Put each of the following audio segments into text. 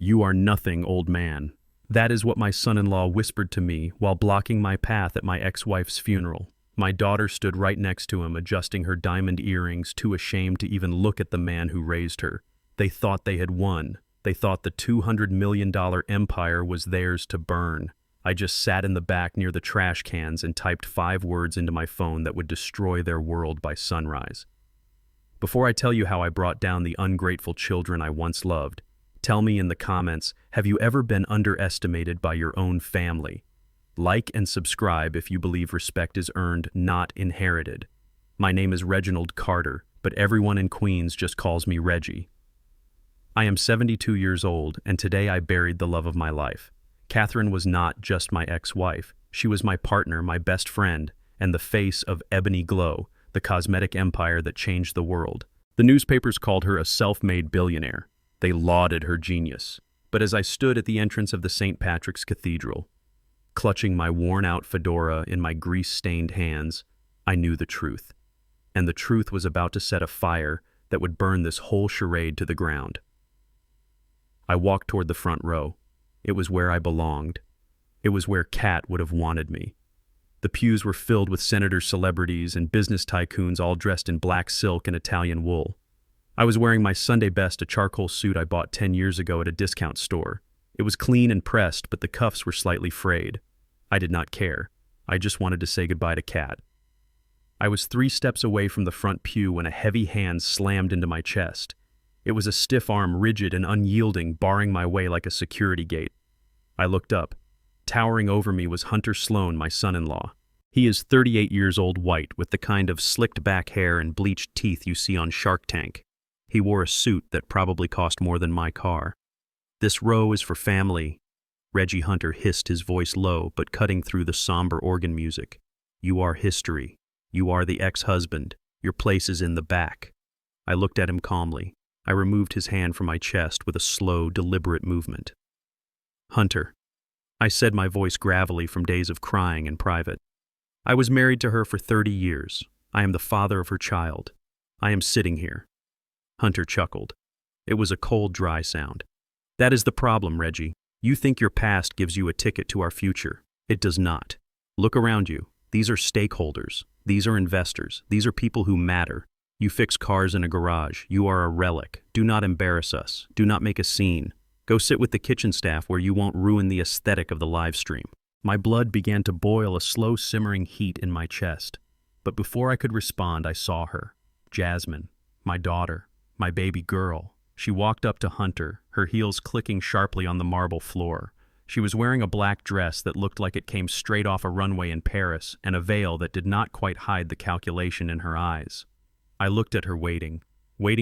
"You are nothing, old man." That is what my son-in-law whispered to me while blocking my path at my ex-wife's funeral. My daughter stood right next to him, adjusting her diamond earrings, too ashamed to even look at the man who raised her. They thought they had won. They thought the $200 million empire was theirs to burn. I just sat in the back near the trash cans and typed 5 words into my phone that would destroy their world by sunrise. Before I tell you how I brought down the ungrateful children I once loved, tell me in the comments, have you ever been underestimated by your own family? Like and subscribe if you believe respect is earned, not inherited. My name is Reginald Carter, but everyone in Queens just calls me Reggie. I am 72 years old, and today I buried the love of my life. Catherine was not just my ex-wife. She was my partner, my best friend, and the face of Ebony Glow, the cosmetic empire that changed the world. The newspapers called her a self-made billionaire. They lauded her genius. But as I stood at the entrance of the St. Patrick's Cathedral, clutching my worn-out fedora in my grease-stained hands, I knew the truth. And the truth was about to set a fire that would burn this whole charade to the ground. I walked toward the front row. It was where I belonged. It was where Kat would have wanted me. The pews were filled with senators, celebrities, and business tycoons all dressed in black silk and Italian wool. I was wearing my Sunday best, a charcoal suit I bought 10 years ago at a discount store. It was clean and pressed, but the cuffs were slightly frayed. I did not care. I just wanted to say goodbye to Kat. I was 3 steps away from the front pew when a heavy hand slammed into my chest. It was a stiff arm, rigid and unyielding, barring my way like a security gate. I looked up. Towering over me was Hunter Sloan, my son-in-law. He is 38 years old, white, with the kind of slicked-back hair and bleached teeth you see on Shark Tank. He wore a suit that probably cost more than my car. "This row is for family," Reggie Hunter hissed, his voice low but cutting through the somber organ music. "You are history. You are the ex-husband. Your place is in the back." I looked at him calmly. I removed his hand from my chest with a slow, deliberate movement. "Hunter," I said, my voice gravelly from days of crying in private. "I was married to her for 30 years. I am the father of her child. I am sitting here." Hunter chuckled. It was a cold, dry sound. "That is the problem, Reggie. You think your past gives you a ticket to our future. It does not. Look around you. These are stakeholders. These are investors. These are people who matter. You fix cars in a garage. You are a relic. Do not embarrass us. Do not make a scene. Go sit with the kitchen staff where you won't ruin the aesthetic of the live stream." My blood began to boil, a slow simmering heat in my chest. But before I could respond, I saw her. Jasmine, my daughter, my baby girl. She walked up to Hunter, her heels clicking sharply on the marble floor. She was wearing a black dress that looked like it came straight off a runway in Paris, and a veil that did not quite hide the calculation in her eyes. I looked at her, waiting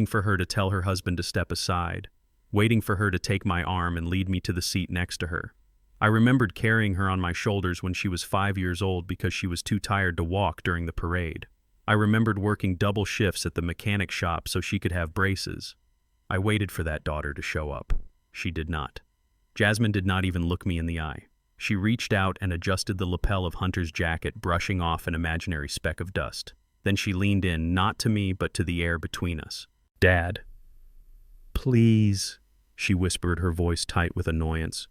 for her to tell her husband to step aside, waiting for her to take my arm and lead me to the seat next to her. I remembered carrying her on my shoulders when she was 5 years old because she was too tired to walk during the parade. I remembered working double shifts at the mechanic shop so she could have braces. I waited for that daughter to show up. She did not. Jasmine did not even look me in the eye. She reached out and adjusted the lapel of Hunter's jacket, brushing off an imaginary speck of dust. Then she leaned in, not to me, but to the air between us. "Dad." "Please," she whispered, her voice tight with annoyance.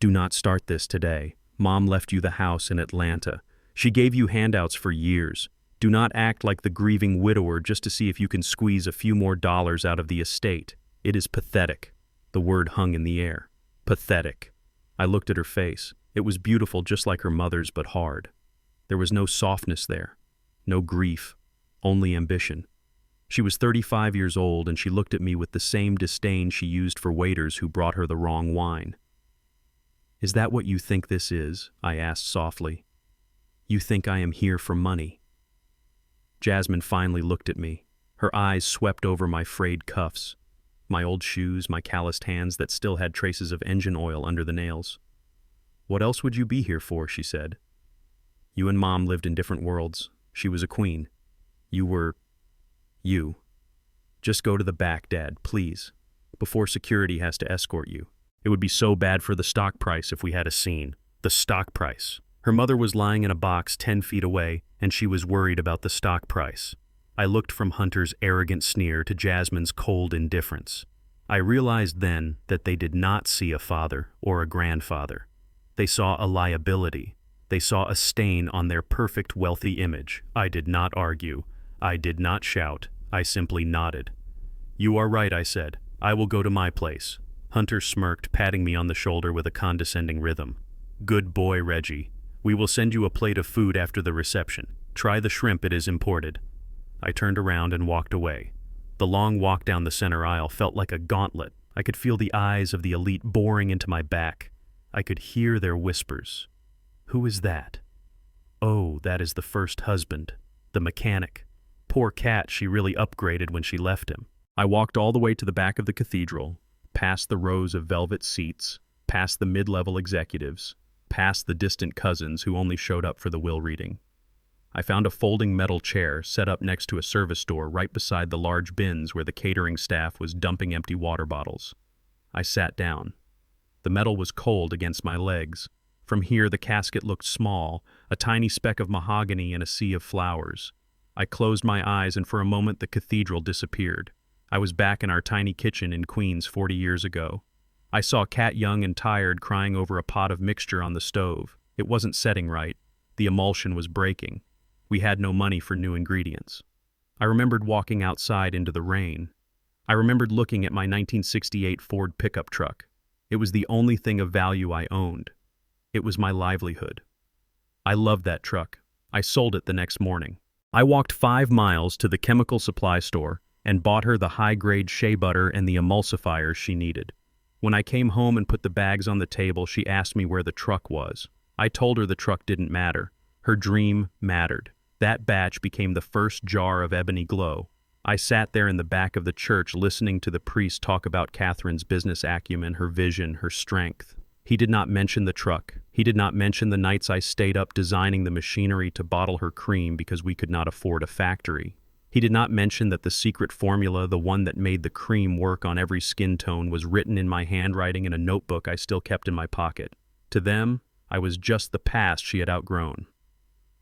"Do not start this today. Mom left you the house in Atlanta. She gave you handouts for years. Do not act like the grieving widower just to see if you can squeeze a few more dollars out of the estate. It is pathetic." The word hung in the air. Pathetic. I looked at her face. It was beautiful, just like her mother's, but hard. There was no softness there. No grief. Only ambition. She was 35 years old, and she looked at me with the same disdain she used for waiters who brought her the wrong wine. "Is that what you think this is?" I asked softly. "You think I am here for money?" Jasmine finally looked at me. Her eyes swept over my frayed cuffs, my old shoes, my calloused hands that still had traces of engine oil under the nails. "What else would you be here for?" she said. "You and Mom lived in different worlds. She was a queen. You were... you. Just go to the back, Dad, please, before security has to escort you. It would be so bad for the stock price if we had a scene." The stock price. Her mother was lying in a box 10 feet away, and she was worried about the stock price. I looked from Hunter's arrogant sneer to Jasmine's cold indifference. I realized then that they did not see a father or a grandfather. They saw a liability. They saw a stain on their perfect wealthy image. I did not argue. I did not shout. I simply nodded. "You are right," I said. "I will go to my place." Hunter smirked, patting me on the shoulder with a condescending rhythm. "Good boy, Reggie. We will send you a plate of food after the reception. Try the shrimp, it is imported." I turned around and walked away. The long walk down the center aisle felt like a gauntlet. I could feel the eyes of the elite boring into my back. I could hear their whispers. "Who is that?" "Oh, that is the first husband, the mechanic. Poor Cat, she really upgraded when she left him." I walked all the way to the back of the cathedral, past the rows of velvet seats, past the mid-level executives, past the distant cousins who only showed up for the will reading. I found a folding metal chair set up next to a service door right beside the large bins where the catering staff was dumping empty water bottles. I sat down. The metal was cold against my legs. From here the casket looked small, a tiny speck of mahogany in a sea of flowers. I closed my eyes and for a moment the cathedral disappeared. I was back in our tiny kitchen in Queens 40 years ago. I saw Cat, young and tired, crying over a pot of mixture on the stove. It wasn't setting right. The emulsion was breaking. We had no money for new ingredients. I remembered walking outside into the rain. I remembered looking at my 1968 Ford pickup truck. It was the only thing of value I owned. It was my livelihood. I loved that truck. I sold it the next morning. I walked 5 miles to the chemical supply store and bought her the high-grade shea butter and the emulsifiers she needed. When I came home and put the bags on the table, she asked me where the truck was. I told her the truck didn't matter. Her dream mattered. That batch became the first jar of ebony glow. I sat there in the back of the church listening to the priest talk about Catherine's business acumen, her vision, her strength. He did not mention the truck. He did not mention the nights I stayed up designing the machinery to bottle her cream because we could not afford a factory. He did not mention that the secret formula, the one that made the cream work on every skin tone, was written in my handwriting in a notebook I still kept in my pocket. To them, I was just the past she had outgrown.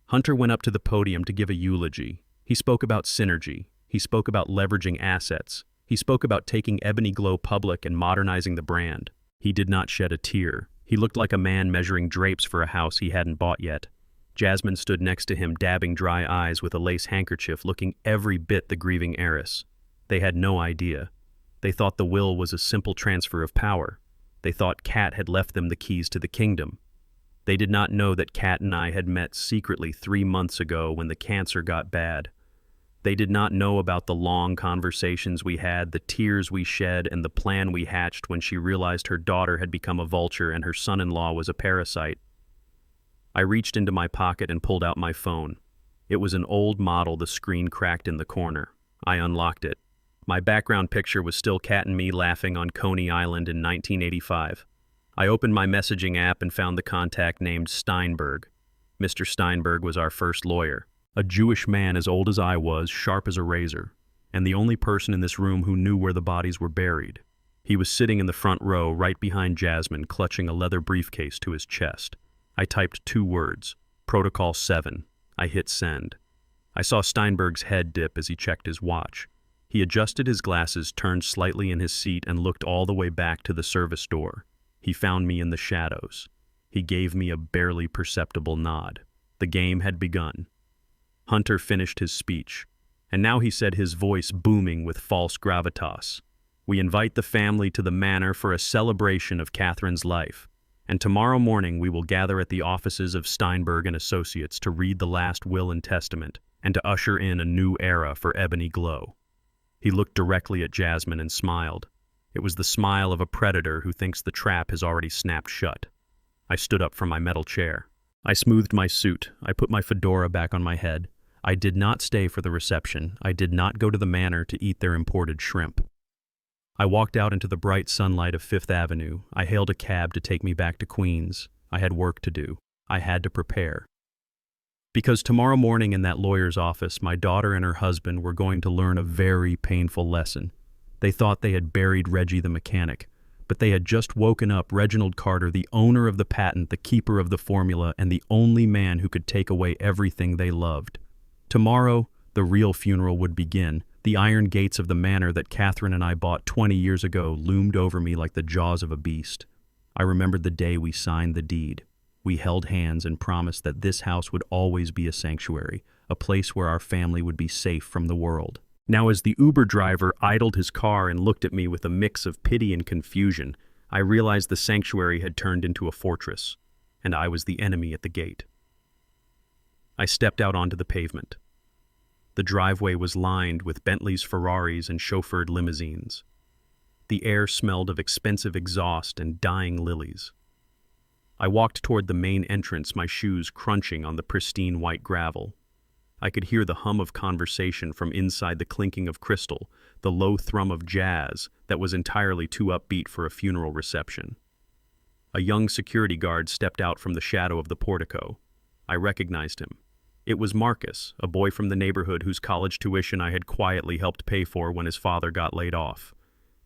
Hunter went up to the podium to give a eulogy. He spoke about synergy. He spoke about leveraging assets. He spoke about taking Ebony Glow public and modernizing the brand. He did not shed a tear. He looked like a man measuring drapes for a house he hadn't bought yet. Jasmine stood next to him, dabbing dry eyes with a lace handkerchief, looking every bit the grieving heiress. They had no idea. They thought the will was a simple transfer of power. They thought Cat had left them the keys to the kingdom. They did not know that Cat and I had met secretly 3 months ago when the cancer got bad. They did not know about the long conversations we had, the tears we shed, and the plan we hatched when she realized her daughter had become a vulture and her son-in-law was a parasite. I reached into my pocket and pulled out my phone. It was an old model, the screen cracked in the corner. I unlocked it. My background picture was still Cat and me laughing on Coney Island in 1985. I opened my messaging app and found the contact named Steinberg. Mr. Steinberg was our first lawyer. A Jewish man as old as I was, sharp as a razor, and the only person in this room who knew where the bodies were buried. He was sitting in the front row, right behind Jasmine, clutching a leather briefcase to his chest. I typed 2 words, Protocol 7. I hit send. I saw Steinberg's head dip as he checked his watch. He adjusted his glasses, turned slightly in his seat, and looked all the way back to the service door. He found me in the shadows. He gave me a barely perceptible nod. The game had begun. Hunter finished his speech, and now he said, his voice booming with false gravitas. "We invite the family to the manor for a celebration of Catherine's life, and tomorrow morning we will gather at the offices of Steinberg and Associates to read the last will and testament and to usher in a new era for Ebony Glow." He looked directly at Jasmine and smiled. It was the smile of a predator who thinks the trap has already snapped shut. I stood up from my metal chair. I smoothed my suit. I put my fedora back on my head. I did not stay for the reception. I did not go to the manor to eat their imported shrimp. I walked out into the bright sunlight of Fifth Avenue. I hailed a cab to take me back to Queens. I had work to do. I had to prepare. Because tomorrow morning in that lawyer's office, my daughter and her husband were going to learn a very painful lesson. They thought they had buried Reggie the mechanic, but they had just woken up Reginald Carter, the owner of the patent, the keeper of the formula, and the only man who could take away everything they loved. Tomorrow, the real funeral would begin. The iron gates of the manor that Catherine and I bought 20 years ago loomed over me like the jaws of a beast. I remembered the day we signed the deed. We held hands and promised that this house would always be a sanctuary, a place where our family would be safe from the world. Now, as the Uber driver idled his car and looked at me with a mix of pity and confusion, I realized the sanctuary had turned into a fortress, and I was the enemy at the gate. I stepped out onto the pavement. The driveway was lined with Bentleys, Ferraris, and chauffeured limousines. The air smelled of expensive exhaust and dying lilies. I walked toward the main entrance, my shoes crunching on the pristine white gravel. I could hear the hum of conversation from inside the clinking of crystal, the low thrum of jazz that was entirely too upbeat for a funeral reception. A young security guard stepped out from the shadow of the portico. I recognized him. It was Marcus, a boy from the neighborhood whose college tuition I had quietly helped pay for when his father got laid off.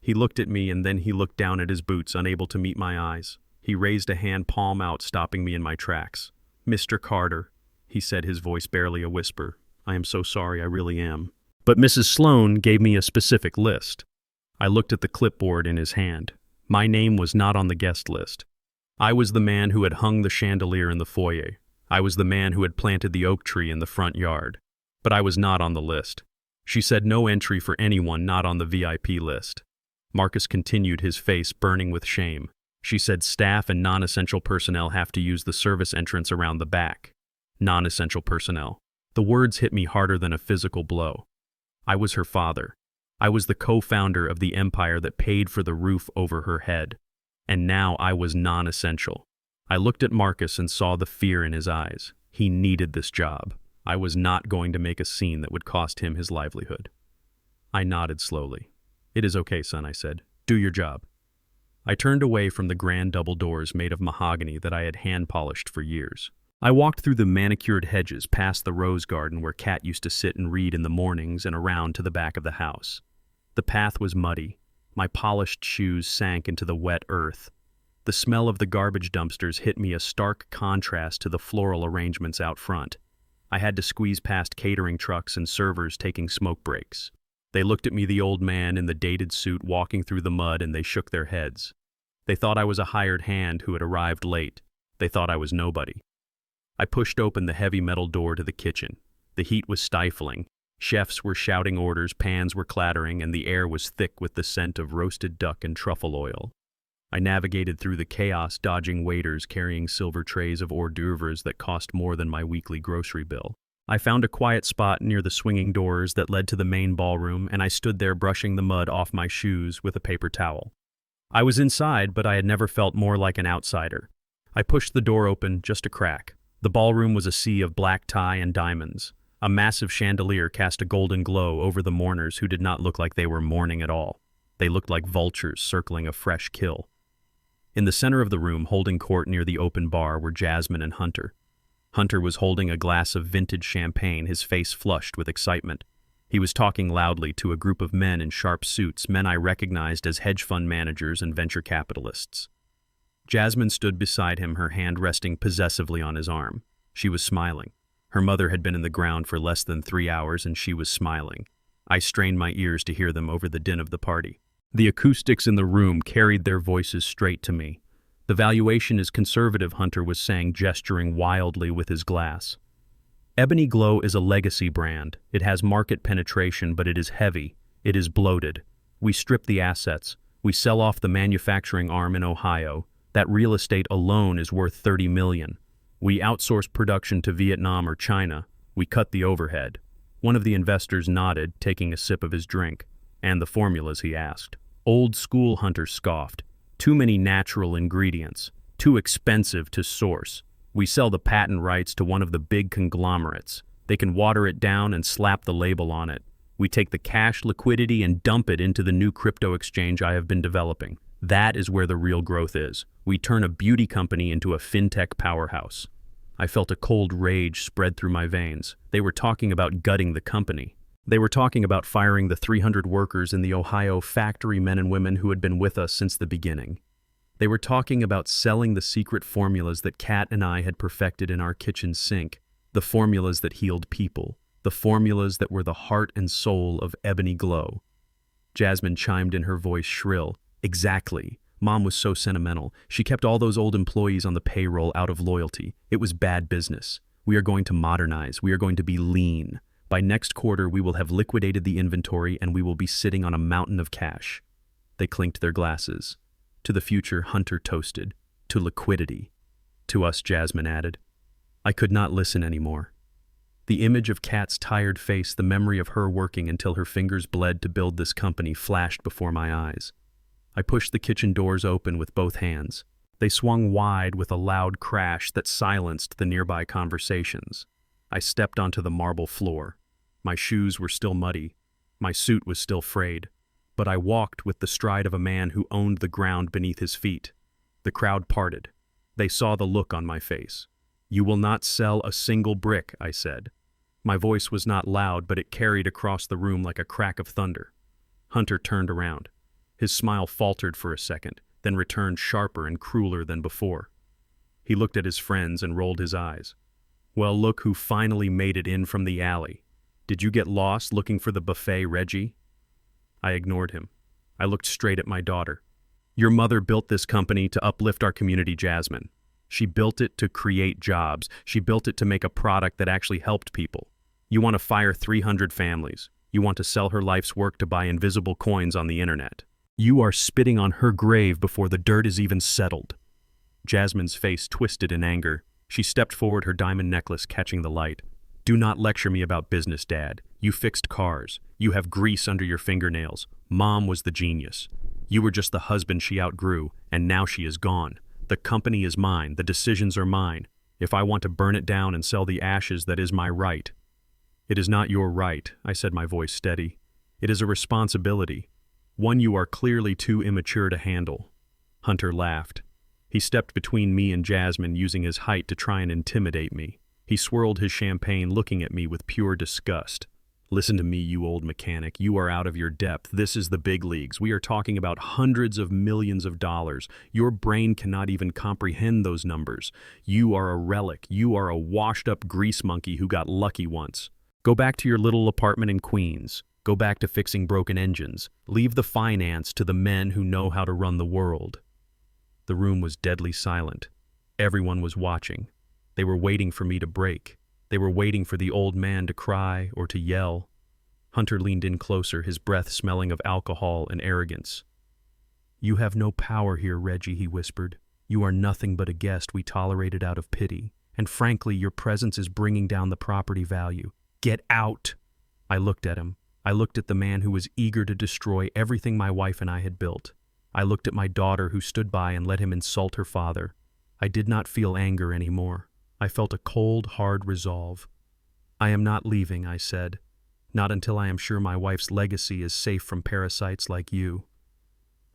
He looked at me and then he looked down at his boots, unable to meet my eyes. He raised a hand, palm out, stopping me in my tracks. "Mr. Carter," he said, his voice barely a whisper. "I am so sorry, I really am." But Mrs. Sloane gave me a specific list. I looked at the clipboard in his hand. My name was not on the guest list. I was the man who had hung the chandelier in the foyer. I was the man who had planted the oak tree in the front yard. But I was not on the list. She said no entry for anyone not on the VIP list. Marcus continued, his face burning with shame. She said staff and non-essential personnel have to use the service entrance around the back. Non-essential personnel. The words hit me harder than a physical blow. I was her father. I was the co-founder of the empire that paid for the roof over her head. And now I was non-essential. I looked at Marcus and saw the fear in his eyes. He needed this job. I was not going to make a scene that would cost him his livelihood. I nodded slowly. "It is okay, son," I said. "Do your job." I turned away from the grand double doors made of mahogany that I had hand-polished for years. I walked through the manicured hedges past the rose garden where Kat used to sit and read in the mornings and around to the back of the house. The path was muddy. My polished shoes sank into the wet earth. The smell of the garbage dumpsters hit me, a stark contrast to the floral arrangements out front. I had to squeeze past catering trucks and servers taking smoke breaks. They looked at me, the old man in the dated suit walking through the mud, and they shook their heads. They thought I was a hired hand who had arrived late. They thought I was nobody. I pushed open the heavy metal door to the kitchen. The heat was stifling. Chefs were shouting orders, pans were clattering, and the air was thick with the scent of roasted duck and truffle oil. I navigated through the chaos, dodging waiters carrying silver trays of hors d'oeuvres that cost more than my weekly grocery bill. I found a quiet spot near the swinging doors that led to the main ballroom, and I stood there brushing the mud off my shoes with a paper towel. I was inside, but I had never felt more like an outsider. I pushed the door open just a crack. The ballroom was a sea of black tie and diamonds. A massive chandelier cast a golden glow over the mourners who did not look like they were mourning at all. They looked like vultures circling a fresh kill. In the center of the room, holding court near the open bar, were Jasmine and Hunter. Hunter was holding a glass of vintage champagne, his face flushed with excitement. He was talking loudly to a group of men in sharp suits, men I recognized as hedge fund managers and venture capitalists. Jasmine stood beside him, her hand resting possessively on his arm. She was smiling. Her mother had been in the ground for less than 3 hours, and she was smiling. I strained my ears to hear them over the din of the party. The acoustics in the room carried their voices straight to me. "The valuation is conservative," Hunter was saying, gesturing wildly with his glass. "Ebony Glow is a legacy brand. It has market penetration, but it is heavy. It is bloated. We strip the assets. We sell off the manufacturing arm in Ohio. That real estate alone is worth $30 million. We outsource production to Vietnam or China. We cut the overhead." One of the investors nodded, taking a sip of his drink. "And the formulas?" he asked. "Old school," Hunter scoffed. "Too many natural ingredients. Too expensive to source. We sell the patent rights to one of the big conglomerates. They can water it down and slap the label on it. We take the cash liquidity and dump it into the new crypto exchange I have been developing. That is where the real growth is. We turn a beauty company into a fintech powerhouse." I felt a cold rage spread through my veins. They were talking about gutting the company. They were talking about firing the 300 workers in the Ohio factory, men and women who had been with us since the beginning. They were talking about selling the secret formulas that Kat and I had perfected in our kitchen sink, the formulas that healed people, the formulas that were the heart and soul of Ebony Glow. Jasmine chimed in, her voice shrill. Exactly. Mom was so sentimental. She kept all those old employees on the payroll out of loyalty. It was bad business. We are going to modernize. We are going to be lean. By next quarter, we will have liquidated the inventory and we will be sitting on a mountain of cash. They clinked their glasses. To the future, Hunter toasted. To liquidity. To us, Jasmine added. I could not listen anymore. The image of Kat's tired face, the memory of her working until her fingers bled to build this company, flashed before my eyes. I pushed the kitchen doors open with both hands. They swung wide with a loud crash that silenced the nearby conversations. I stepped onto the marble floor. My shoes were still muddy. My suit was still frayed. But I walked with the stride of a man who owned the ground beneath his feet. The crowd parted. They saw the look on my face. You will not sell a single brick, I said. My voice was not loud, but it carried across the room like a crack of thunder. Hunter turned around. His smile faltered for a second, then returned sharper and crueler than before. He looked at his friends and rolled his eyes. Well, look who finally made it in from the alley. Did you get lost looking for the buffet, Reggie? I ignored him. I looked straight at my daughter. Your mother built this company to uplift our community, Jasmine. She built it to create jobs. She built it to make a product that actually helped people. You want to fire 300 families. You want to sell her life's work to buy invisible coins on the internet. You are spitting on her grave before the dirt is even settled. Jasmine's face twisted in anger. She stepped forward, her diamond necklace catching the light. Do not lecture me about business, Dad. You fixed cars. You have grease under your fingernails. Mom was the genius. You were just the husband she outgrew, and now she is gone. The company is mine. The decisions are mine. If I want to burn it down and sell the ashes, that is my right. It is not your right, I said, my voice steady. It is a responsibility. One you are clearly too immature to handle. Hunter laughed. He stepped between me and Jasmine, using his height to try and intimidate me. He swirled his champagne, looking at me with pure disgust. Listen to me, you old mechanic. You are out of your depth. This is the big leagues. We are talking about hundreds of millions of dollars. Your brain cannot even comprehend those numbers. You are a relic. You are a washed-up grease monkey who got lucky once. Go back to your little apartment in Queens. Go back to fixing broken engines. Leave the finance to the men who know how to run the world. The room was deadly silent. Everyone was watching. They were waiting for me to break. They were waiting for the old man to cry or to yell. Hunter leaned in closer, his breath smelling of alcohol and arrogance. You have no power here, Reggie, he whispered. You are nothing but a guest we tolerated out of pity. And frankly, your presence is bringing down the property value. Get out! I looked at him. I looked at the man who was eager to destroy everything my wife and I had built. I looked at my daughter who stood by and let him insult her father. I did not feel anger anymore. I felt a cold, hard resolve. I am not leaving, I said. Not until I am sure my wife's legacy is safe from parasites like you.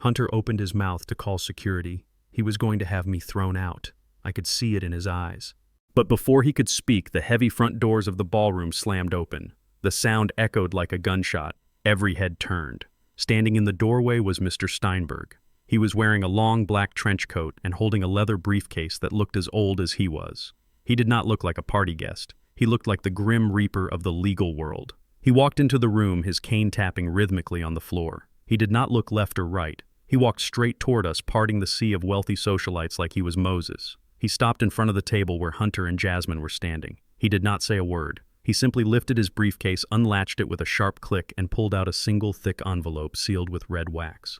Hunter opened his mouth to call security. He was going to have me thrown out. I could see it in his eyes. But before he could speak, the heavy front doors of the ballroom slammed open. The sound echoed like a gunshot. Every head turned. Standing in the doorway was Mr. Steinberg. He was wearing a long black trench coat and holding a leather briefcase that looked as old as he was. He did not look like a party guest. He looked like the grim reaper of the legal world. He walked into the room, his cane tapping rhythmically on the floor. He did not look left or right. He walked straight toward us, parting the sea of wealthy socialites like he was Moses. He stopped in front of the table where Hunter and Jasmine were standing. He did not say a word. He simply lifted his briefcase, unlatched it with a sharp click, and pulled out a single thick envelope sealed with red wax.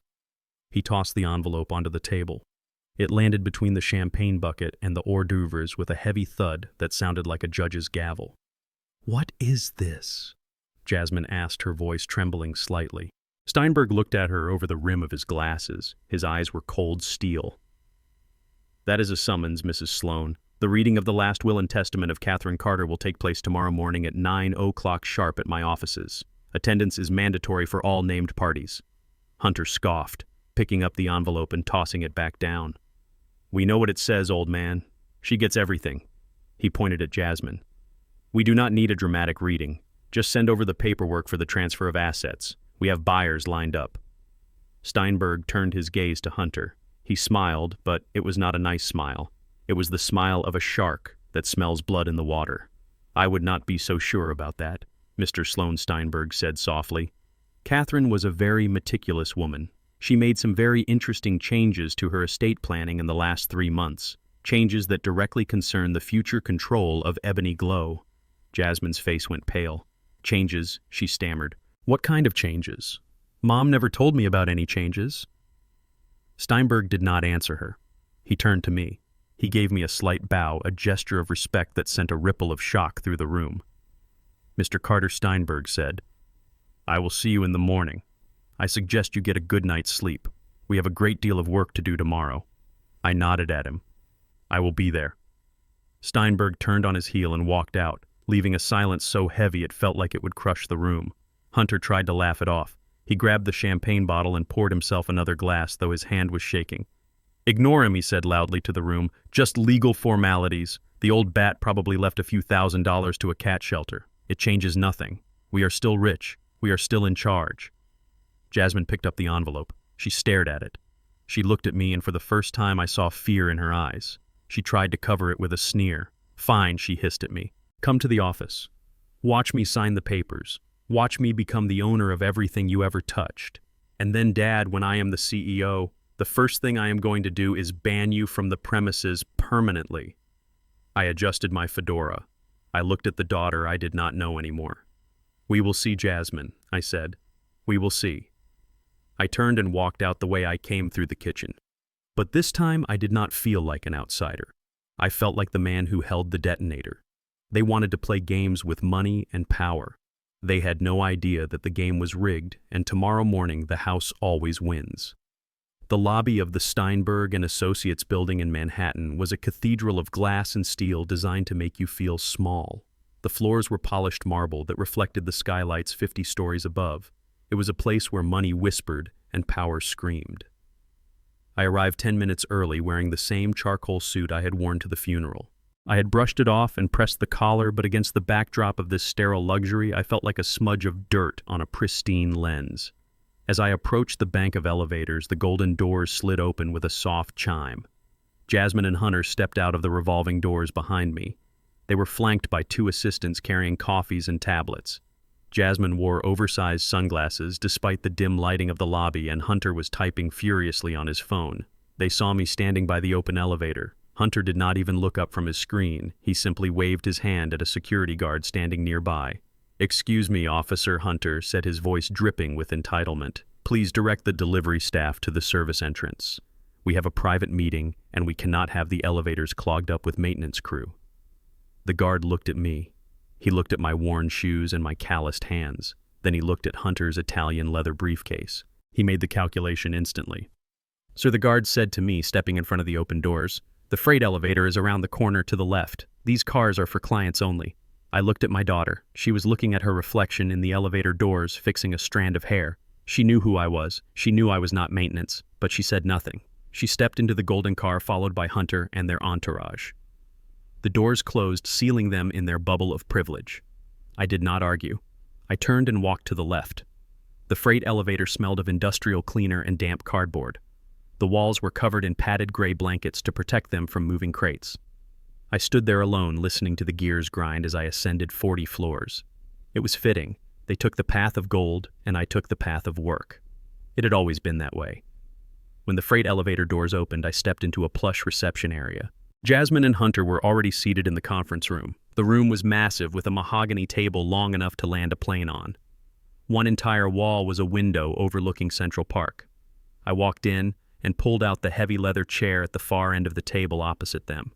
He tossed the envelope onto the table. It landed between the champagne bucket and the hors d'oeuvres with a heavy thud that sounded like a judge's gavel. What is this? Jasmine asked, her voice trembling slightly. Steinberg looked at her over the rim of his glasses. His eyes were cold steel. That is a summons, Mrs. Sloan. The reading of the last will and testament of Catherine Carter will take place tomorrow morning at 9 o'clock sharp at my offices. Attendance is mandatory for all named parties. Hunter scoffed, picking up the envelope and tossing it back down. We know what it says, old man. She gets everything. He pointed at Jasmine. We do not need a dramatic reading. Just send over the paperwork for the transfer of assets. We have buyers lined up. Steinberg turned his gaze to Hunter. He smiled, but it was not a nice smile. It was the smile of a shark that smells blood in the water. I would not be so sure about that. Mr. Sloane Steinberg said softly. Catherine was a very meticulous woman. She made some very interesting changes to her estate planning in the last 3 months, changes that directly concern the future control of Ebony Glow. Jasmine's face went pale. Changes, she stammered. What kind of changes? Mom never told me about any changes. Steinberg did not answer her. He turned to me. He gave me a slight bow, a gesture of respect that sent a ripple of shock through the room. Mr. Carter Steinberg said, I will see you in the morning. I suggest you get a good night's sleep. We have a great deal of work to do tomorrow. I nodded at him. I will be there. Steinberg turned on his heel and walked out, leaving a silence so heavy it felt like it would crush the room. Hunter tried to laugh it off. He grabbed the champagne bottle and poured himself another glass, though his hand was shaking. Ignore him, he said loudly to the room. Just legal formalities. The old bat probably left a few $1,000s to a cat shelter. It changes nothing. We are still rich. We are still in charge. Jasmine picked up the envelope. She stared at it. She looked at me, and for the first time I saw fear in her eyes. She tried to cover it with a sneer. Fine, she hissed at me. Come to the office. Watch me sign the papers. Watch me become the owner of everything you ever touched. And then, Dad, when I am the CEO, the first thing I am going to do is ban you from the premises permanently. I adjusted my fedora. I looked at the daughter I did not know anymore. We will see, Jasmine, I said. We will see. I turned and walked out the way I came through the kitchen. But this time I did not feel like an outsider. I felt like the man who held the detonator. They wanted to play games with money and power. They had no idea that the game was rigged, and tomorrow morning the house always wins. The lobby of the Steinberg and Associates building in Manhattan was a cathedral of glass and steel designed to make you feel small. The floors were polished marble that reflected the skylights 50 stories above. It was a place where money whispered and power screamed. I arrived 10 minutes early wearing the same charcoal suit I had worn to the funeral. I had brushed it off and pressed the collar, but against the backdrop of this sterile luxury, I felt like a smudge of dirt on a pristine lens. As I approached the bank of elevators, the golden doors slid open with a soft chime. Jasmine and Hunter stepped out of the revolving doors behind me. They were flanked by 2 assistants carrying coffees and tablets. Jasmine wore oversized sunglasses despite the dim lighting of the lobby, and Hunter was typing furiously on his phone. They saw me standing by the open elevator. Hunter did not even look up from his screen. He simply waved his hand at a security guard standing nearby. "Excuse me, Officer Hunter," said his voice dripping with entitlement. "Please direct the delivery staff to the service entrance. We have a private meeting, and we cannot have the elevators clogged up with maintenance crew." The guard looked at me. He looked at my worn shoes and my calloused hands. Then he looked at Hunter's Italian leather briefcase. He made the calculation instantly. "Sir," the guard said to me, stepping in front of the open doors, "the freight elevator is around the corner to the left. These cars are for clients only." I looked at my daughter. She was looking at her reflection in the elevator doors, fixing a strand of hair. She knew who I was. She knew I was not maintenance, but she said nothing. She stepped into the golden car, followed by Hunter and their entourage. The doors closed, sealing them in their bubble of privilege. I did not argue. I turned and walked to the left. The freight elevator smelled of industrial cleaner and damp cardboard. The walls were covered in padded gray blankets to protect them from moving crates. I stood there alone, listening to the gears grind as I ascended 40 floors. It was fitting. They took the path of gold, and I took the path of work. It had always been that way. When the freight elevator doors opened, I stepped into a plush reception area. Jasmine and Hunter were already seated in the conference room. The room was massive, with a mahogany table long enough to land a plane on. One entire wall was a window overlooking Central Park. I walked in and pulled out the heavy leather chair at the far end of the table opposite them.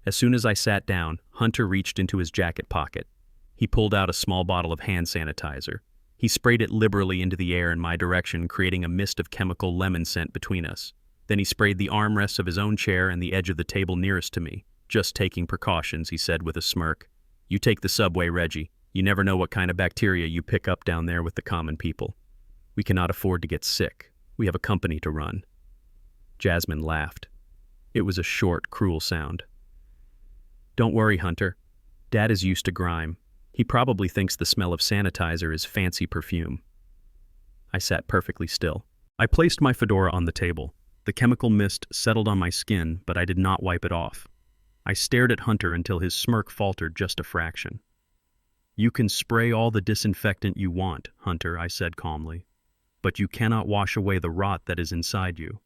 As soon as I sat down, Hunter reached into his jacket pocket. He pulled out a small bottle of hand sanitizer. He sprayed it liberally into the air in my direction, creating a mist of chemical lemon scent between us. Then he sprayed the armrests of his own chair and the edge of the table nearest to me. "Just taking precautions," he said with a smirk. "You take the subway, Reggie. You never know what kind of bacteria you pick up down there with the common people. We cannot afford to get sick. We have a company to run." Jasmine laughed. It was a short, cruel sound. "Don't worry, Hunter. Dad is used to grime. He probably thinks the smell of sanitizer is fancy perfume." I sat perfectly still. I placed my fedora on the table. The chemical mist settled on my skin, but I did not wipe it off. I stared at Hunter until his smirk faltered just a fraction. You can spray all the disinfectant you want, Hunter, I said calmly, but you cannot wash away the rot that is inside you.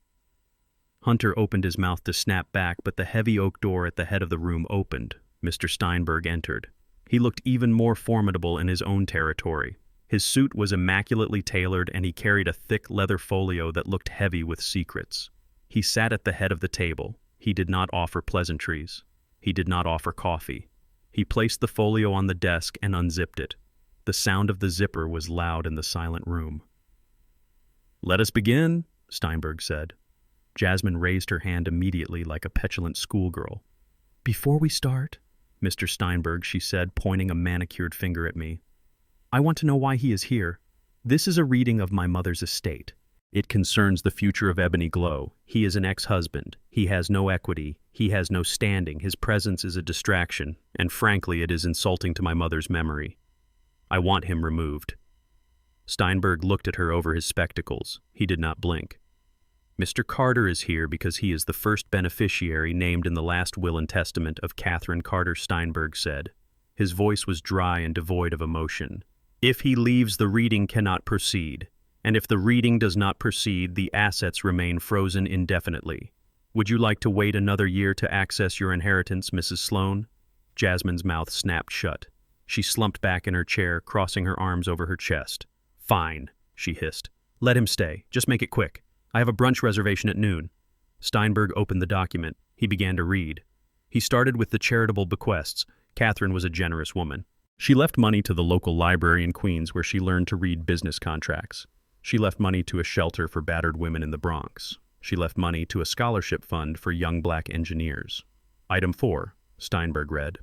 Hunter opened his mouth to snap back, but the heavy oak door at the head of the room opened. Mr. Steinberg entered. He looked even more formidable in his own territory. His suit was immaculately tailored, and he carried a thick leather folio that looked heavy with secrets. He sat at the head of the table. He did not offer pleasantries. He did not offer coffee. He placed the folio on the desk and unzipped it. The sound of the zipper was loud in the silent room. "Let us begin," Steinberg said. Jasmine raised her hand immediately like a petulant schoolgirl. "Before we start, Mr. Steinberg," she said, pointing a manicured finger at me, "I want to know why he is here. This is a reading of my mother's estate. It concerns the future of Ebony Glow. He is an ex-husband. He has no equity. He has no standing. His presence is a distraction, and frankly, it is insulting to my mother's memory. I want him removed." Steinberg looked at her over his spectacles. He did not blink. "Mr. Carter is here because he is the first beneficiary named in the last will and testament of Catherine Carter," Steinberg said. His voice was dry and devoid of emotion. "If he leaves, the reading cannot proceed. And if the reading does not proceed, the assets remain frozen indefinitely. Would you like to wait another year to access your inheritance, Mrs. Sloane?" Jasmine's mouth snapped shut. She slumped back in her chair, crossing her arms over her chest. "Fine," she hissed. "Let him stay. Just make it quick. I have a brunch reservation at noon." Steinberg opened the document. He began to read. He started with the charitable bequests. Catherine was a generous woman. She left money to the local library in Queens, where she learned to read business contracts. She left money to a shelter for battered women in the Bronx. She left money to a scholarship fund for young black engineers. Item 4, Steinberg read,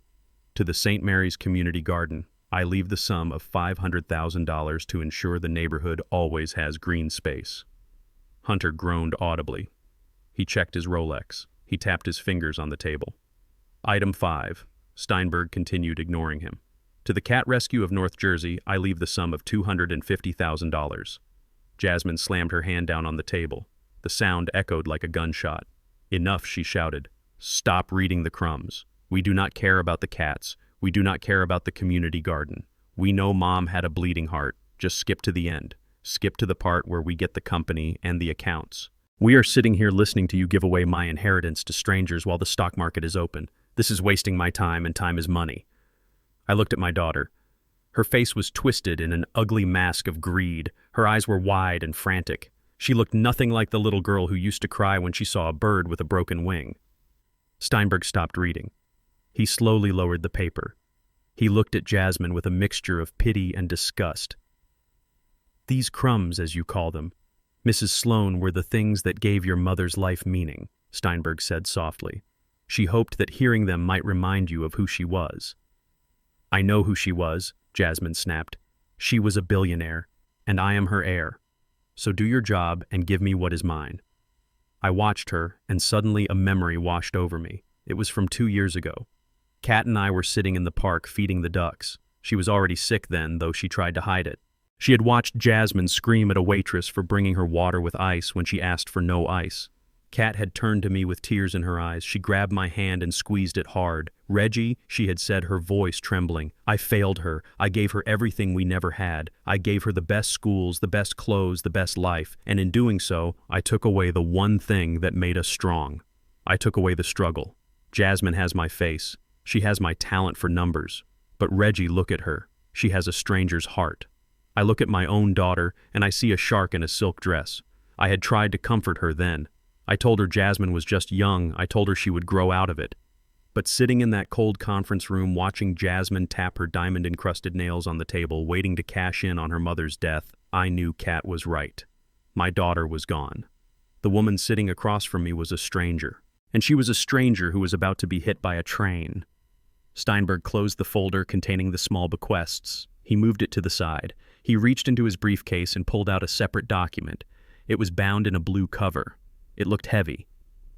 "To the St. Mary's Community Garden, I leave the sum of $500,000 to ensure the neighborhood always has green space." Hunter groaned audibly. He checked his Rolex. He tapped his fingers on the table. Item 5, Steinberg continued, ignoring him. "To the Cat Rescue of North Jersey, I leave the sum of $250,000. Jasmine slammed her hand down on the table. The sound echoed like a gunshot. "Enough," she shouted. "Stop reading the crumbs. We do not care about the cats. We do not care about the community garden. We know Mom had a bleeding heart. Just skip to the end. Skip to the part where we get the company and the accounts. We are sitting here listening to you give away my inheritance to strangers while the stock market is open. This is wasting my time, and time is money." I looked at my daughter. Her face was twisted in an ugly mask of greed. Her eyes were wide and frantic. She looked nothing like the little girl who used to cry when she saw a bird with a broken wing. Steinberg stopped reading. He slowly lowered the paper. He looked at Jasmine with a mixture of pity and disgust. "These crumbs, as you call them, Mrs. Sloane, were the things that gave your mother's life meaning," Steinberg said softly. "She hoped that hearing them might remind you of who she was." "I know who she was," Jasmine snapped. "She was a billionaire, and I am her heir. So do your job and give me what is mine." I watched her, and suddenly a memory washed over me. It was from 2 years ago. Kat and I were sitting in the park feeding the ducks. She was already sick then, though she tried to hide it. She had watched Jasmine scream at a waitress for bringing her water with ice when she asked for no ice. Kat had turned to me with tears in her eyes. She grabbed my hand and squeezed it hard. "Reggie," she had said, her voice trembling, "I failed her. I gave her everything we never had. I gave her the best schools, the best clothes, the best life. And in doing so, I took away the one thing that made us strong. I took away the struggle. Jasmine has my face. She has my talent for numbers. But Reggie, look at her. She has a stranger's heart. I look at my own daughter, and I see a shark in a silk dress. I had tried to comfort her then. I told her Jasmine was just young. I told her she would grow out of it. But sitting in that cold conference room, watching Jasmine tap her diamond-encrusted nails on the table, waiting to cash in on her mother's death, I knew Kat was right. My daughter was gone. The woman sitting across from me was a stranger. And she was a stranger who was about to be hit by a train. Steinberg closed the folder containing the small bequests. He moved it to the side. He reached into his briefcase and pulled out a separate document. It was bound in a blue cover. It looked heavy.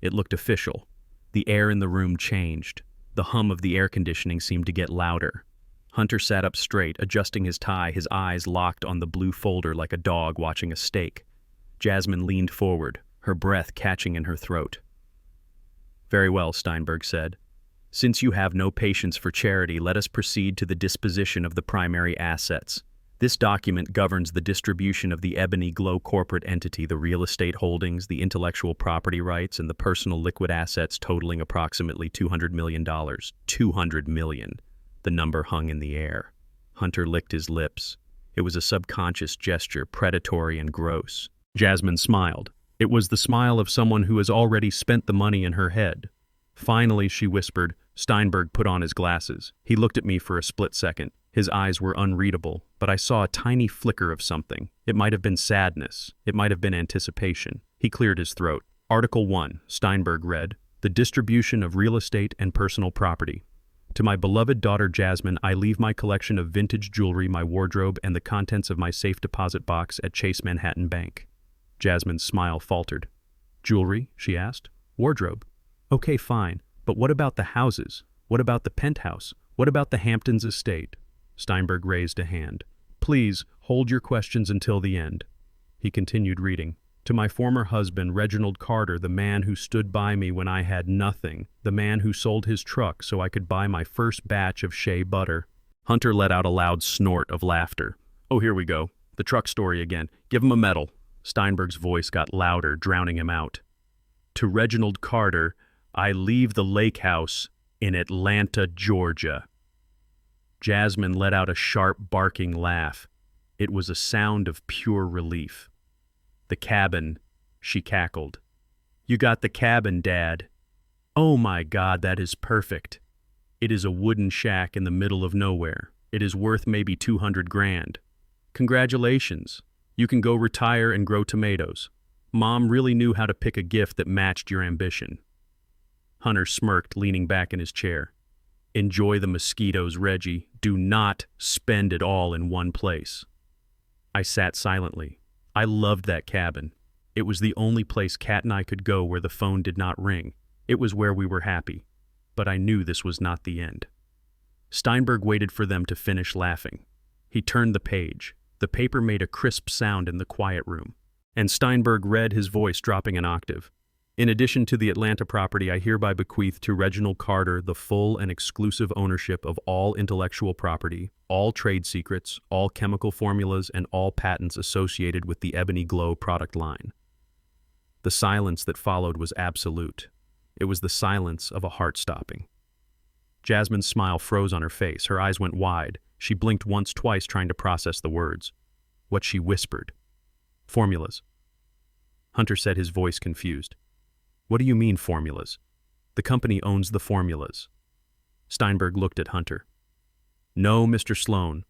It looked official. The air in the room changed. The hum of the air conditioning seemed to get louder. Hunter sat up straight, adjusting his tie, his eyes locked on the blue folder like a dog watching a steak. Jasmine leaned forward, her breath catching in her throat. "Very well," Steinberg said. Since you have no patience for charity, let us proceed to the disposition of the primary assets. This document governs the distribution of the Ebony Glow corporate entity, the real estate holdings, the intellectual property rights, and the personal liquid assets totaling approximately $200 million. $200 million. The number hung in the air. Hunter licked his lips. It was a subconscious gesture, predatory and gross. Jasmine smiled. It was the smile of someone who has already spent the money in her head. Finally, she whispered. Steinberg put on his glasses. He looked at me for a split second. His eyes were unreadable, but I saw a tiny flicker of something. It might have been sadness. It might have been anticipation. He cleared his throat. Article 1, Steinberg read, the distribution of real estate and personal property. To my beloved daughter Jasmine, I leave my collection of vintage jewelry, my wardrobe, and the contents of my safe deposit box at Chase Manhattan Bank. Jasmine's smile faltered. Jewelry? She asked. Wardrobe? Okay, fine. But what about the houses? What about the penthouse? What about the Hamptons estate? Steinberg raised a hand. Please, hold your questions until the end. He continued reading. To my former husband, Reginald Carter, the man who stood by me when I had nothing, the man who sold his truck so I could buy my first batch of shea butter. Hunter let out a loud snort of laughter. Oh, here we go. The truck story again. Give him a medal. Steinberg's voice got louder, drowning him out. To Reginald Carter, I leave the lake house in Atlanta, Georgia. Jasmine let out a sharp, barking laugh. It was a sound of pure relief. The cabin, she cackled. You got the cabin, Dad. Oh my God, that is perfect. It is a wooden shack in the middle of nowhere. It is worth maybe 200 grand. Congratulations. You can go retire and grow tomatoes. Mom really knew how to pick a gift that matched your ambition. Hunter smirked, leaning back in his chair. Enjoy the mosquitoes, Reggie. Do not spend it all in one place. I sat silently. I loved that cabin. It was the only place Kat and I could go where the phone did not ring. It was where we were happy. But I knew this was not the end. Steinberg waited for them to finish laughing. He turned the page. The paper made a crisp sound in the quiet room. And Steinberg read, his voice dropping an octave. In addition to the Atlanta property, I hereby bequeath to Reginald Carter the full and exclusive ownership of all intellectual property, all trade secrets, all chemical formulas, and all patents associated with the Ebony Glow product line. The silence that followed was absolute. It was the silence of a heart stopping. Jasmine's smile froze on her face. Her eyes went wide. She blinked once, twice, trying to process the words. What she whispered. Formulas. Hunter said, his voice confused. What do you mean, formulas? The company owns the formulas. Steinberg looked at Hunter. No, Mr. Sloan.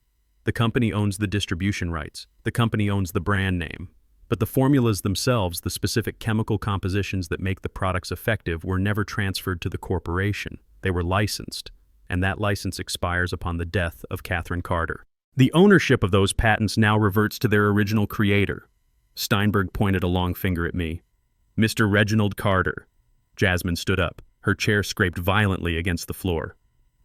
The company owns the distribution rights. The company owns the brand name. But the formulas themselves, the specific chemical compositions that make the products effective, were never transferred to the corporation. They were licensed, and that license expires upon the death of Catherine Carter. The ownership of those patents now reverts to their original creator. Steinberg pointed a long finger at me. Mr. Reginald Carter. Jasmine stood up. Her chair scraped violently against the floor.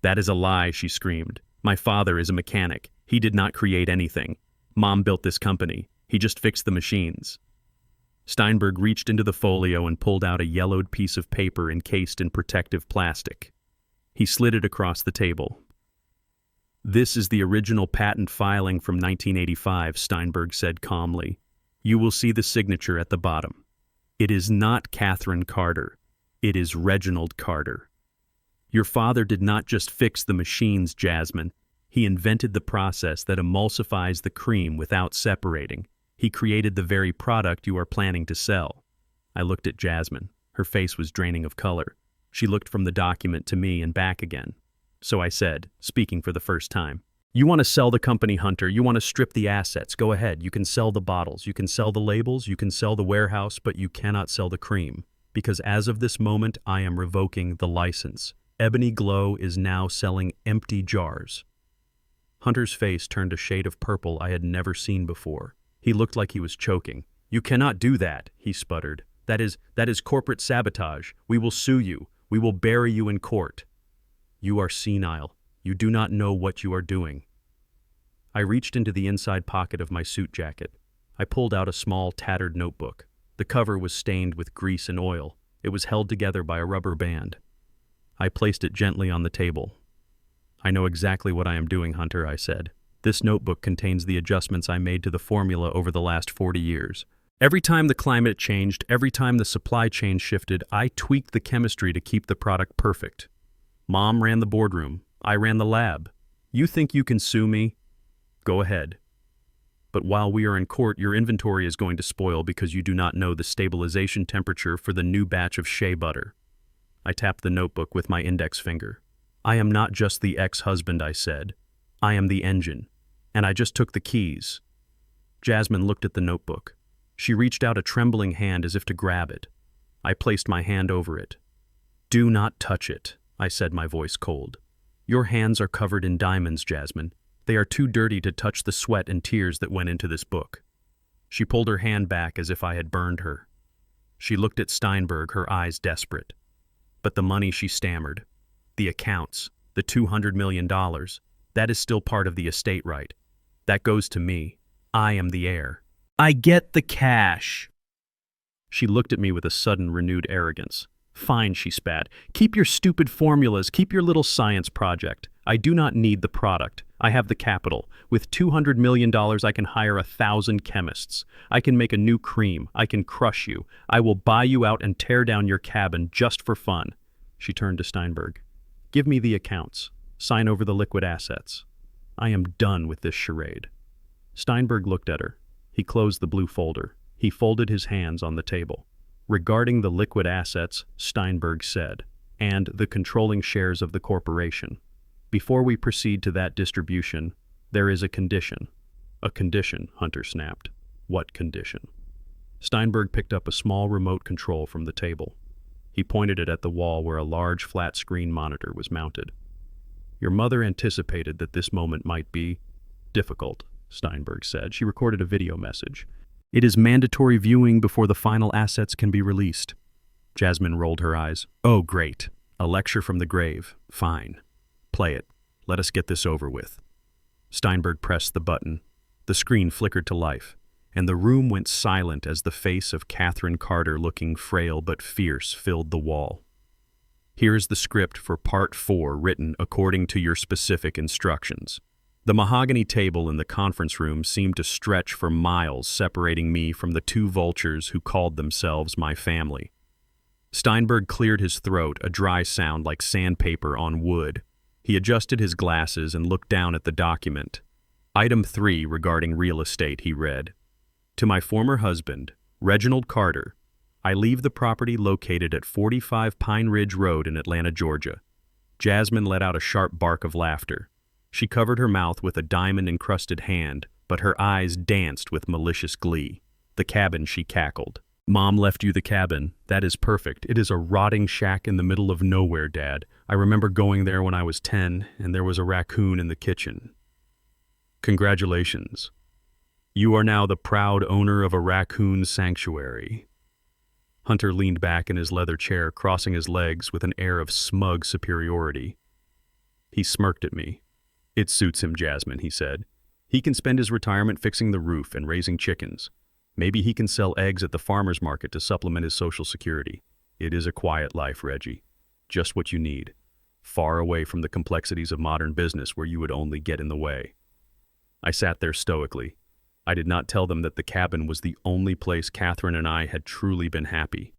That is a lie, she screamed. My father is a mechanic. He did not create anything. Mom built this company. He just fixed the machines. Steinberg reached into the folio and pulled out a yellowed piece of paper encased in protective plastic. He slid it across the table. This is the original patent filing from 1985, Steinberg said calmly. You will see the signature at the bottom. It is not Catherine Carter. It is Reginald Carter. Your father did not just fix the machines, Jasmine. He invented the process that emulsifies the cream without separating. He created the very product you are planning to sell. I looked at Jasmine. Her face was draining of color. She looked from the document to me and back again. So I said, speaking for the first time, you want to sell the company, Hunter. You want to strip the assets. Go ahead. You can sell the bottles. You can sell the labels. You can sell the warehouse, but you cannot sell the cream. Because as of this moment, I am revoking the license. Ebony Glow is now selling empty jars. Hunter's face turned a shade of purple I had never seen before. He looked like he was choking. You cannot do that, he sputtered. That is corporate sabotage. We will sue you. We will bury you in court. You are senile. You do not know what you are doing. I reached into the inside pocket of my suit jacket. I pulled out a small, tattered notebook. The cover was stained with grease and oil. It was held together by a rubber band. I placed it gently on the table. "I know exactly what I am doing, Hunter," I said. "This notebook contains the adjustments I made to the formula over the last 40 years. Every time the climate changed, every time the supply chain shifted, I tweaked the chemistry to keep the product perfect. Mom ran the boardroom. I ran the lab. You think you can sue me? Go ahead. But while we are in court, your inventory is going to spoil because you do not know the stabilization temperature for the new batch of shea butter." I tapped the notebook with my index finger. "I am not just the ex-husband," I said. "I am the engine. And I just took the keys." Jasmine looked at the notebook. She reached out a trembling hand as if to grab it. I placed my hand over it. "Do not touch it," I said, my voice cold. "Your hands are covered in diamonds, Jasmine. They are too dirty to touch the sweat and tears that went into this book." She pulled her hand back as if I had burned her. She looked at Steinberg, her eyes desperate. "But the money," she stammered. "The accounts, the $200 million, that is still part of the estate, right? That goes to me. I am the heir." "I get the cash." She looked at me with a sudden renewed arrogance. "Fine," she spat. "Keep your stupid formulas, keep your little science project. I do not need the product. I have the capital. With $200 million, I can hire 1,000 chemists. I can make a new cream. I can crush you. I will buy you out and tear down your cabin just for fun." She turned to Steinberg. "Give me the accounts. Sign over the liquid assets. I am done with this charade." Steinberg looked at her. He closed the blue folder. He folded his hands on the table. "Regarding the liquid assets," Steinberg said, "and the controlling shares of the corporation. Before we proceed to that distribution, there is a condition." "A condition," Hunter snapped. "What condition?" Steinberg picked up a small remote control from the table. He pointed it at the wall where a large flat-screen monitor was mounted. "Your mother anticipated that this moment might be difficult," Steinberg said. "She recorded a video message. It is mandatory viewing before the final assets can be released." Jasmine rolled her eyes. "Oh, great. A lecture from the grave. Fine. Play it. Let us get this over with." Steinberg pressed the button. The screen flickered to life, and the room went silent as the face of Catherine Carter, looking frail but fierce, filled the wall. "Here is the script for Part 4, written according to your specific instructions." The mahogany table in the conference room seemed to stretch for miles, separating me from the two vultures who called themselves my family. Steinberg cleared his throat, a dry sound like sandpaper on wood. He adjusted his glasses and looked down at the document. "Item 3 regarding real estate," he read. "To my former husband, Reginald Carter, I leave the property located at 45 Pine Ridge Road in Atlanta, Georgia." Jasmine let out a sharp bark of laughter. She covered her mouth with a diamond-encrusted hand, but her eyes danced with malicious glee. "The cabin," she cackled. "Mom left you the cabin. That is perfect. It is a rotting shack in the middle of nowhere, Dad. I remember going there when I was 10, and there was a raccoon in the kitchen." "Congratulations. You are now the proud owner of a raccoon sanctuary." Hunter leaned back in his leather chair, crossing his legs with an air of smug superiority. He smirked at me. "It suits him, Jasmine," he said. "He can spend his retirement fixing the roof and raising chickens. Maybe he can sell eggs at the farmer's market to supplement his Social Security. It is a quiet life, Reggie. Just what you need. Far away from the complexities of modern business where you would only get in the way." I sat there stoically. I did not tell them that the cabin was the only place Catherine and I had truly been happy.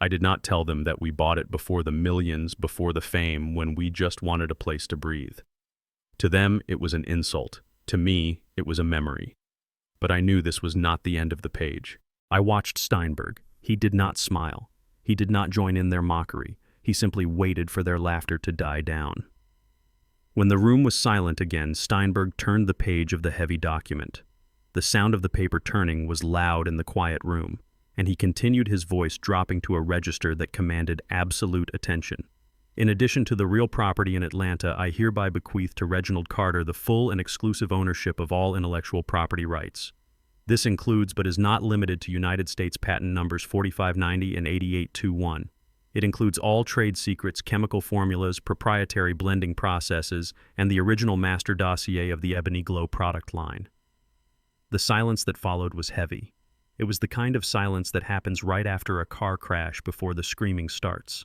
I did not tell them that we bought it before the millions, before the fame, when we just wanted a place to breathe. To them, it was an insult. To me, it was a memory. But I knew this was not the end of the page. I watched Steinberg. He did not smile. He did not join in their mockery. He simply waited for their laughter to die down. When the room was silent again, Steinberg turned the page of the heavy document. The sound of the paper turning was loud in the quiet room, and he continued, his voice dropping to a register that commanded absolute attention. "In addition to the real property in Atlanta, I hereby bequeath to Reginald Carter the full and exclusive ownership of all intellectual property rights. This includes but is not limited to United States patent numbers 4590 and 8821. It includes all trade secrets, chemical formulas, proprietary blending processes, and the original master dossier of the Ebony Glow product line." The silence that followed was heavy. It was the kind of silence that happens right after a car crash before the screaming starts.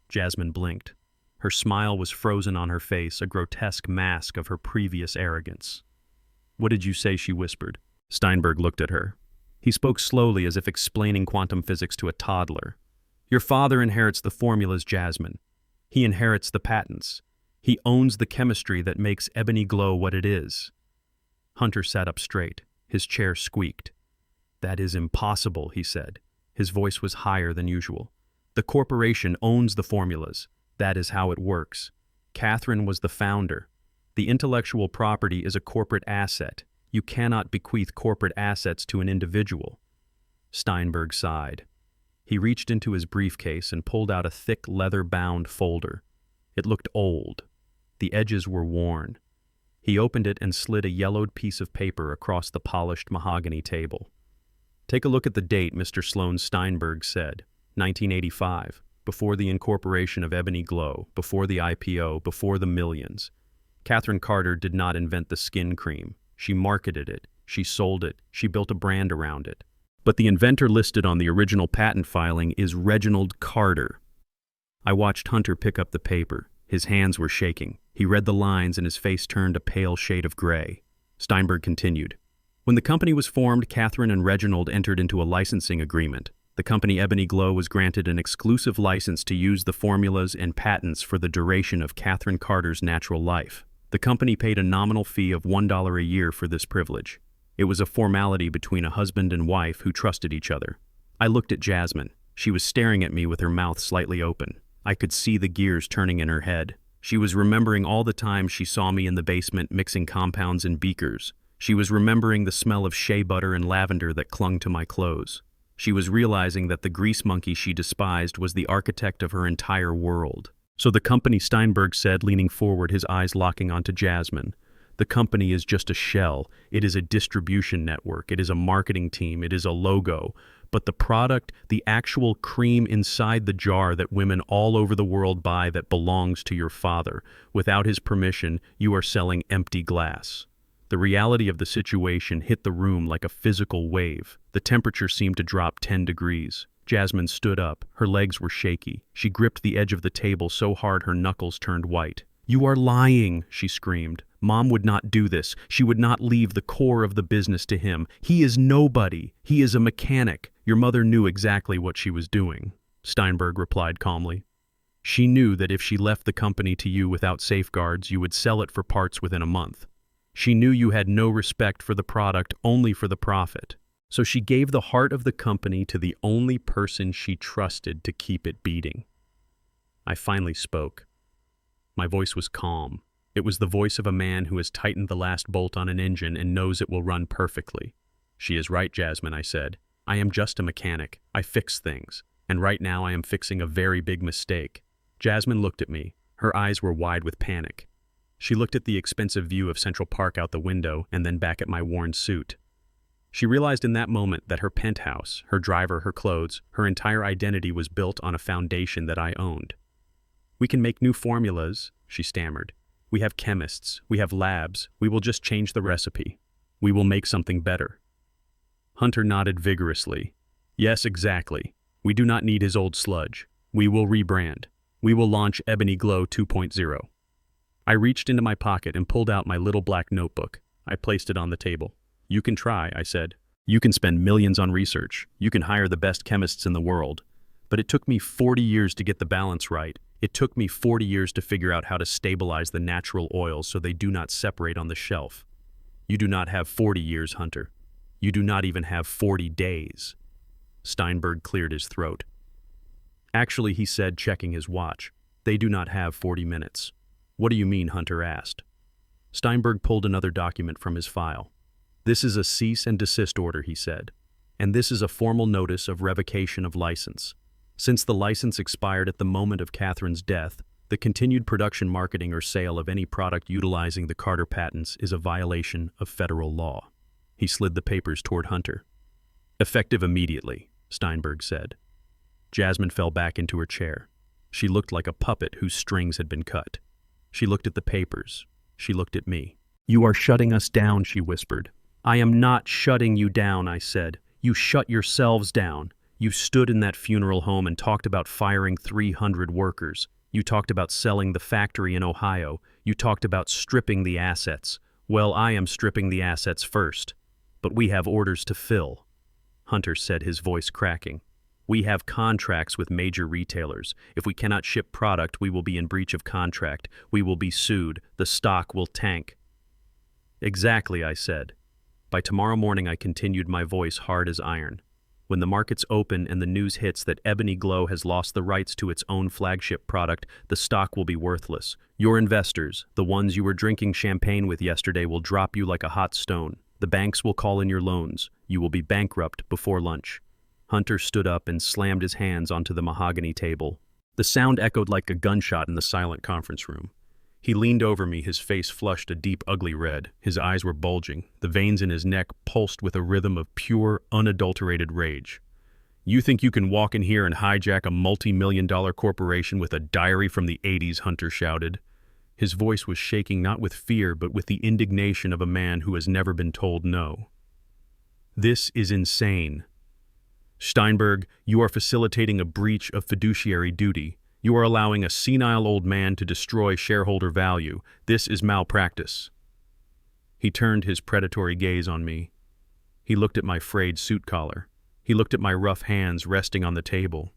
Jasmine blinked. Her smile was frozen on her face, a grotesque mask of her previous arrogance. "What did you say?" she whispered. Steinberg looked at her. He spoke slowly, as if explaining quantum physics to a toddler. "Your father inherits the formulas, Jasmine. He inherits the patents. He owns the chemistry that makes Ebony Glow what it is." Hunter sat up straight. His chair squeaked. "That is impossible," he said. His voice was higher than usual. "The corporation owns the formulas. That is how it works. Catherine was the founder. The intellectual property is a corporate asset. You cannot bequeath corporate assets to an individual." Steinberg sighed. He reached into his briefcase and pulled out a thick leather-bound folder. It looked old. The edges were worn. He opened it and slid a yellowed piece of paper across the polished mahogany table. "Take a look at the date," Mr. Sloan Steinberg said. 1985. Before the incorporation of Ebony Glow, before the IPO, before the millions. Catherine Carter did not invent the skin cream. She marketed it. She sold it. She built a brand around it. But the inventor listed on the original patent filing is Reginald Carter. I watched Hunter pick up the paper. His hands were shaking. He read the lines and his face turned a pale shade of gray. Steinberg continued. "When the company was formed, Catherine and Reginald entered into a licensing agreement. The company Ebony Glow was granted an exclusive license to use the formulas and patents for the duration of Catherine Carter's natural life. The company paid a nominal fee of $1 a year for this privilege. It was a formality between a husband and wife who trusted each other." I looked at Jasmine. She was staring at me with her mouth slightly open. I could see the gears turning in her head. She was remembering all the times she saw me in the basement mixing compounds in beakers. She was remembering the smell of shea butter and lavender that clung to my clothes. She was realizing that the grease monkey she despised was the architect of her entire world. "So the company," Steinberg said, leaning forward, his eyes locking onto Jasmine. "The company is just a shell. It is a distribution network. It is a marketing team. It is a logo. But the product, the actual cream inside the jar that women all over the world buy that belongs to your father. Without his permission, you are selling empty glass." The reality of the situation hit the room like a physical wave. The temperature seemed to drop 10 degrees. Jasmine stood up. Her legs were shaky. She gripped the edge of the table so hard her knuckles turned white. "You are lying," she screamed. "Mom would not do this. She would not leave the core of the business to him. He is nobody. He is a mechanic. Your mother knew exactly what she was doing," Steinberg replied calmly. "She knew that if she left the company to you without safeguards, you would sell it for parts within a month. She knew you had no respect for the product, only for the profit. So she gave the heart of the company to the only person she trusted to keep it beating." I finally spoke. My voice was calm. It was the voice of a man who has tightened the last bolt on an engine and knows it will run perfectly. "She is right, Jasmine," I said. "I am just a mechanic. I fix things. And right now I am fixing a very big mistake." Jasmine looked at me. Her eyes were wide with panic. She looked at the expensive view of Central Park out the window and then back at my worn suit. She realized in that moment that her penthouse, her driver, her clothes, her entire identity was built on a foundation that I owned. "We can make new formulas," she stammered. "We have chemists, we have labs, we will just change the recipe. We will make something better." Hunter nodded vigorously. "Yes, exactly. We do not need his old sludge. We will rebrand. We will launch Ebony Glow 2.0. I reached into my pocket and pulled out my little black notebook. I placed it on the table. "You can try," I said. "You can spend millions on research. You can hire the best chemists in the world. But it took me 40 years to get the balance right. It took me 40 years to figure out how to stabilize the natural oils so they do not separate on the shelf. You do not have 40 years, Hunter. You do not even have 40 days." Steinberg cleared his throat. "Actually," he said, checking his watch, "they do not have 40 minutes. "What do you mean?" Hunter asked. Steinberg pulled another document from his file. "This is a cease and desist order," he said. "And this is a formal notice of revocation of license. Since the license expired at the moment of Catherine's death, the continued production, marketing, or sale of any product utilizing the Carter patents is a violation of federal law." He slid the papers toward Hunter. "Effective immediately," Steinberg said. Jasmine fell back into her chair. She looked like a puppet whose strings had been cut. She looked at the papers. She looked at me. "You are shutting us down," she whispered. "I am not shutting you down," I said. "You shut yourselves down. You stood in that funeral home and talked about firing 300 workers. You talked about selling the factory in Ohio. You talked about stripping the assets. Well, I am stripping the assets first. But we have orders to fill," Hunter said, his voice cracking. "We have contracts with major retailers. If we cannot ship product, we will be in breach of contract. We will be sued. The stock will tank." "Exactly," I said. By tomorrow morning, I continued, my voice hard as iron. "When the markets open and the news hits that Ebony Glow has lost the rights to its own flagship product, the stock will be worthless. Your investors, the ones you were drinking champagne with yesterday, will drop you like a hot stone. The banks will call in your loans. You will be bankrupt before lunch." Hunter stood up and slammed his hands onto the mahogany table. The sound echoed like a gunshot in the silent conference room. He leaned over me, his face flushed a deep, ugly red. His eyes were bulging. The veins in his neck pulsed with a rhythm of pure, unadulterated rage. "You think you can walk in here and hijack a multi-million-dollar corporation with a diary from the 80s, Hunter shouted. His voice was shaking not with fear, but with the indignation of a man who has never been told no. "This is insane. Steinberg, you are facilitating a breach of fiduciary duty. You are allowing a senile old man to destroy shareholder value. This is malpractice." He turned his predatory gaze on me. He looked at my frayed suit collar. He looked at my rough hands resting on the table.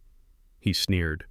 He sneered.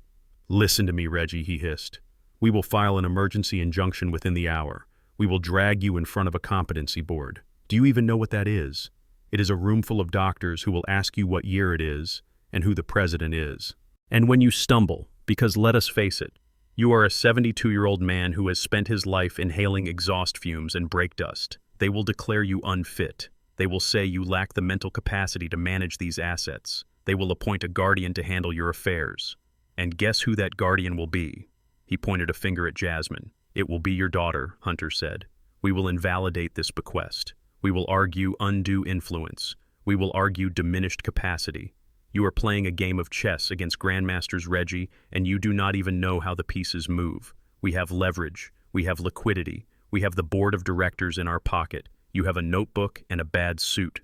"Listen to me, Reggie," he hissed. "We will file an emergency injunction within the hour. We will drag you in front of a competency board. Do you even know what that is? It is a room full of doctors who will ask you what year it is and who the president is. And when you stumble, because let us face it, you are a 72-year-old man who has spent his life inhaling exhaust fumes and brake dust, they will declare you unfit. They will say you lack the mental capacity to manage these assets. They will appoint a guardian to handle your affairs. And guess who that guardian will be?" He pointed a finger at Jasmine. "It will be your daughter," Hunter said. "We will invalidate this bequest. We will argue undue influence. We will argue diminished capacity. You are playing a game of chess against Grandmasters Reggie, and you do not even know how the pieces move. We have leverage. We have liquidity. We have the board of directors in our pocket. You have a notebook and a bad suit.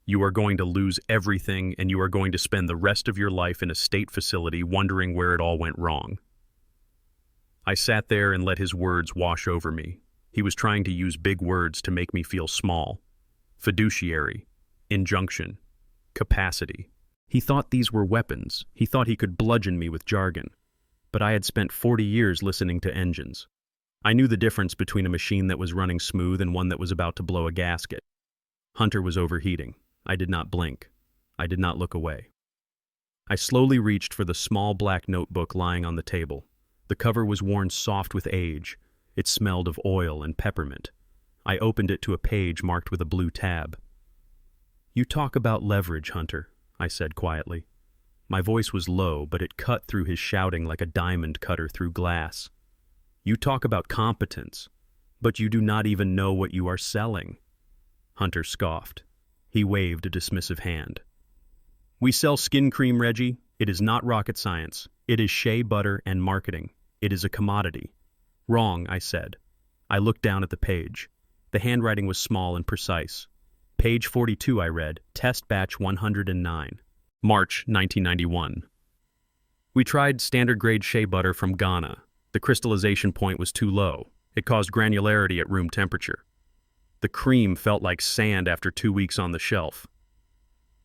You are going to lose everything, and you are going to spend the rest of your life in a state facility wondering where it all went wrong." I sat there and let his words wash over me. He was trying to use big words to make me feel small. Fiduciary, injunction, capacity. He thought these were weapons. He thought he could bludgeon me with jargon. But I had spent 40 years listening to engines. I knew the difference between a machine that was running smooth and one that was about to blow a gasket. Hunter was overheating. I did not blink. I did not look away. I slowly reached for the small black notebook lying on the table. The cover was worn soft with age. It smelled of oil and peppermint. I opened it to a page marked with a blue tab. "You talk about leverage, Hunter," I said quietly. My voice was low, but it cut through his shouting like a diamond cutter through glass. "You talk about competence, but you do not even know what you are selling." Hunter scoffed. He waved a dismissive hand. "We sell skin cream, Reggie. It is not rocket science. It is shea butter and marketing. It is a commodity." "Wrong," I said. I looked down at the page. The handwriting was small and precise. Page 42, I read, Test Batch 109, March 1991. "We tried standard grade shea butter from Ghana. The crystallization point was too low. It caused granularity at room temperature. The cream felt like sand after 2 weeks on the shelf."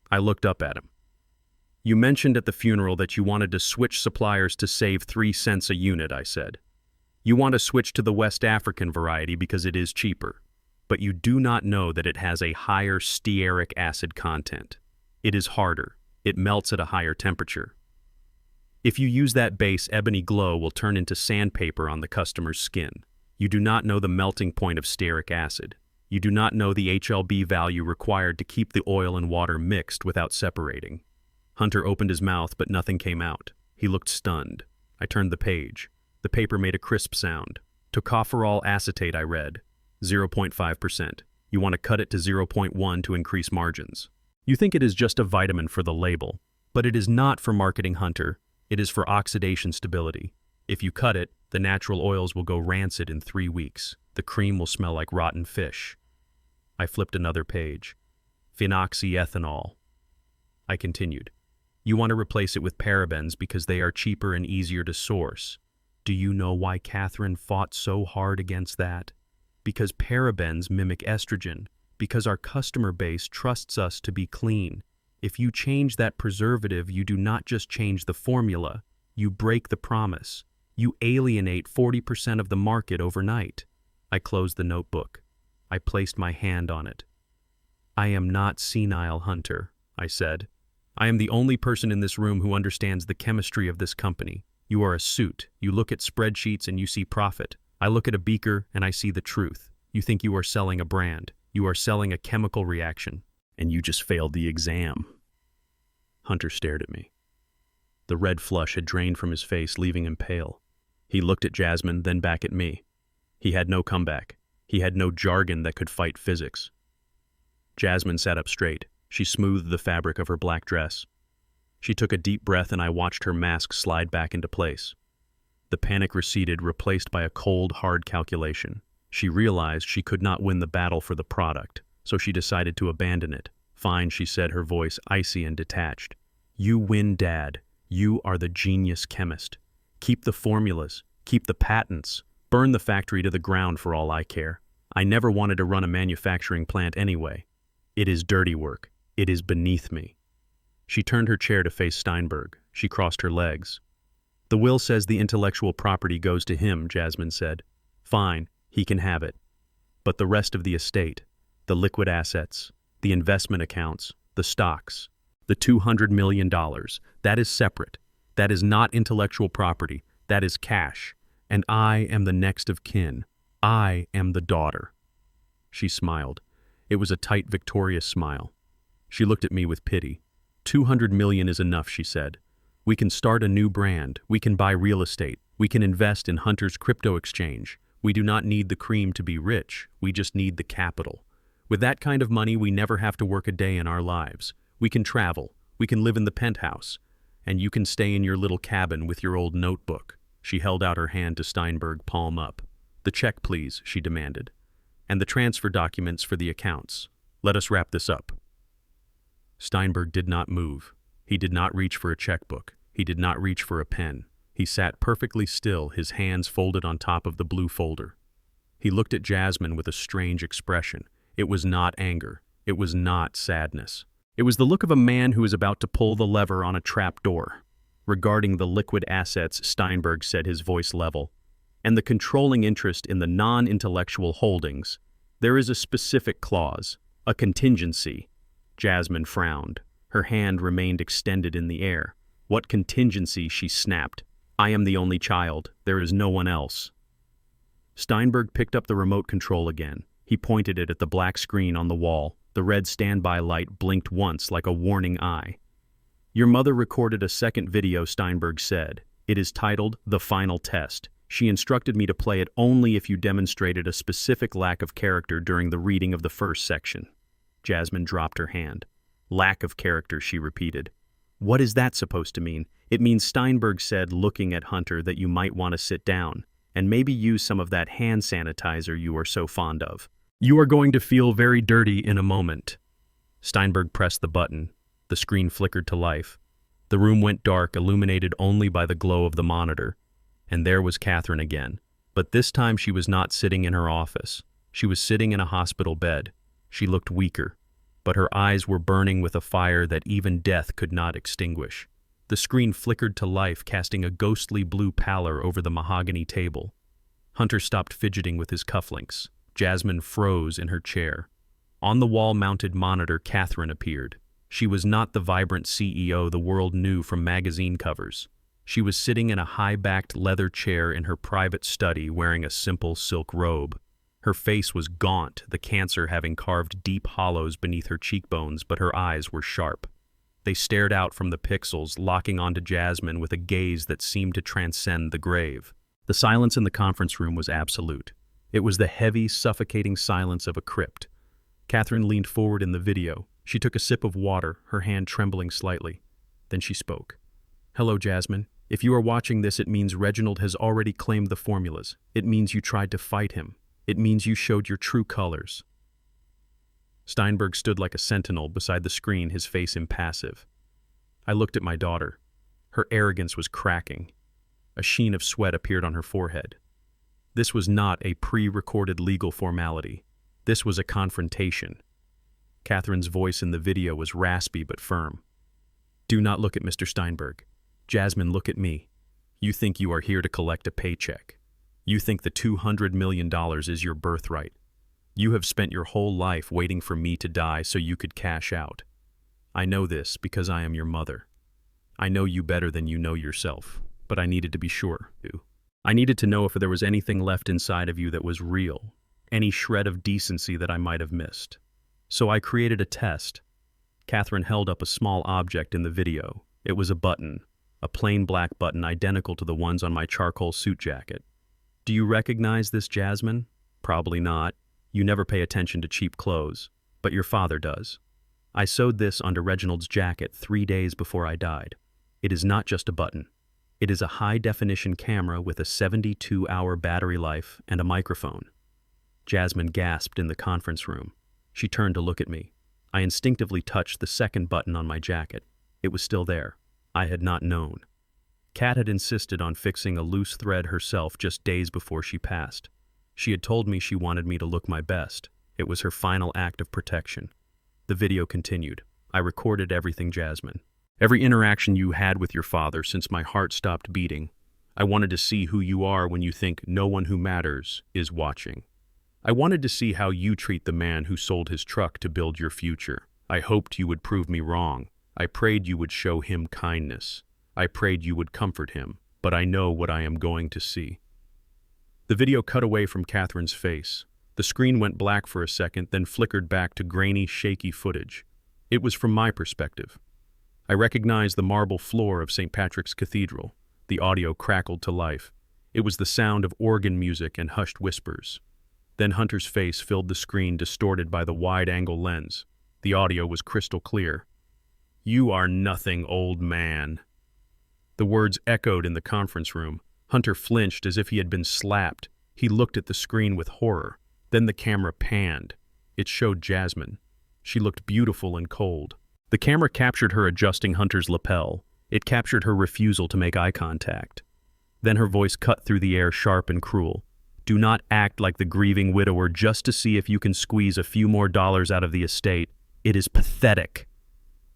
I looked up at him. "You mentioned at the funeral that you wanted to switch suppliers to save 3 cents a unit," I said. "You want to switch to the West African variety because it is cheaper. But you do not know that it has a higher stearic acid content. It is harder. It melts at a higher temperature. If you use that base, Ebony Glow will turn into sandpaper on the customer's skin. You do not know the melting point of stearic acid. You do not know the HLB value required to keep the oil and water mixed without separating." Hunter opened his mouth, but nothing came out. He looked stunned. I turned the page. The paper made a crisp sound. "Tocopherol acetate," I read. 0.5%. You want to cut it to 0.1 to increase margins. You think it is just a vitamin for the label, but it is not for marketing, Hunter. It is for oxidation stability. If you cut it, the natural oils will go rancid in 3 weeks. The cream will smell like rotten fish. I flipped another page. "Phenoxyethanol." I continued. "You want to replace it with parabens because they are cheaper and easier to source. Do you know why Catherine fought so hard against that? Because parabens mimic estrogen, because our customer base trusts us to be clean. If you change that preservative, you do not just change the formula, you break the promise. You alienate 40% of the market overnight. I closed the notebook. I placed my hand on it. I am not senile, Hunter, I said. I am the only person in this room who understands the chemistry of this company. You are a suit. You look at spreadsheets and you see profit. I look at a beaker and I see the truth. You think you are selling a brand. You are selling a chemical reaction. And you just failed the exam. Hunter stared at me. The red flush had drained from his face, leaving him pale. He looked at Jasmine, then back at me. He had no comeback. He had no jargon that could fight physics. Jasmine sat up straight. She smoothed the fabric of her black dress. She took a deep breath and I watched her mask slide back into place. The panic receded, replaced by a cold, hard calculation. She realized she could not win the battle for the product, so she decided to abandon it. Fine, she said, her voice icy and detached. You win, Dad. You are the genius chemist. Keep the formulas. Keep the patents. Burn the factory to the ground for all I care. I never wanted to run a manufacturing plant anyway. It is dirty work. It is beneath me. She turned her chair to face Steinberg. She crossed her legs. The will says the intellectual property goes to him, Jasmine said. Fine, he can have it. But the rest of the estate, the liquid assets, the investment accounts, the stocks, the $200 million, that is separate. That is not intellectual property. That is cash. And I am the next of kin. I am the daughter. She smiled. It was a tight, victorious smile. She looked at me with pity. 200 million is enough, she said. We can start a new brand. We can buy real estate. We can invest in Hunter's crypto exchange. We do not need the cream to be rich. We just need the capital. With that kind of money, we never have to work a day in our lives. We can travel. We can live in the penthouse. And you can stay in your little cabin with your old notebook. She held out her hand to Steinberg, palm up. The check, please, she demanded. And the transfer documents for the accounts. Let us wrap this up. Steinberg did not move. He did not reach for a checkbook. He did not reach for a pen. He sat perfectly still, his hands folded on top of the blue folder. He looked at Jasmine with a strange expression. It was not anger. It was not sadness. It was the look of a man who is about to pull the lever on a trap door. Regarding the liquid assets, Steinberg said, his voice level, and the controlling interest in the non-intellectual holdings, there is a specific clause, a contingency. Jasmine frowned. Her hand remained extended in the air. What contingency? She snapped. I am the only child. There is no one else. Steinberg picked up the remote control again. He pointed it at the black screen on the wall. The red standby light blinked once like a warning eye. Your mother recorded a second video, Steinberg said. It is titled The Final Test. She instructed me to play it only if you demonstrated a specific lack of character during the reading of the first section. Jasmine dropped her hand. Lack of character, she repeated. What is that supposed to mean? It means, Steinberg said, looking at Hunter, that you might want to sit down and maybe use some of that hand sanitizer you are so fond of. You are going to feel very dirty in a moment. Steinberg pressed the button. The screen flickered to life. The room went dark, illuminated only by the glow of the monitor. And there was Catherine again. But this time she was not sitting in her office. She was sitting in a hospital bed. She looked weaker, but her eyes were burning with a fire that even death could not extinguish. The screen flickered to life, casting a ghostly blue pallor over the mahogany table. Hunter stopped fidgeting with his cufflinks. Jasmine froze in her chair. On the wall-mounted monitor, Catherine appeared. She was not the vibrant CEO the world knew from magazine covers. She was sitting in a high-backed leather chair in her private study, wearing a simple silk robe. Her face was gaunt, the cancer having carved deep hollows beneath her cheekbones, but her eyes were sharp. They stared out from the pixels, locking onto Jasmine with a gaze that seemed to transcend the grave. The silence in the conference room was absolute. It was the heavy, suffocating silence of a crypt. Catherine leaned forward in the video. She took a sip of water, her hand trembling slightly. Then she spoke. Hello, Jasmine. If you are watching this, it means Reginald has already claimed the formulas. It means you tried to fight him. It means you showed your true colors. Steinberg stood like a sentinel beside the screen, his face impassive. I looked at my daughter. Her arrogance was cracking. A sheen of sweat appeared on her forehead. This was not a pre-recorded legal formality. This was a confrontation. Catherine's voice in the video was raspy but firm. "Do not look at Mr. Steinberg. Jasmine, look at me. You think you are here to collect a paycheck. You think the $200 million is your birthright. You have spent your whole life waiting for me to die so you could cash out. I know this because I am your mother. I know you better than you know yourself, but I needed to be sure, too. I needed to know if there was anything left inside of you that was real, any shred of decency that I might have missed. So I created a test." Catherine held up a small object in the video. It was a button, a plain black button identical to the ones on my charcoal suit jacket. "Do you recognize this, Jasmine? Probably not. You never pay attention to cheap clothes, but your father does. I sewed this onto Reginald's jacket 3 days before I died. It is not just a button. It is a high-definition camera with a 72-hour battery life and a microphone." Jasmine gasped in the conference room. She turned to look at me. I instinctively touched the second button on my jacket. It was still there. I had not known. Kat had insisted on fixing a loose thread herself just days before she passed. She had told me she wanted me to look my best. It was her final act of protection. The video continued. I recorded everything, Jasmine. Every interaction you had with your father since my heart stopped beating. I wanted to see who you are when you think no one who matters is watching. I wanted to see how you treat the man who sold his truck to build your future. I hoped you would prove me wrong. I prayed you would show him kindness. I prayed you would comfort him, but I know what I am going to see. The video cut away from Catherine's face. The screen went black for a second, then flickered back to grainy, shaky footage. It was from my perspective. I recognized the marble floor of St. Patrick's Cathedral. The audio crackled to life. It was the sound of organ music and hushed whispers. Then Hunter's face filled the screen, distorted by the wide-angle lens. The audio was crystal clear. "You are nothing, old man." The words echoed in the conference room. Hunter flinched as if he had been slapped. He looked at the screen with horror. Then the camera panned. It showed Jasmine. She looked beautiful and cold. The camera captured her adjusting Hunter's lapel. It captured her refusal to make eye contact. Then her voice cut through the air, sharp and cruel. "Do not act like the grieving widower just to see if you can squeeze a few more dollars out of the estate. It is pathetic."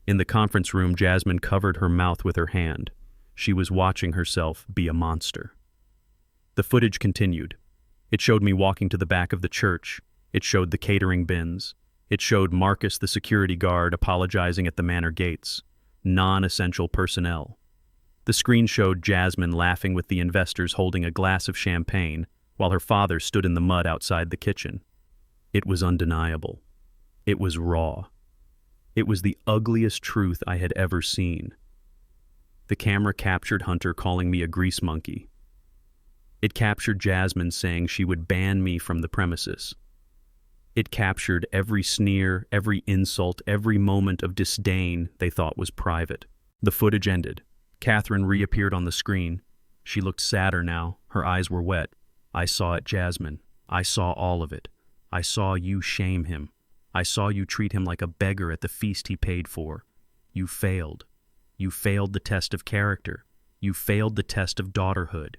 In the conference room, Jasmine covered her mouth with her hand. She was watching herself be a monster. The footage continued. It showed me walking to the back of the church. It showed the catering bins. It showed Marcus, the security guard, apologizing at the manor gates. Non-essential personnel. The screen showed Jasmine laughing with the investors holding a glass of champagne, while her father stood in the mud outside the kitchen. It was undeniable. It was raw. It was the ugliest truth I had ever seen. The camera captured Hunter calling me a grease monkey. It captured Jasmine saying she would ban me from the premises. It captured every sneer, every insult, every moment of disdain they thought was private. The footage ended. Catherine reappeared on the screen. She looked sadder now. Her eyes were wet. "I saw it, Jasmine. I saw all of it. I saw you shame him. I saw you treat him like a beggar at the feast he paid for. You failed. You failed the test of character. You failed the test of daughterhood.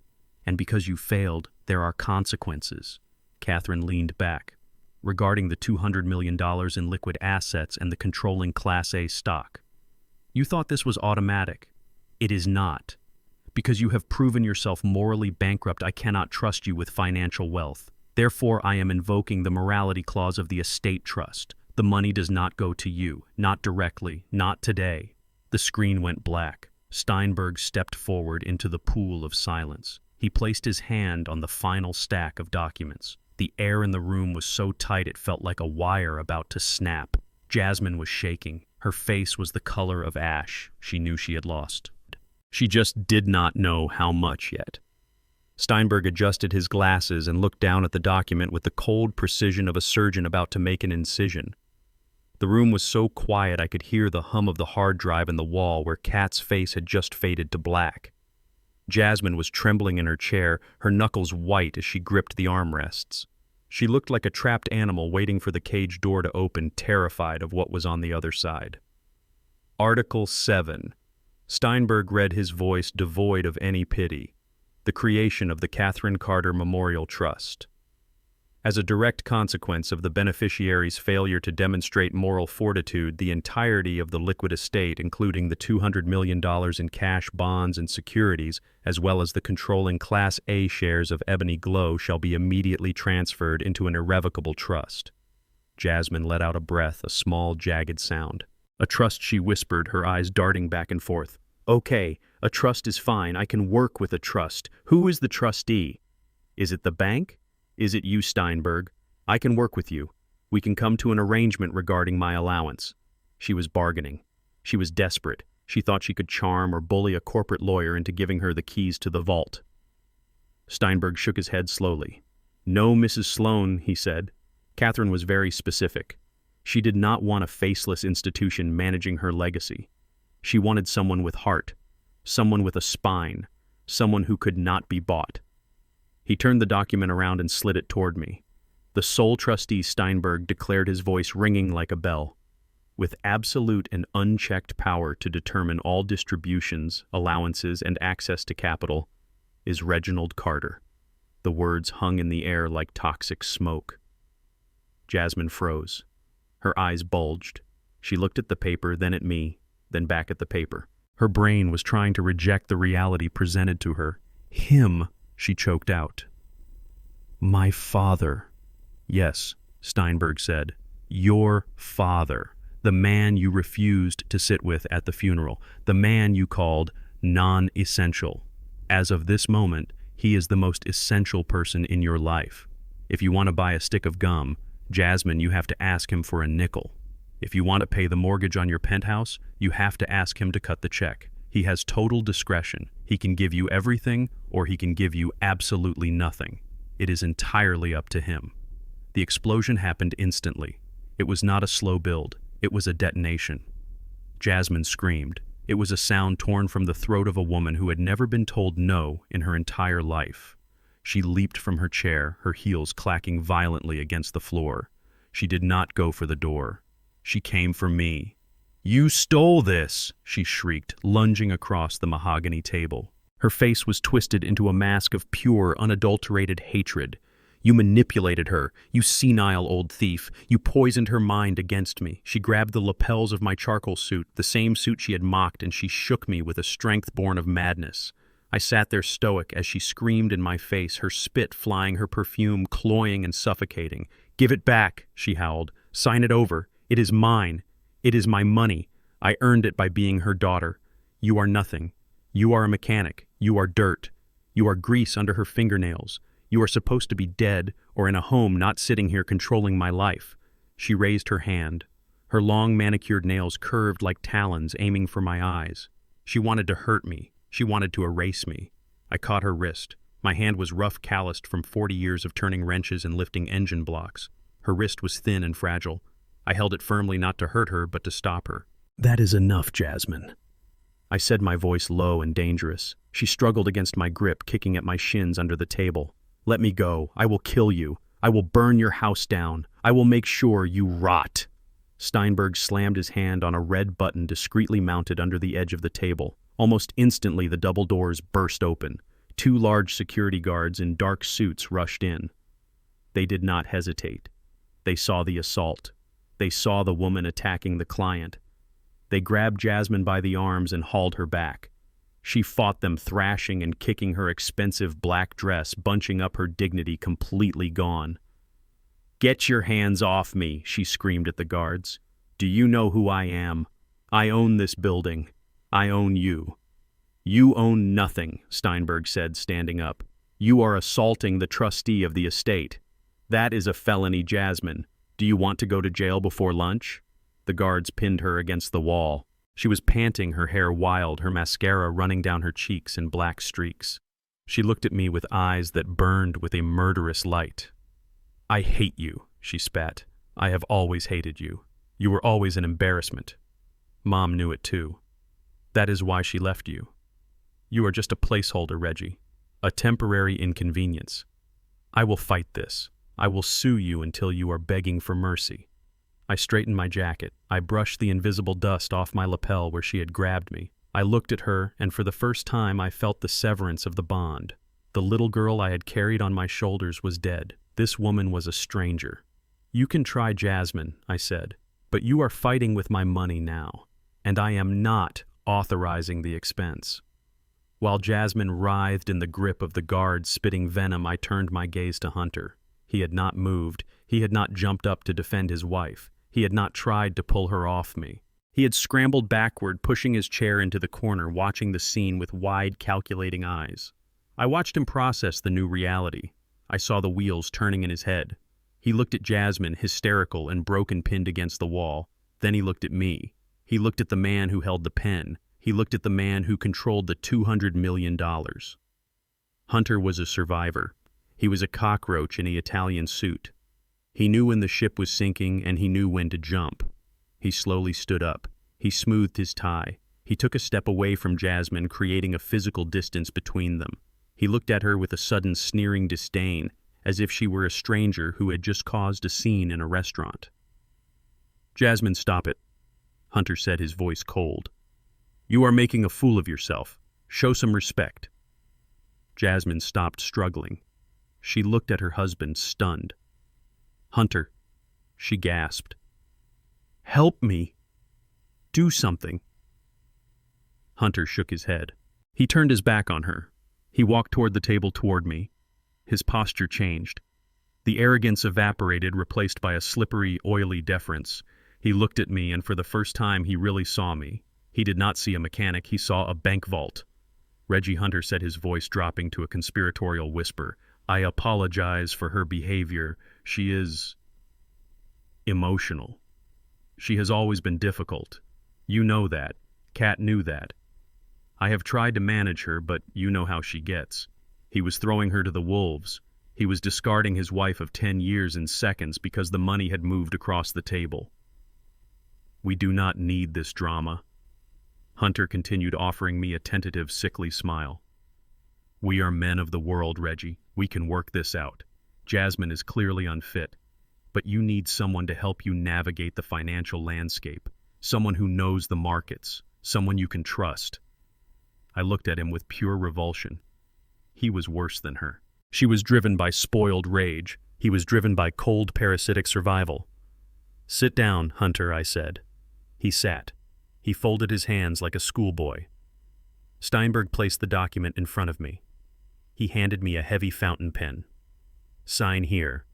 And because you failed, there are consequences." Catherine leaned back. "Regarding the $200 million in liquid assets and the controlling Class A stock. You thought this was automatic. It is not. Because you have proven yourself morally bankrupt, I cannot trust you with financial wealth. Therefore, I am invoking the morality clause of the estate trust. The money does not go to you, not directly, not today." The screen went black. Steinberg stepped forward into the pool of silence. He placed his hand on the final stack of documents. The air in the room was so tight it felt like a wire about to snap. Jasmine was shaking. Her face was the color of ash. She knew she had lost. She just did not know how much yet. Steinberg adjusted his glasses and looked down at the document with the cold precision of a surgeon about to make an incision. The room was so quiet I could hear the hum of the hard drive in the wall where Kat's face had just faded to black. Jasmine was trembling in her chair, her knuckles white as she gripped the armrests. She looked like a trapped animal waiting for the cage door to open, terrified of what was on the other side. Article 7. Steinberg read his voice devoid of any pity. the creation of the Catherine Carter Memorial Trust. As a direct consequence of the beneficiary's failure to demonstrate moral fortitude, the entirety of the liquid estate, including the $200 million in cash, bonds, and securities, as well as the controlling Class A shares of Ebony Glow, shall be immediately transferred into an irrevocable trust. Jasmine let out a breath, a small, jagged sound. A trust, she whispered, her eyes darting back and forth. Okay, a trust is fine. I can work with a trust. Who is the trustee? Is it the bank? Is it you, Steinberg? I can work with you. We can come to an arrangement regarding my allowance. She was bargaining. She was desperate. She thought she could charm or bully a corporate lawyer into giving her the keys to the vault. Steinberg shook his head slowly. No, Mrs. Sloane, he said. Catherine was very specific. She did not want a faceless institution managing her legacy. She wanted someone with heart, someone with a spine, someone who could not be bought. He turned the document around and slid it toward me. The sole trustee, Steinberg, declared, his voice ringing like a bell. With absolute and unchecked power to determine all distributions, allowances, and access to capital, is Reginald Carter. The words hung in the air like toxic smoke. Jasmine froze. Her eyes bulged. She looked at the paper, then at me, then back at the paper. Her brain was trying to reject the reality presented to her. Him, she choked out. My father. Yes, Steinberg said. Your father. The man you refused to sit with at the funeral. The man you called non-essential. As of this moment, he is the most essential person in your life. If you want to buy a stick of gum, Jasmine, you have to ask him for a nickel. If you want to pay the mortgage on your penthouse, you have to ask him to cut the check. He has total discretion. He can give you everything, or he can give you absolutely nothing. It is entirely up to him. The explosion happened instantly. It was not a slow build. It was a detonation. Jasmine screamed. It was a sound torn from the throat of a woman who had never been told no in her entire life. She leaped from her chair, her heels clacking violently against the floor. She did not go for the door. She came for me. You stole this, she shrieked, lunging across the mahogany table. Her face was twisted into a mask of pure, unadulterated hatred. You manipulated her, you senile old thief. You poisoned her mind against me. She grabbed the lapels of my charcoal suit, the same suit she had mocked, and she shook me with a strength born of madness. I sat there stoic as she screamed in my face, her spit flying, her perfume cloying and suffocating. Give it back, she howled. Sign it over. It is mine. It is my money. I earned it by being her daughter. You are nothing. You are a mechanic. You are dirt. You are grease under her fingernails. You are supposed to be dead or in a home, not sitting here controlling my life. She raised her hand. Her long manicured nails curved like talons aiming for my eyes. She wanted to hurt me. She wanted to erase me. I caught her wrist. My hand was rough, calloused from 40 years of turning wrenches and lifting engine blocks. Her wrist was thin and fragile. I held it firmly, not to hurt her, but to stop her. That is enough, Jasmine. I said, my voice low and dangerous. She struggled against my grip, kicking at my shins under the table. Let me go. I will kill you. I will burn your house down. I will make sure you rot. Steinberg slammed his hand on a red button discreetly mounted under the edge of the table. Almost instantly, the double doors burst open. 2 large security guards in dark suits rushed in. They did not hesitate. They saw the assault. They saw the woman attacking the client. They grabbed Jasmine by the arms and hauled her back. She fought them, thrashing and kicking her expensive black dress, bunching up her dignity, completely gone. Get your hands off me, she screamed at the guards. Do you know who I am? I own this building. I own you. You own nothing, Steinberg said, standing up. You are assaulting the trustee of the estate. That is a felony, Jasmine. Do you want to go to jail before lunch? The guards pinned her against the wall. She was panting, her hair wild, her mascara running down her cheeks in black streaks. She looked at me with eyes that burned with a murderous light. I hate you, she spat. I have always hated you. You were always an embarrassment. Mom knew it too. That is why she left you. You are just a placeholder, Reggie. A temporary inconvenience. I will fight this. I will sue you until you are begging for mercy. I straightened my jacket. I brushed the invisible dust off my lapel where she had grabbed me. I looked at her, and for the first time I felt the severance of the bond. The little girl I had carried on my shoulders was dead. This woman was a stranger. "You can try Jasmine," I said, "but you are fighting with my money now, and I am not authorizing the expense." While Jasmine writhed in the grip of the guard spitting venom, I turned my gaze to Hunter. He had not moved. He had not jumped up to defend his wife. He had not tried to pull her off me. He had scrambled backward, pushing his chair into the corner, watching the scene with wide, calculating eyes. I watched him process the new reality. I saw the wheels turning in his head. He looked at Jasmine, hysterical and broken, pinned against the wall. Then he looked at me. He looked at the man who held the pen. He looked at the man who controlled the $200 million. Hunter was a survivor. He was a cockroach in an Italian suit. He knew when the ship was sinking, and he knew when to jump. He slowly stood up. He smoothed his tie. He took a step away from Jasmine, creating a physical distance between them. He looked at her with a sudden sneering disdain, as if she were a stranger who had just caused a scene in a restaurant. "Jasmine, stop it," Hunter said, his voice cold. "You are making a fool of yourself. Show some respect." Jasmine stopped struggling. She looked at her husband, stunned. "Hunter," she gasped. "Help me. Do something." Hunter shook his head. He turned his back on her. He walked toward the table toward me. His posture changed. The arrogance evaporated, replaced by a slippery, oily deference. He looked at me, and for the first time he really saw me. He did not see a mechanic, he saw a bank vault. Reggie, Hunter said, his voice dropping to a conspiratorial whisper. "I apologize for her behavior. She is emotional. She has always been difficult. You know that. Kat knew that. I have tried to manage her, but you know how she gets." He was throwing her to the wolves. He was discarding his wife of 10 years in seconds because the money had moved across the table. "We do not need this drama." Hunter continued, offering me a tentative, sickly smile. "We are men of the world, Reggie. We can work this out. Jasmine is clearly unfit, but you need someone to help you navigate the financial landscape, someone who knows the markets, someone you can trust." I looked at him with pure revulsion. He was worse than her. She was driven by spoiled rage. He was driven by cold, parasitic survival. "Sit down, Hunter," I said. He sat. He folded his hands like a schoolboy. Steinberg placed the document in front of me. He handed me a heavy fountain pen. "Sign here,"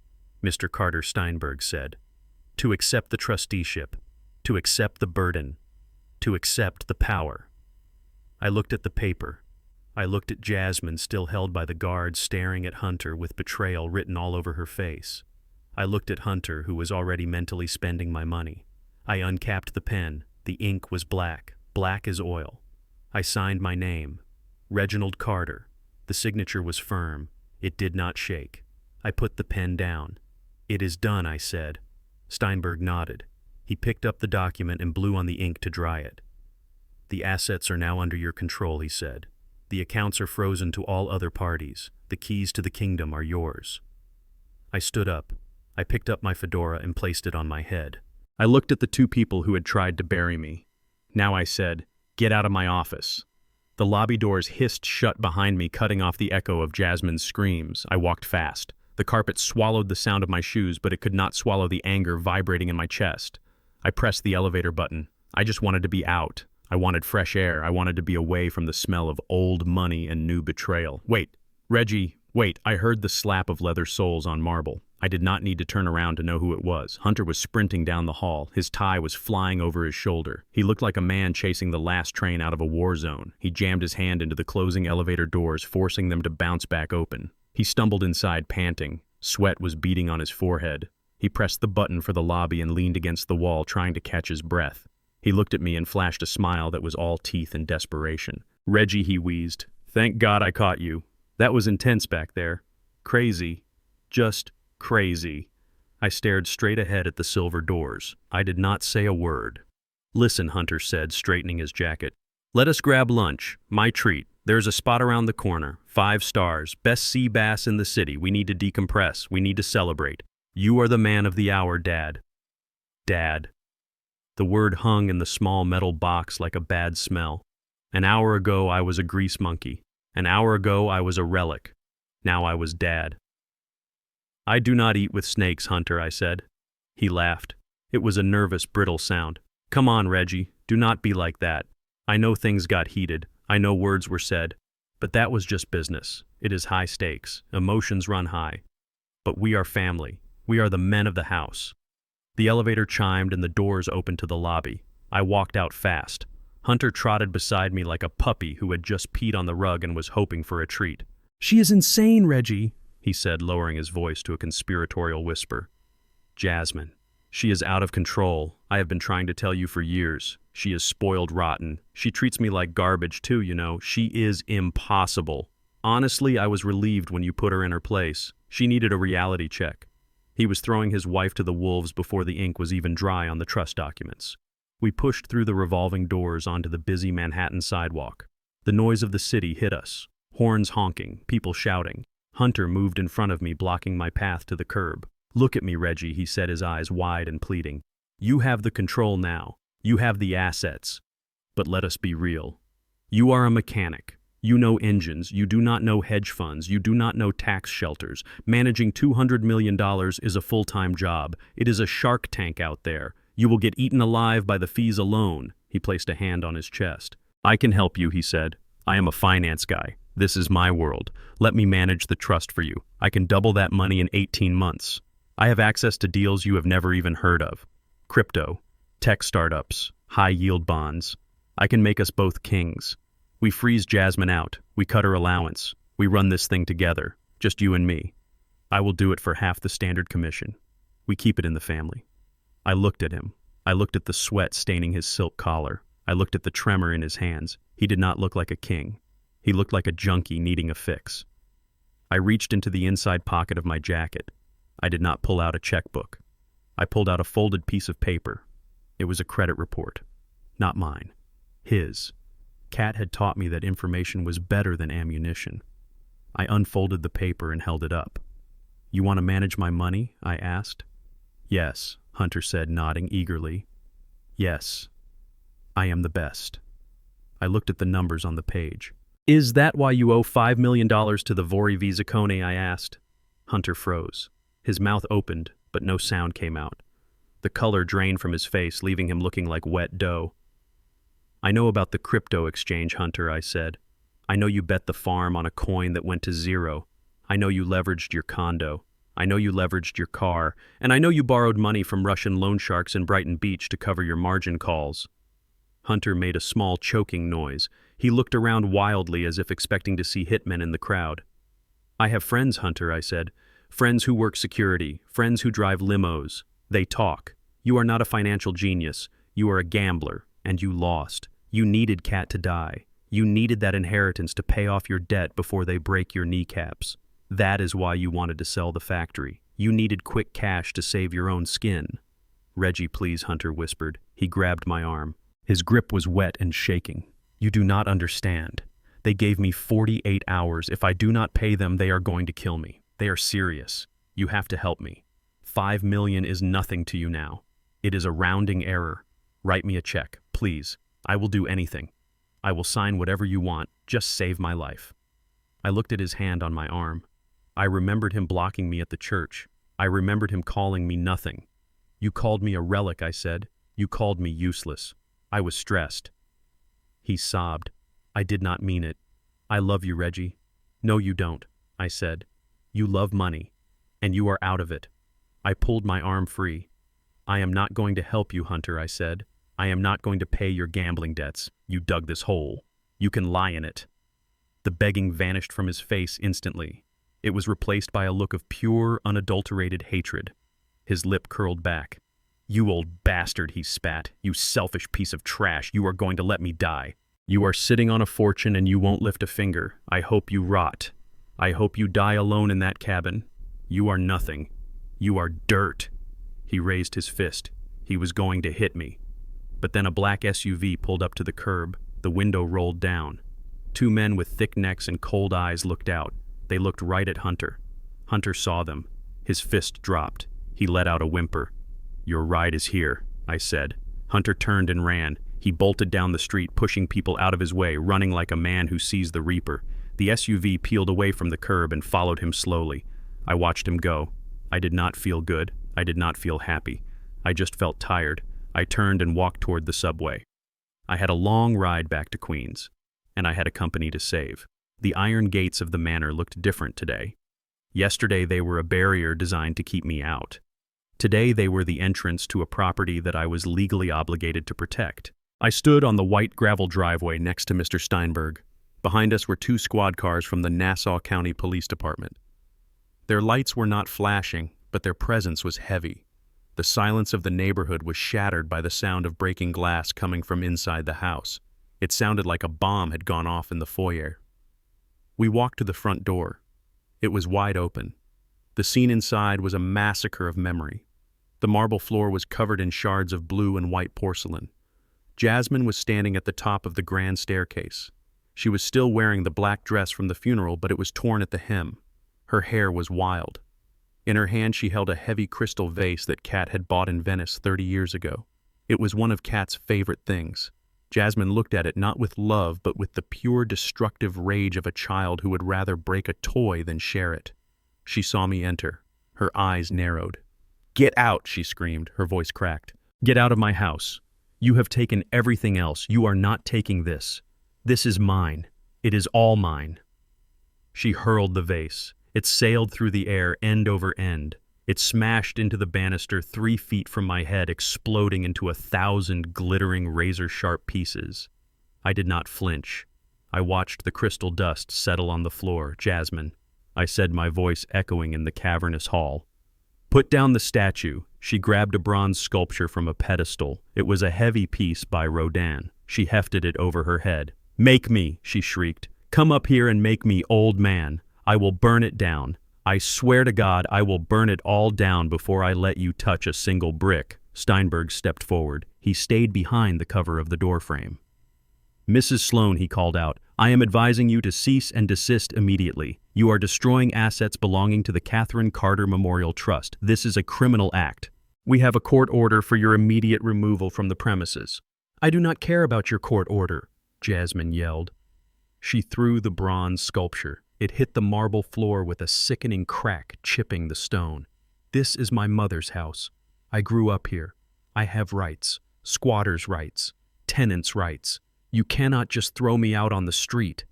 Mr. Carter Steinberg said. "To accept the trusteeship, to accept the burden, to accept the power." I looked at the paper. I looked at Jasmine, still held by the guards, staring at Hunter with betrayal written all over her face. I looked at Hunter, who was already mentally spending my money. I uncapped the pen. The ink was black, black as oil. I signed my name, Reginald Carter. The signature was firm. It did not shake. I put the pen down. "It is done," I said. Steinberg nodded. He picked up the document and blew on the ink to dry it. "The assets are now under your control," he said. "The accounts are frozen to all other parties. The keys to the kingdom are yours." I stood up. I picked up my fedora and placed it on my head. I looked at the two people who had tried to bury me. Now I said, "Get out of my office." The lobby doors hissed shut behind me, cutting off the echo of Jasmine's screams. I walked fast. The carpet swallowed the sound of my shoes, but it could not swallow the anger vibrating in my chest. I pressed the elevator button. I just wanted to be out. I wanted fresh air. I wanted to be away from the smell of old money and new betrayal. "Wait, Reggie, wait." I heard the slap of leather soles on marble. I did not need to turn around to know who it was. Hunter was sprinting down the hall. His tie was flying over his shoulder. He looked like a man chasing the last train out of a war zone. He jammed his hand into the closing elevator doors, forcing them to bounce back open. He stumbled inside, panting. Sweat was beading on his forehead. He pressed the button for the lobby and leaned against the wall, trying to catch his breath. He looked at me and flashed a smile that was all teeth and desperation. "Reggie," he wheezed. "Thank God I caught you. That was intense back there. Crazy. Just crazy." I stared straight ahead at the silver doors. I did not say a word. "Listen," Hunter said, straightening his jacket. "Let us grab lunch. My treat. There's a spot around the corner. 5 stars. Best sea bass in the city. We need to decompress. We need to celebrate. You are the man of the hour, Dad." Dad. The word hung in the small metal box like a bad smell. An hour ago I was a grease monkey. An hour ago I was a relic. Now I was dad. "I do not eat with snakes, Hunter," I said. He laughed. It was a nervous, brittle sound. "Come on, Reggie, do not be like that. I know things got heated. I know words were said. But that was just business. It is high stakes. Emotions run high. But we are family. We are the men of the house." The elevator chimed and the doors opened to the lobby. I walked out fast. Hunter trotted beside me like a puppy who had just peed on the rug and was hoping for a treat. "She is insane, Reggie," he said, lowering his voice to a conspiratorial whisper. "Jasmine. She is out of control. I have been trying to tell you for years. She is spoiled rotten. She treats me like garbage too, you know. She is impossible. Honestly, I was relieved when you put her in her place. She needed a reality check." He was throwing his wife to the wolves before the ink was even dry on the trust documents. We pushed through the revolving doors onto the busy Manhattan sidewalk. The noise of the city hit us. Horns honking, people shouting. Hunter moved in front of me, blocking my path to the curb. "Look at me, Reggie," he said, his eyes wide and pleading. "You have the control now. You have the assets. But let us be real. You are a mechanic. You know engines. You do not know hedge funds. You do not know tax shelters. Managing $200 million is a full-time job. It is a shark tank out there. You will get eaten alive by the fees alone." He placed a hand on his chest. "I can help you," he said. "I am a finance guy. This is my world. Let me manage the trust for you. I can double that money in 18 months. I have access to deals you have never even heard of. Crypto, tech startups, high-yield bonds. I can make us both kings. We freeze Jasmine out. We cut her allowance. We run this thing together, just you and me. I will do it for half the standard commission. We keep it in the family." I looked at him. I looked at the sweat staining his silk collar. I looked at the tremor in his hands. He did not look like a king. He looked like a junkie needing a fix. I reached into the inside pocket of my jacket. I did not pull out a checkbook. I pulled out a folded piece of paper. It was a credit report. Not mine. His. Kat had taught me that information was better than ammunition. I unfolded the paper and held it up. "You want to manage my money?" I asked. "Yes," Hunter said, nodding eagerly. "Yes. I am the best." I looked at the numbers on the page. "Is that why you owe $5 million to the Vori Vizicone?" I asked. Hunter froze. His mouth opened, but no sound came out. The color drained from his face, leaving him looking like wet dough. "I know about the crypto exchange, Hunter," I said. "I know you bet the farm on a coin that went to zero. I know you leveraged your condo. I know you leveraged your car. And I know you borrowed money from Russian loan sharks in Brighton Beach to cover your margin calls." Hunter made a small choking noise. He looked around wildly as if expecting to see hitmen in the crowd. "I have friends, Hunter," I said. "Friends who work security, friends who drive limos. They talk. You are not a financial genius. You are a gambler, and you lost. You needed Kat to die. You needed that inheritance to pay off your debt before they break your kneecaps. That is why you wanted to sell the factory. You needed quick cash to save your own skin." "Reggie, please," Hunter whispered. He grabbed my arm. His grip was wet and shaking. "You do not understand. They gave me 48 hours. If I do not pay them, they are going to kill me. They are serious. You have to help me. $5 million is nothing to you now. It is a rounding error. Write me a check, please. I will do anything. I will sign whatever you want. Just save my life." I looked at his hand on my arm. I remembered him blocking me at the church. I remembered him calling me nothing. "You called me a relic," I said. "You called me useless." I was stressed. He sobbed. "I did not mean it. I love you, Reggie." "No, you don't," I said. "You love money, and you are out of it." I pulled my arm free. "I am not going to help you, Hunter," I said. "I am not going to pay your gambling debts. You dug this hole. You can lie in it." The begging vanished from his face instantly. It was replaced by a look of pure, unadulterated hatred. His lip curled back. "You old bastard," he spat. "You selfish piece of trash. You are going to let me die. You are sitting on a fortune and you won't lift a finger. I hope you rot. I hope you die alone in that cabin. You are nothing. You are dirt." He raised his fist. He was going to hit me. But then a black SUV pulled up to the curb. The window rolled down. Two men with thick necks and cold eyes looked out. They looked right at Hunter. Hunter saw them. His fist dropped. He let out a whimper. "Your ride is here," I said. Hunter turned and ran. He bolted down the street, pushing people out of his way, running like a man who sees the reaper. The SUV peeled away from the curb and followed him slowly. I watched him go. I did not feel good. I did not feel happy. I just felt tired. I turned and walked toward the subway. I had a long ride back to Queens, and I had a company to save. The iron gates of the manor looked different today. Yesterday they were a barrier designed to keep me out. Today they were the entrance to a property that I was legally obligated to protect. I stood on the white gravel driveway next to Mr. Steinberg. Behind us were 2 squad cars from the Nassau County Police Department. Their lights were not flashing, but their presence was heavy. The silence of the neighborhood was shattered by the sound of breaking glass coming from inside the house. It sounded like a bomb had gone off in the foyer. We walked to the front door. It was wide open. The scene inside was a massacre of memory. The marble floor was covered in shards of blue and white porcelain. Jasmine was standing at the top of the grand staircase. She was still wearing the black dress from the funeral, but it was torn at the hem. Her hair was wild. In her hand she held a heavy crystal vase that Kat had bought in Venice 30 years ago. It was one of Kat's favorite things. Jasmine looked at it not with love, but with the pure destructive rage of a child who would rather break a toy than share it. She saw me enter. Her eyes narrowed. "Get out!" she screamed, her voice cracked. "Get out of my house. You have taken everything else. You are not taking this. This is mine. It is all mine." She hurled the vase. It sailed through the air end over end. It smashed into the banister 3 feet from my head, exploding into 1,000 glittering razor-sharp pieces. I did not flinch. I watched the crystal dust settle on the floor. "Jasmine," I said, my voice echoing in the cavernous hall. "Put down the statue." She grabbed a bronze sculpture from a pedestal. It was a heavy piece by Rodin. She hefted it over her head. "Make me," she shrieked. "Come up here and make me, old man. I will burn it down. I swear to God, I will burn it all down before I let you touch a single brick." Steinberg stepped forward. He stayed behind the cover of the doorframe. "Mrs. Sloan," he called out, "I am advising you to cease and desist immediately. You are destroying assets belonging to the Catherine Carter Memorial Trust. This is a criminal act. We have a court order for your immediate removal from the premises." "I do not care about your court order," Jasmine yelled. She threw the bronze sculpture. It hit the marble floor with a sickening crack, chipping the stone. "This is my mother's house. I grew up here. I have rights, squatters' rights, tenants' rights. You cannot just throw me out on the street."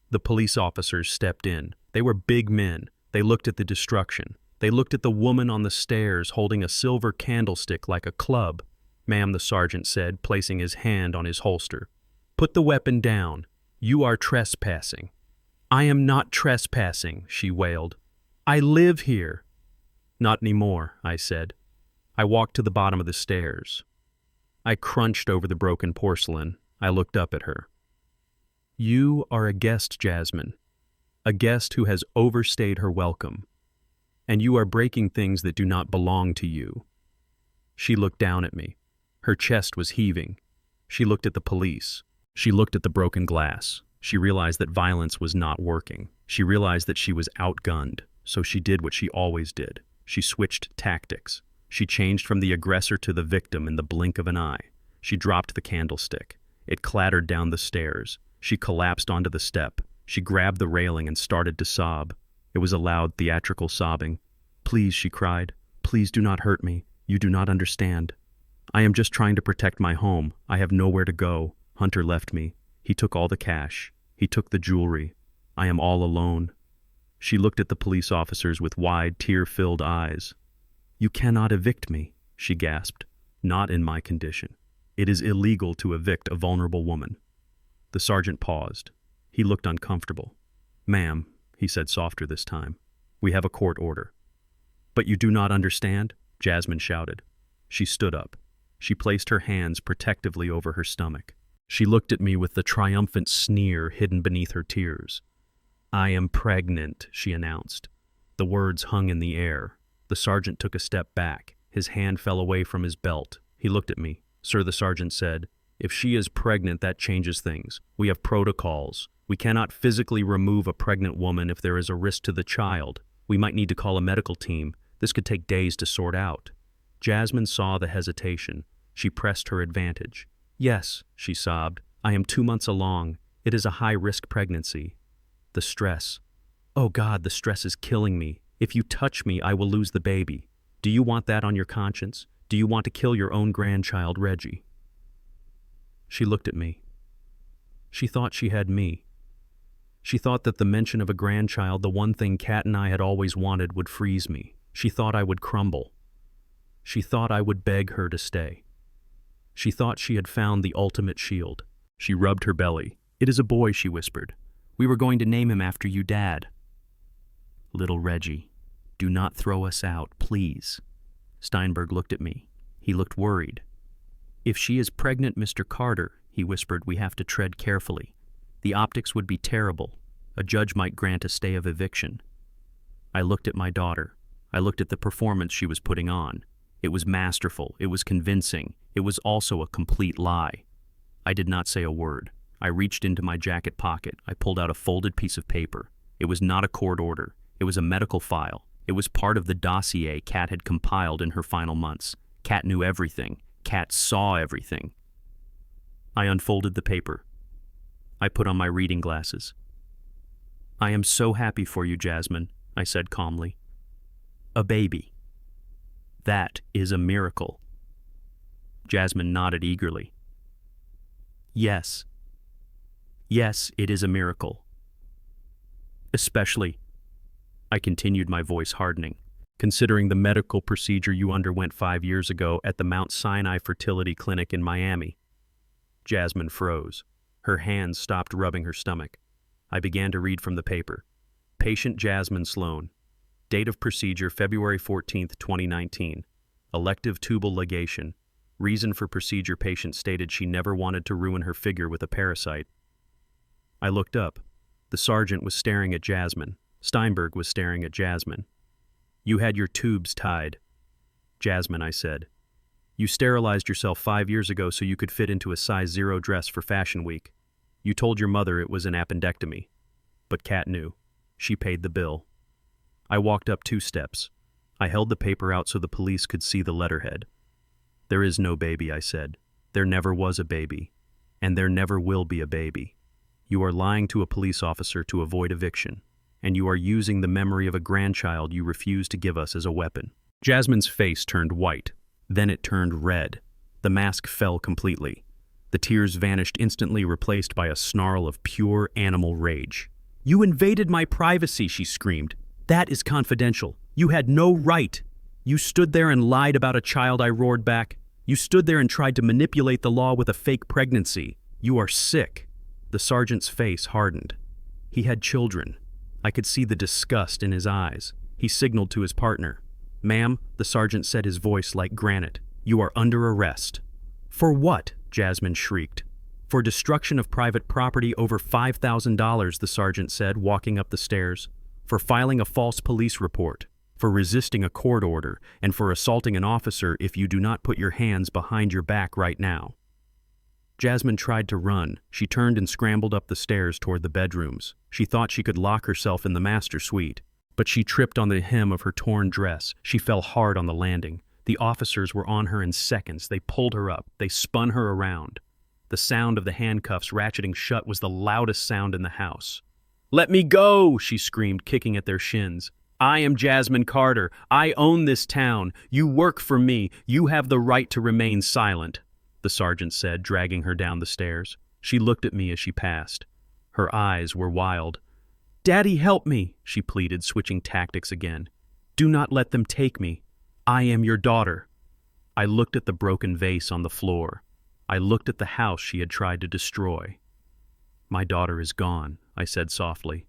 The police officers stepped in. They were big men. They looked at the destruction. They looked at the woman on the stairs holding a silver candlestick like a club. "Ma'am," the sergeant said, placing his hand on his holster. "Put the weapon down. You are trespassing." "I am not trespassing," she wailed. "I live here." "Not anymore," I said. I walked to the bottom of the stairs. I crunched over the broken porcelain. I looked up at her. "You are a guest, Jasmine. A guest who has overstayed her welcome. And you are breaking things that do not belong to you." She looked down at me. Her chest was heaving. She looked at the police. She looked at the broken glass. She realized that violence was not working. She realized that she was outgunned, so she did what she always did. She switched tactics. She changed from the aggressor to the victim in the blink of an eye. She dropped the candlestick. It clattered down the stairs. She collapsed onto the step. She grabbed the railing and started to sob. It was a loud, theatrical sobbing. "Please," she cried. "Please do not hurt me. You do not understand. I am just trying to protect my home. I have nowhere to go. Hunter left me. He took all the cash. He took the jewelry. I am all alone." She looked at the police officers with wide, tear-filled eyes. "You cannot evict me," she gasped. "Not in my condition. It is illegal to evict a vulnerable woman." The sergeant paused. He looked uncomfortable. "Ma'am," he said softer this time, "we have a court order." "But you do not understand?" Jasmine shouted. She stood up. She placed her hands protectively over her stomach. She looked at me with the triumphant sneer hidden beneath her tears. "I am pregnant," she announced. The words hung in the air. The sergeant took a step back. His hand fell away from his belt. He looked at me. "Sir," the sergeant said, "if she is pregnant, that changes things. We have protocols. We cannot physically remove a pregnant woman if there is a risk to the child. We might need to call a medical team. This could take days to sort out." Jasmine saw the hesitation. She pressed her advantage. "Yes," she sobbed. "I am 2 months along. It is a high-risk pregnancy." The stress. Oh God, the stress is killing me. If you touch me, I will lose the baby. Do you want that on your conscience? Do you want to kill your own grandchild, Reggie? She looked at me. She thought she had me. She thought that the mention of a grandchild, the one thing Kat and I had always wanted, would freeze me. She thought I would crumble. She thought I would beg her to stay. She thought she had found the ultimate shield. She rubbed her belly. "It is a boy," she whispered. "We were going to name him after you, Dad." "Little Reggie, do not throw us out, please." Steinberg looked at me. He looked worried. "If she is pregnant, Mr. Carter," he whispered, "we have to tread carefully. The optics would be terrible. A judge might grant a stay of eviction." I looked at my daughter. I looked at the performance she was putting on. It was masterful. It was convincing. It was also a complete lie. I did not say a word. I reached into my jacket pocket. I pulled out a folded piece of paper. It was not a court order. It was a medical file. It was part of the dossier Kat had compiled in her final months. Kat knew everything. Kat saw everything. I unfolded the paper. I put on my reading glasses. "I am so happy for you, Jasmine," I said calmly. "A baby. That is a miracle." Jasmine nodded eagerly. "Yes. Yes, it is a miracle. Especially," I continued, my voice hardening, "considering the medical procedure you underwent 5 years ago at the Mount Sinai Fertility Clinic in Miami." Jasmine froze. Her hands stopped rubbing her stomach. I began to read from the paper. Patient Jasmine Sloan. Date of procedure February 14th, 2019. Elective tubal ligation. Reason for procedure: patient stated she never wanted to ruin her figure with a parasite. I looked up. The sergeant was staring at Jasmine. Steinberg was staring at Jasmine. "You had your tubes tied." "Jasmine," I said. "You sterilized yourself 5 years ago so you could fit into a size 0 dress for Fashion Week. You told your mother it was an appendectomy. But Kat knew. She paid the bill." I walked up 2 steps. I held the paper out so the police could see the letterhead. "There is no baby," I said. "There never was a baby. And there never will be a baby. You are lying to a police officer to avoid eviction. And you are using the memory of a grandchild you refuse to give us as a weapon." Jasmine's face turned white. Then it turned red. The mask fell completely. The tears vanished instantly, replaced by a snarl of pure animal rage. "You invaded my privacy," she screamed. "That is confidential. You had no right. You stood there and lied about a child," I roared back. "You stood there and tried to manipulate the law with a fake pregnancy. You are sick." The sergeant's face hardened. He had children. I could see the disgust in his eyes. He signaled to his partner. "Ma'am," the sergeant said, his voice like granite, "you are under arrest." "For what?" Jasmine shrieked. "For destruction of private property over $5,000, the sergeant said, walking up the stairs. "For filing a false police report. For resisting a court order. And for assaulting an officer if you do not put your hands behind your back right now." Jasmine tried to run. She turned and scrambled up the stairs toward the bedrooms. She thought she could lock herself in the master suite. But she tripped on the hem of her torn dress. She fell hard on the landing. The officers were on her in seconds. They pulled her up. They spun her around. The sound of the handcuffs ratcheting shut was the loudest sound in the house. "Let me go!" she screamed, kicking at their shins. "I am Jasmine Carter. I own this town. You work for me. You have the right to remain silent," the sergeant said, dragging her down the stairs. She looked at me as she passed. Her eyes were wild. "Daddy, help me," she pleaded, switching tactics again. "Do not let them take me. I am your daughter." I looked at the broken vase on the floor. I looked at the house she had tried to destroy. "My daughter is gone," I said softly.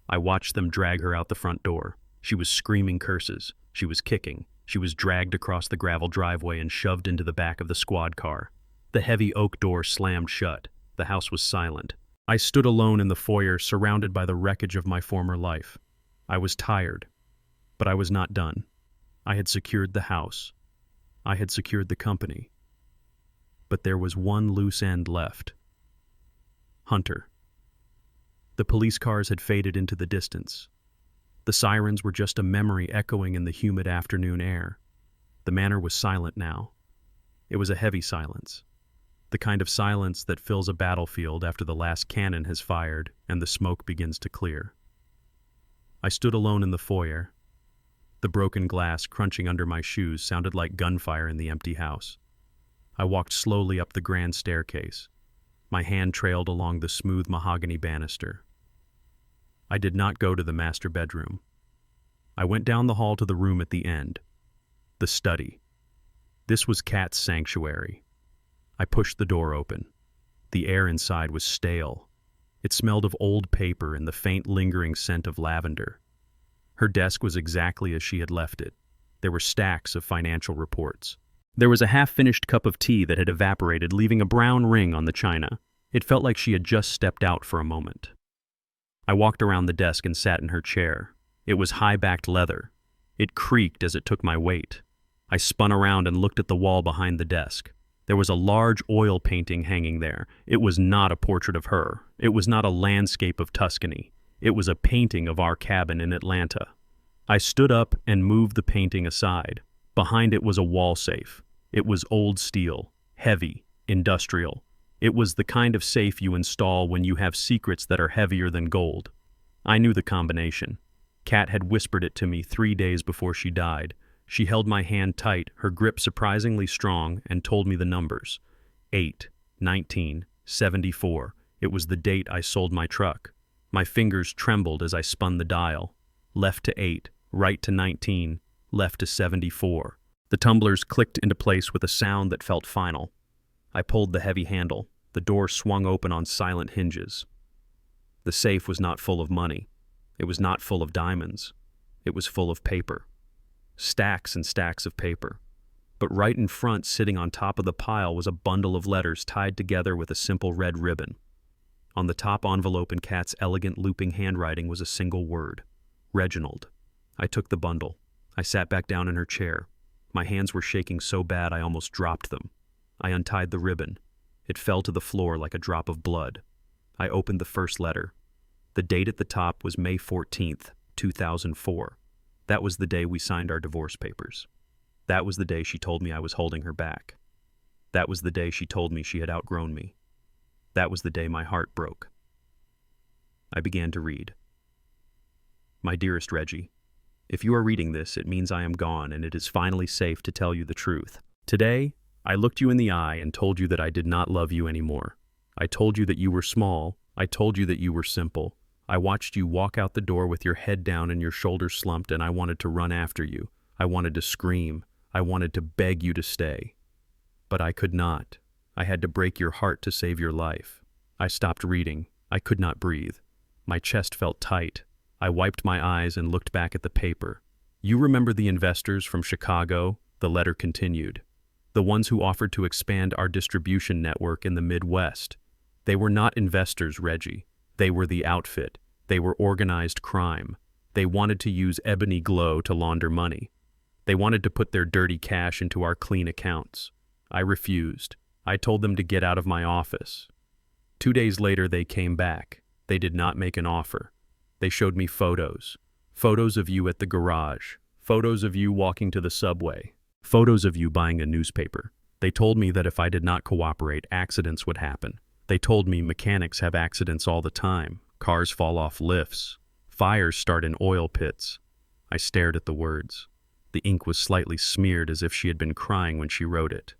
I watched them drag her out the front door. She was screaming curses. She was kicking. She was dragged across the gravel driveway and shoved into the back of the squad car. The heavy oak door slammed shut. The house was silent. I stood alone in the foyer, surrounded by the wreckage of my former life. I was tired, but I was not done. I had secured the house. I had secured the company. But there was one loose end left. Hunter. The police cars had faded into the distance. The sirens were just a memory echoing in the humid afternoon air. The manor was silent now. It was a heavy silence. The kind of silence that fills a battlefield after the last cannon has fired and the smoke begins to clear. I stood alone in the foyer. The broken glass crunching under my shoes sounded like gunfire in the empty house. I walked slowly up the grand staircase. My hand trailed along the smooth mahogany banister. I did not go to the master bedroom. I went down the hall to the room at the end, the study. This was Kat's sanctuary. I pushed the door open. The air inside was stale. It smelled of old paper and the faint lingering scent of lavender. Her desk was exactly as she had left it. There were stacks of financial reports. There was a half-finished cup of tea that had evaporated, leaving a brown ring on the china. It felt like she had just stepped out for a moment. I walked around the desk and sat in her chair. It was high-backed leather. It creaked as it took my weight. I spun around and looked at the wall behind the desk. There was a large oil painting hanging there. It was not a portrait of her. It was not a landscape of Tuscany. It was a painting of our cabin in Atlanta. I stood up and moved the painting aside. Behind it was a wall safe. It was old steel, heavy, industrial. It was the kind of safe you install when you have secrets that are heavier than gold. I knew the combination. Kat had whispered it to me 3 days before she died. She held my hand tight, her grip surprisingly strong, and told me the numbers. 8/19/74. It was the date I sold my truck. My fingers trembled as I spun the dial. Left to 8, right to 19, left to 74. The tumblers clicked into place with a sound that felt final. I pulled the heavy handle. The door swung open on silent hinges. The safe was not full of money. It was not full of diamonds. It was full of paper. Stacks and stacks of paper. But right in front, sitting on top of the pile, was a bundle of letters tied together with a simple red ribbon. On the top envelope in Kat's elegant looping handwriting was a single word: Reginald. I took the bundle. I sat back down in her chair. My hands were shaking so bad I almost dropped them. I untied the ribbon. It fell to the floor like a drop of blood. I opened the first letter. The date at the top was May 14th, 2004. That was the day we signed our divorce papers. That was the day she told me I was holding her back. That was the day she told me she had outgrown me. That was the day my heart broke. I began to read. My dearest Reggie, if you are reading this, it means I am gone and it is finally safe to tell you the truth. Today, I looked you in the eye and told you that I did not love you anymore. I told you that you were small. I told you that you were simple. I watched you walk out the door with your head down and your shoulders slumped, and I wanted to run after you. I wanted to scream. I wanted to beg you to stay. But I could not. I had to break your heart to save your life. I stopped reading. I could not breathe. My chest felt tight. I wiped my eyes and looked back at the paper. You remember the investors from Chicago? The letter continued. The ones who offered to expand our distribution network in the Midwest. They were not investors, Reggie. They were the outfit. They were organized crime. They wanted to use ebony glow to launder money. They wanted to put their dirty cash into our clean accounts. I refused. I told them to get out of my office. 2 days later, they came back. They did not make an offer. They showed me photos. Photos of you at the garage. Photos of you walking to the subway. Photos of you buying a newspaper. They told me that if I did not cooperate, accidents would happen. They told me mechanics have accidents all the time. Cars fall off lifts. Fires start in oil pits. I stared at the words. The ink was slightly smeared as if she had been crying when she wrote it.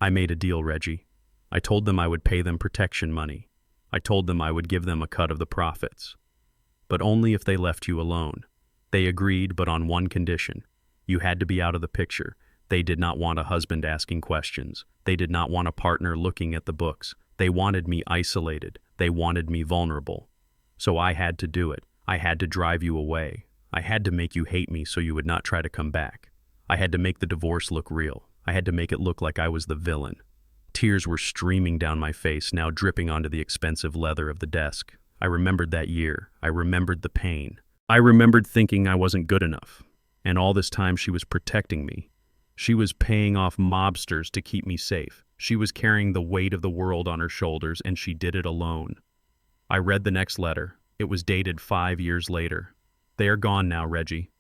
I made a deal, Reggie. I told them I would pay them protection money. I told them I would give them a cut of the profits. But only if they left you alone. They agreed, but on one condition. You had to be out of the picture. They did not want a husband asking questions. They did not want a partner looking at the books. They wanted me isolated. They wanted me vulnerable. So I had to do it. I had to drive you away. I had to make you hate me so you would not try to come back. I had to make the divorce look real. I had to make it look like I was the villain. Tears were streaming down my face, now dripping onto the expensive leather of the desk. I remembered that year. I remembered the pain. I remembered thinking I wasn't good enough. And all this time she was protecting me. She was paying off mobsters to keep me safe. She was carrying the weight of the world on her shoulders, and she did it alone. I read the next letter. It was dated 5 years later. They are gone now, Reggie.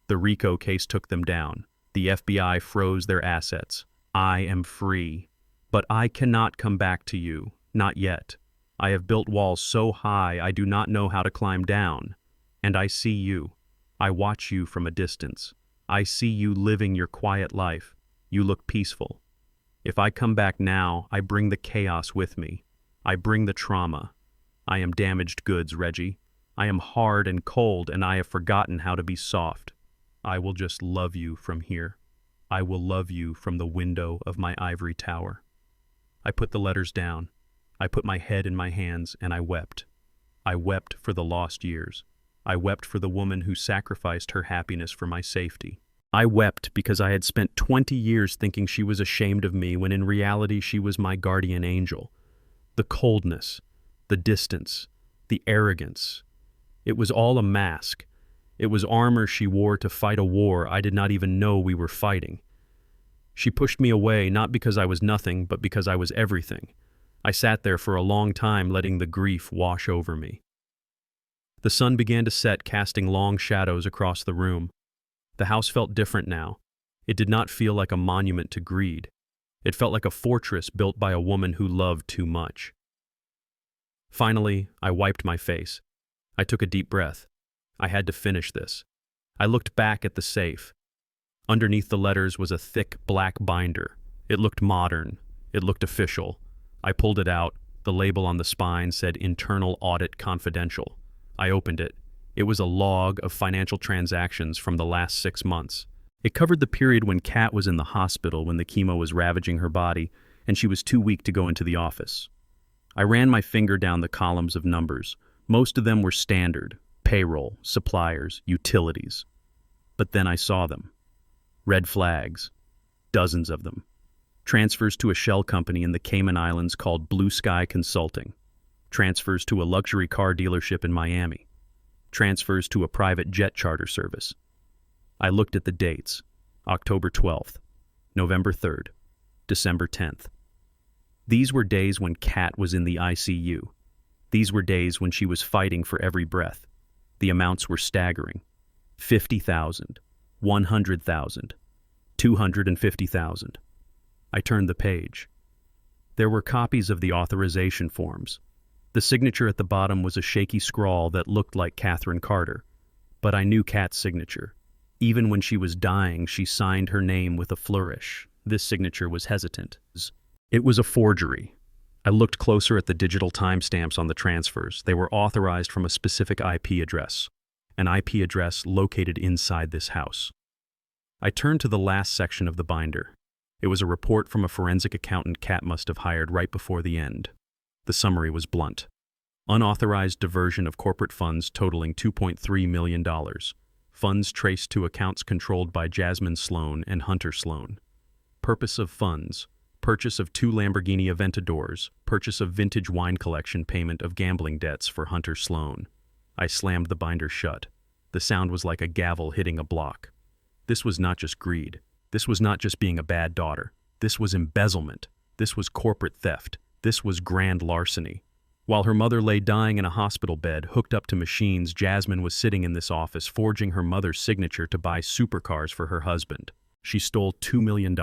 The RICO case took them down. The FBI froze their assets. I am free. But I cannot come back to you, not yet. I have built walls so high I do not know how to climb down. And I see you. I watch you from a distance. I see you living your quiet life. You look peaceful. If I come back now, I bring the chaos with me. I bring the trauma. I am damaged goods, Reggie. I am hard and cold, and I have forgotten how to be soft. I will just love you from here. I will love you from the window of my ivory tower. I put the letters down. I put my head in my hands, and I wept. I wept for the lost years. I wept for the woman who sacrificed her happiness for my safety. I wept because I had spent 20 years thinking she was ashamed of me when in reality she was my guardian angel. The coldness, the distance, the arrogance. It was all a mask. It was armor she wore to fight a war I did not even know we were fighting. She pushed me away not because I was nothing, but because I was everything. I sat there for a long time letting the grief wash over me. The sun began to set, casting long shadows across the room. The house felt different now. It did not feel like a monument to greed. It felt like a fortress built by a woman who loved too much. Finally, I wiped my face. I took a deep breath. I had to finish this. I looked back at the safe. Underneath the letters was a thick black binder. It looked modern. It looked official. I pulled it out. The label on the spine said Internal Audit Confidential. I opened it. It was a log of financial transactions from the last 6 months. It covered the period when Kat was in the hospital when the chemo was ravaging her body, and she was too weak to go into the office. I ran my finger down the columns of numbers. Most of them were standard: payroll, suppliers, utilities. But then I saw them. Red flags. Dozens of them. Transfers to a shell company in the Cayman Islands called Blue Sky Consulting. Transfers to a luxury car dealership in Miami. Transfers to a private jet charter service. I looked at the dates. October 12th, November 3rd, December 10th. These were days when Kat was in the ICU. These were days when she was fighting for every breath. The amounts were staggering. 50,000, 100,000, 250,000. I turned the page. There were copies of the authorization forms. The signature at the bottom was a shaky scrawl that looked like Catherine Carter. But I knew Kat's signature. Even when she was dying, she signed her name with a flourish. This signature was hesitant. It was a forgery. I looked closer at the digital timestamps on the transfers. They were authorized from a specific IP address, an IP address located inside this house. I turned to the last section of the binder. It was a report from a forensic accountant Kat must have hired right before the end. The summary was blunt. Unauthorized diversion of corporate funds totaling $2.3 million. Funds traced to accounts controlled by Jasmine Sloan and Hunter Sloan. Purpose of funds: purchase of 2 Lamborghini Aventadors, purchase of vintage wine collection, payment of gambling debts for Hunter Sloan. I slammed the binder shut. The sound was like a gavel hitting a block. This was not just greed. This was not just being a bad daughter. This was embezzlement. This was corporate theft. This was grand larceny. While her mother lay dying in a hospital bed, hooked up to machines, Jasmine was sitting in this office forging her mother's signature to buy supercars for her husband. She stole $2 million.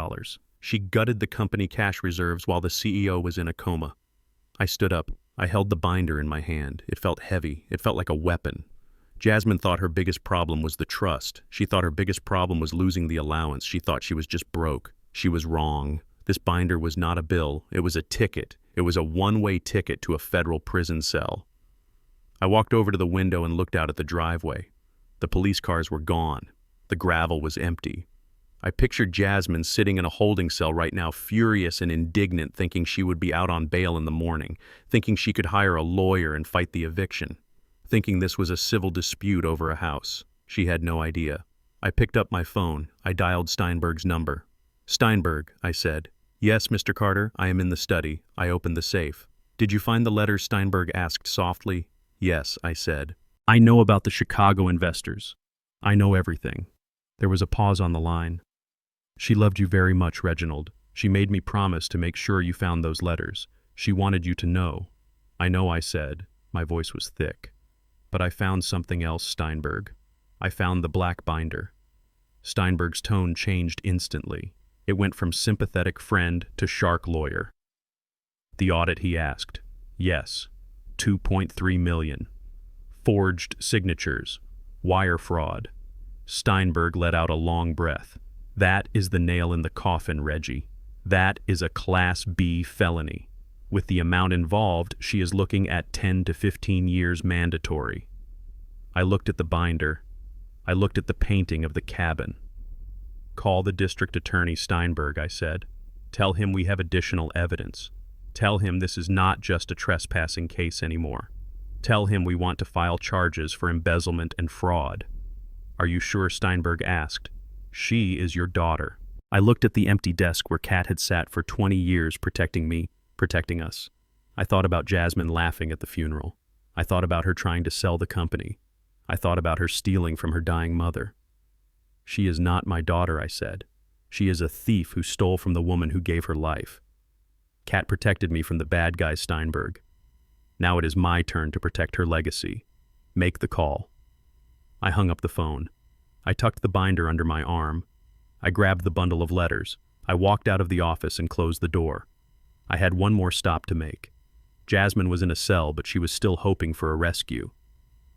She gutted the company cash reserves while the CEO was in a coma. I stood up. I held the binder in my hand. It felt heavy. It felt like a weapon. Jasmine thought her biggest problem was the trust. She thought her biggest problem was losing the allowance. She thought she was just broke. She was wrong. This binder was not a bill. It was a ticket. It was a one-way ticket to a federal prison cell. I walked over to the window and looked out at the driveway. The police cars were gone. The gravel was empty. I pictured Jasmine sitting in a holding cell right now, furious and indignant, thinking she would be out on bail in the morning, thinking she could hire a lawyer and fight the eviction, thinking this was a civil dispute over a house. She had no idea. I picked up my phone. I dialed Steinberg's number. "Steinberg," I said. "Yes, Mr. Carter, I am in the study." I opened the safe. "Did you find the letter?" Steinberg asked softly. "Yes," I said. "I know about the Chicago investors. I know everything." There was a pause on the line. "She loved you very much, Reginald. She made me promise to make sure you found those letters. She wanted you to know." "I know," I said. My voice was thick. "But I found something else, Steinberg. I found the black binder." Steinberg's tone changed instantly. It went from sympathetic friend to shark lawyer. The audit, he asked. Yes. 2.3 million. Forged signatures. Wire fraud. Steinberg let out a long breath. That is the nail in the coffin, Reggie. That is a Class B felony. With the amount involved, she is looking at 10 to 15 years mandatory. I looked at the binder. I looked at the painting of the cabin. Call the district attorney, Steinberg, I said. Tell him we have additional evidence. Tell him this is not just a trespassing case anymore. Tell him we want to file charges for embezzlement and fraud. Are you sure? Steinberg asked. She is your daughter. I looked at the empty desk where Kat had sat for 20 years protecting me, protecting us. I thought about Jasmine laughing at the funeral. I thought about her trying to sell the company. I thought about her stealing from her dying mother. She is not my daughter, I said. She is a thief who stole from the woman who gave her life. Kat protected me from the bad guy, Steinberg. Now it is my turn to protect her legacy. Make the call. I hung up the phone. I tucked the binder under my arm. I grabbed the bundle of letters. I walked out of the office and closed the door. I had one more stop to make. Jasmine was in a cell, but she was still hoping for a rescue.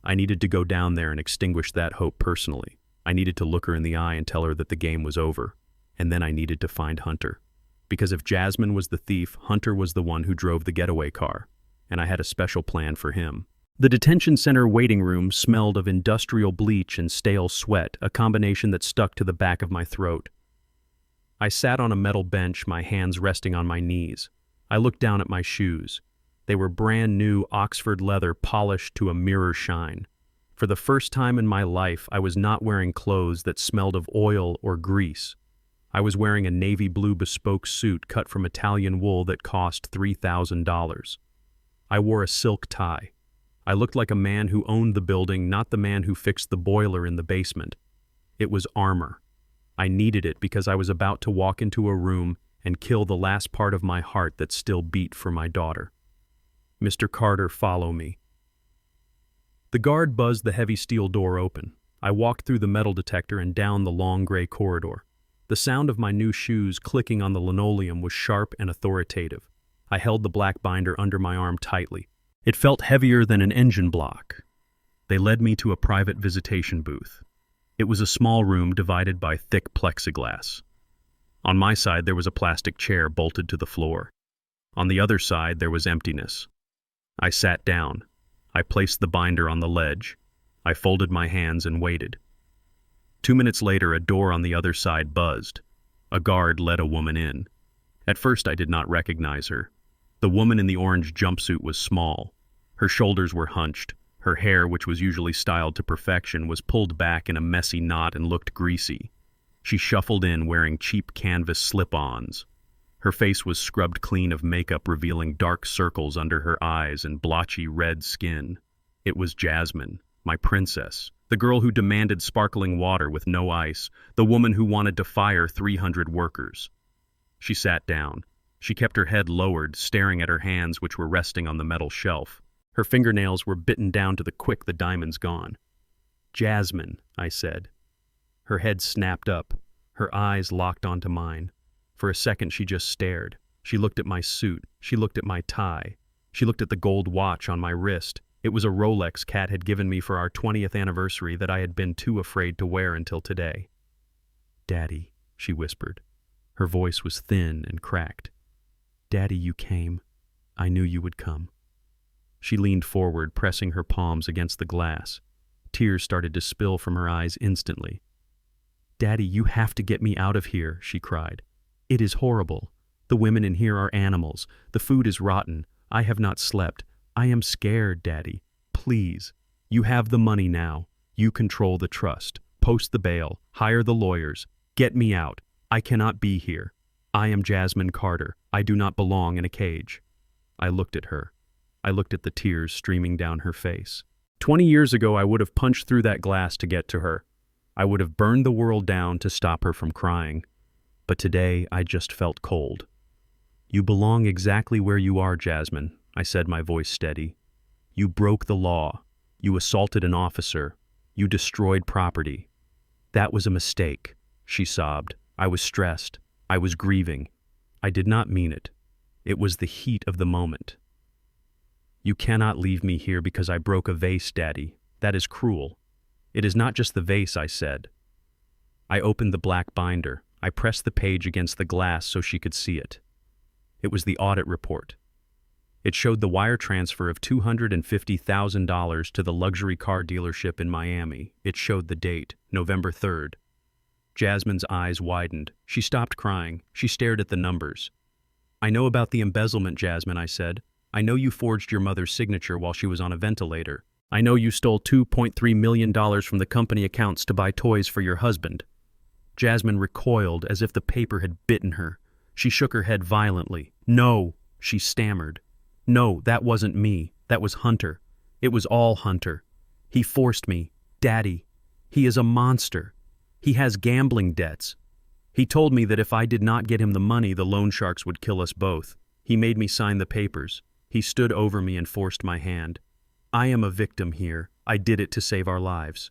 I needed to go down there and extinguish that hope personally. I needed to look her in the eye and tell her that the game was over. And then I needed to find Hunter. Because if Jasmine was the thief, Hunter was the one who drove the getaway car. And I had a special plan for him. The detention center waiting room smelled of industrial bleach and stale sweat, a combination that stuck to the back of my throat. I sat on a metal bench, my hands resting on my knees. I looked down at my shoes. They were brand new Oxford leather, polished to a mirror shine. For the first time in my life, I was not wearing clothes that smelled of oil or grease. I was wearing a navy blue bespoke suit cut from Italian wool that cost $3,000. I wore a silk tie. I looked like a man who owned the building, not the man who fixed the boiler in the basement. It was armor. I needed it because I was about to walk into a room and kill the last part of my heart that still beat for my daughter. Mr. Carter, follow me. The guard buzzed the heavy steel door open. I walked through the metal detector and down the long gray corridor. The sound of my new shoes clicking on the linoleum was sharp and authoritative. I held the black binder under my arm tightly. It felt heavier than an engine block. They led me to a private visitation booth. It was a small room divided by thick plexiglass. On my side, there was a plastic chair bolted to the floor. On the other side, there was emptiness. I sat down. I placed the binder on the ledge. I folded my hands and waited. 2 minutes later, a door on the other side buzzed. A guard led a woman in. At first, I did not recognize her. The woman in the orange jumpsuit was small. Her shoulders were hunched. Her hair, which was usually styled to perfection, was pulled back in a messy knot and looked greasy. She shuffled in wearing cheap canvas slip-ons. Her face was scrubbed clean of makeup, revealing dark circles under her eyes and blotchy red skin. It was Jasmine, my princess, the girl who demanded sparkling water with no ice, the woman who wanted to fire 300 workers. She sat down. She kept her head lowered, staring at her hands which were resting on the metal shelf. Her fingernails were bitten down to the quick, the diamonds gone. Jasmine, I said. Her head snapped up. Her eyes locked onto mine. For a second, she just stared. She looked at my suit. She looked at my tie. She looked at the gold watch on my wrist. It was a Rolex Kat had given me for our 20th anniversary that I had been too afraid to wear until today. Daddy, she whispered. Her voice was thin and cracked. Daddy, you came. I knew you would come. She leaned forward, pressing her palms against the glass. Tears started to spill from her eyes instantly. Daddy, you have to get me out of here, she cried. It is horrible. The women in here are animals. The food is rotten. I have not slept. I am scared, Daddy. Please. You have the money now. You control the trust. Post the bail. Hire the lawyers. Get me out. I cannot be here. I am Jasmine Carter. I do not belong in a cage. I looked at her. I looked at the tears streaming down her face. 20 years ago, I would have punched through that glass to get to her. I would have burned the world down to stop her from crying. But today, I just felt cold. You belong exactly where you are, Jasmine, I said, my voice steady. You broke the law. You assaulted an officer. You destroyed property. That was a mistake, she sobbed. I was stressed. I was grieving. I did not mean it. It was the heat of the moment. "You cannot leave me here because I broke a vase, Daddy. That is cruel." "It is not just the vase," I said. I opened the black binder. I pressed the page against the glass so she could see it. It was the audit report. It showed the wire transfer of $250,000 to the luxury car dealership in Miami. It showed the date, November 3rd. Jasmine's eyes widened. She stopped crying. She stared at the numbers. "I know about the embezzlement, Jasmine," I said. "I know you forged your mother's signature while she was on a ventilator. I know you stole $2.3 million from the company accounts to buy toys for your husband." Jasmine recoiled as if the paper had bitten her. She shook her head violently. "No," she stammered. "No, that wasn't me. That was Hunter. It was all Hunter. He forced me. Daddy. He is a monster. He has gambling debts. He told me that if I did not get him the money, the loan sharks would kill us both. He made me sign the papers. He stood over me and forced my hand. I am a victim here. I did it to save our lives."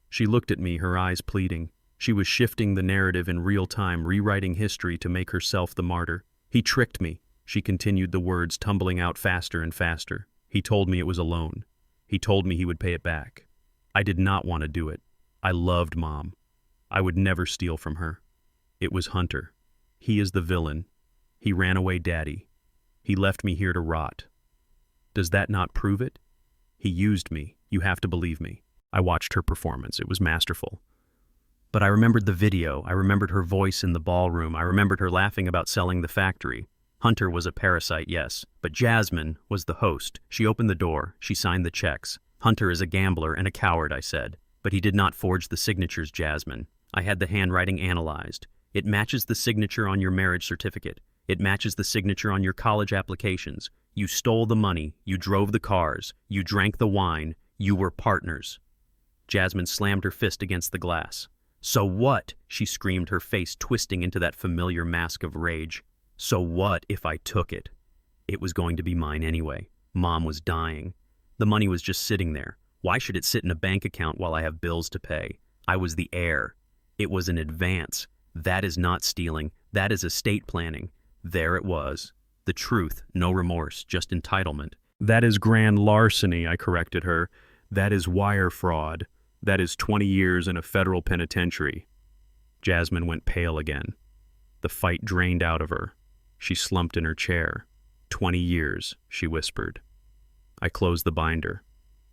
She looked at me, her eyes pleading. She was shifting the narrative in real time, rewriting history to make herself the martyr. "He tricked me," she continued, the words tumbling out faster and faster. "He told me it was a loan. He told me he would pay it back. I did not want to do it. I loved Mom. I would never steal from her. It was Hunter. He is the villain. He ran away, Daddy. He left me here to rot. Does that not prove it? He used me. You have to believe me." I watched her performance. It was masterful. But I remembered the video. I remembered her voice in the ballroom. I remembered her laughing about selling the factory. Hunter was a parasite, yes, but Jasmine was the host. She opened the door. She signed the checks. "Hunter is a gambler and a coward," I said. "But he did not forge the signatures, Jasmine. I had the handwriting analyzed. It matches the signature on your marriage certificate. It matches the signature on your college applications. You stole the money. You drove the cars. You drank the wine. You were partners." Jasmine slammed her fist against the glass. "So what?" she screamed, her face twisting into that familiar mask of rage. "So what if I took it? It was going to be mine anyway. Mom was dying. The money was just sitting there. Why should it sit in a bank account while I have bills to pay? I was the heir. It was an advance. That is not stealing. That is estate planning. There it was. The truth, no remorse, just entitlement." "That is grand larceny," I corrected her. "That is wire fraud. That is 20 years in a federal penitentiary." Jasmine went pale again. The fight drained out of her. She slumped in her chair. 20 years, she whispered. I closed the binder.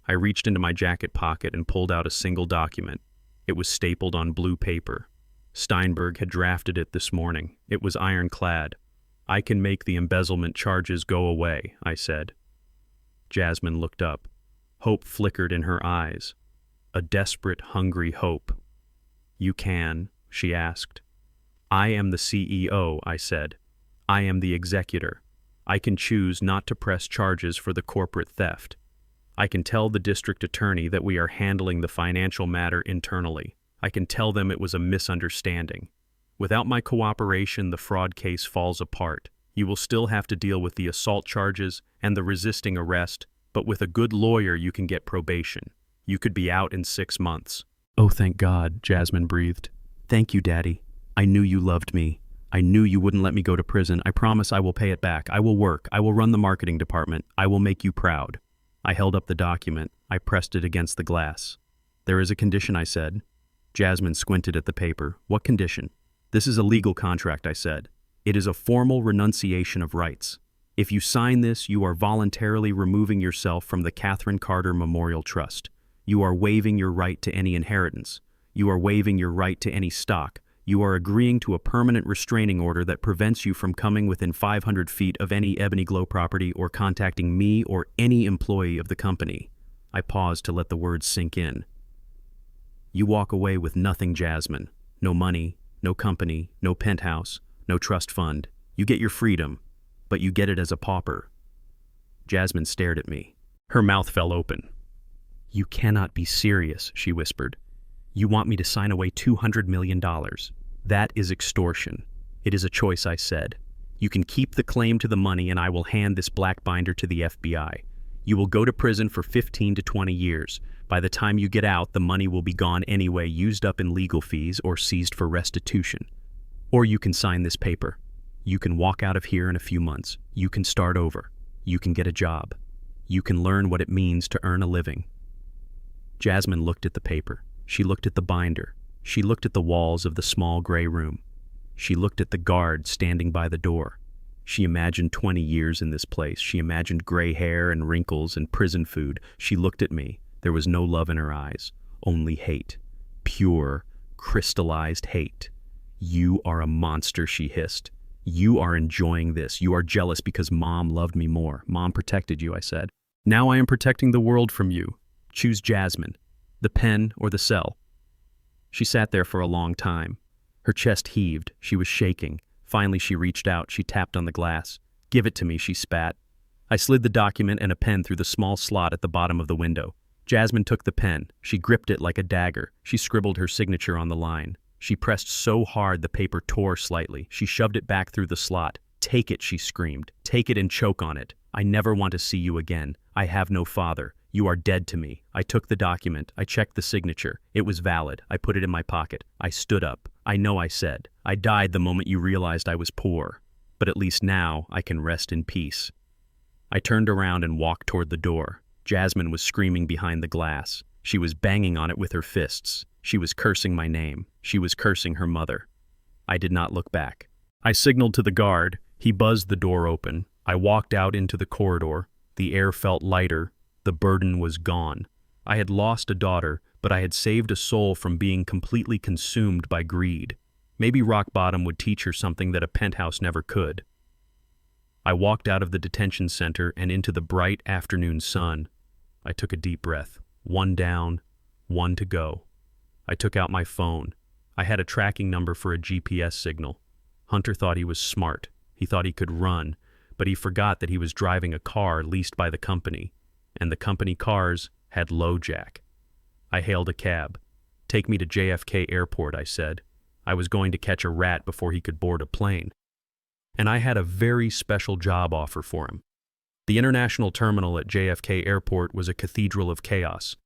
I reached into my jacket pocket and pulled out a single document. It was stapled on blue paper. Steinberg had drafted it this morning. It was ironclad. "I can make the embezzlement charges go away," I said. Jasmine looked up. Hope flickered in her eyes. A desperate, hungry hope. "You can?" she asked. "I am the CEO," I said. "I am the executor. I can choose not to press charges for the corporate theft. I can tell the district attorney that we are handling the financial matter internally. I can tell them it was a misunderstanding. Without my cooperation, the fraud case falls apart. You will still have to deal with the assault charges and the resisting arrest, but with a good lawyer you can get probation. You could be out in 6 months." "Oh, thank God," Jasmine breathed. "Thank you, Daddy. I knew you loved me. I knew you wouldn't let me go to prison. I promise I will pay it back. I will work. I will run the marketing department. I will make you proud." I held up the document. I pressed it against the glass. "There is a condition," I said. Jasmine squinted at the paper. "What condition?" "This is a legal contract," I said. "It is a formal renunciation of rights. If you sign this, you are voluntarily removing yourself from the Catherine Carter Memorial Trust. You are waiving your right to any inheritance. You are waiving your right to any stock. You are agreeing to a permanent restraining order that prevents you from coming within 500 feet of any Ebony Glow property or contacting me or any employee of the company." I paused to let the words sink in. "You walk away with nothing, Jasmine. No money, no company, no penthouse, no trust fund. You get your freedom, but you get it as a pauper." Jasmine stared at me. Her mouth fell open. "You cannot be serious," she whispered. "You want me to sign away $200 million. That is extortion." "It is a choice," I said. "You can keep the claim to the money and I will hand this black binder to the FBI. You will go to prison for 15 to 20 years. By the time you get out, the money will be gone anyway, used up in legal fees or seized for restitution. Or you can sign this paper. You can walk out of here in a few months. You can start over. You can get a job. You can learn what it means to earn a living. Jasmine looked at the paper. She looked at the binder. She looked at the walls of the small gray room. She looked at the guard standing by the door. She imagined 20 years in this place. She imagined gray hair and wrinkles and prison food. She looked at me. There was no love in her eyes, only hate. Pure, crystallized hate. "You are a monster," she hissed. "You are enjoying this. You are jealous because Mom loved me more. Mom protected you," I said. "Now I am protecting the world from you. Choose Jasmine, the pen or the cell." She sat there for a long time. Her chest heaved. She was shaking. Finally, she reached out. She tapped on the glass. "Give it to me," she spat. I slid the document and a pen through the small slot at the bottom of the window. Jasmine took the pen. She gripped it like a dagger. She scribbled her signature on the line. She pressed so hard the paper tore slightly. She shoved it back through the slot. "Take it," she screamed. "Take it and choke on it. I never want to see you again. I have no father. You are dead to me." I took the document. I checked the signature. It was valid. I put it in my pocket. I stood up. "I know," I said. "I died the moment you realized I was poor. But at least now I can rest in peace." I turned around and walked toward the door. Jasmine was screaming behind the glass. She was banging on it with her fists. She was cursing my name. She was cursing her mother. I did not look back. I signaled to the guard. He buzzed the door open. I walked out into the corridor. The air felt lighter. The burden was gone. I had lost a daughter, but I had saved a soul from being completely consumed by greed. Maybe rock bottom would teach her something that a penthouse never could. I walked out of the detention center and into the bright afternoon sun. I took a deep breath. One down, one to go. I took out my phone. I had a tracking number for a GPS signal. Hunter thought he was smart. He thought he could run, but he forgot that he was driving a car leased by the company, and the company cars had low jack. I hailed a cab. "Take me to JFK Airport," I said. I was going to catch a rat before he could board a plane. And I had a very special job offer for him. The international terminal at JFK Airport was a cathedral of chaos.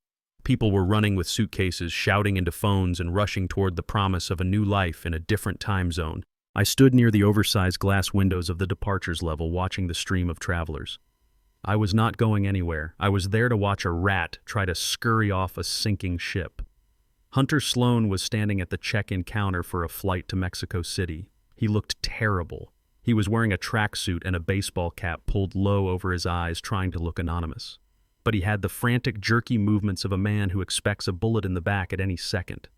People were running with suitcases, shouting into phones, and rushing toward the promise of a new life in a different time zone. I stood near the oversized glass windows of the departures level, watching the stream of travelers. I was not going anywhere. I was there to watch a rat try to scurry off a sinking ship. Hunter Sloan was standing at the check-in counter for a flight to Mexico City. He looked terrible. He was wearing a tracksuit and a baseball cap pulled low over his eyes, trying to look anonymous. But he had the frantic, jerky movements of a man who expects a bullet in the back at any second.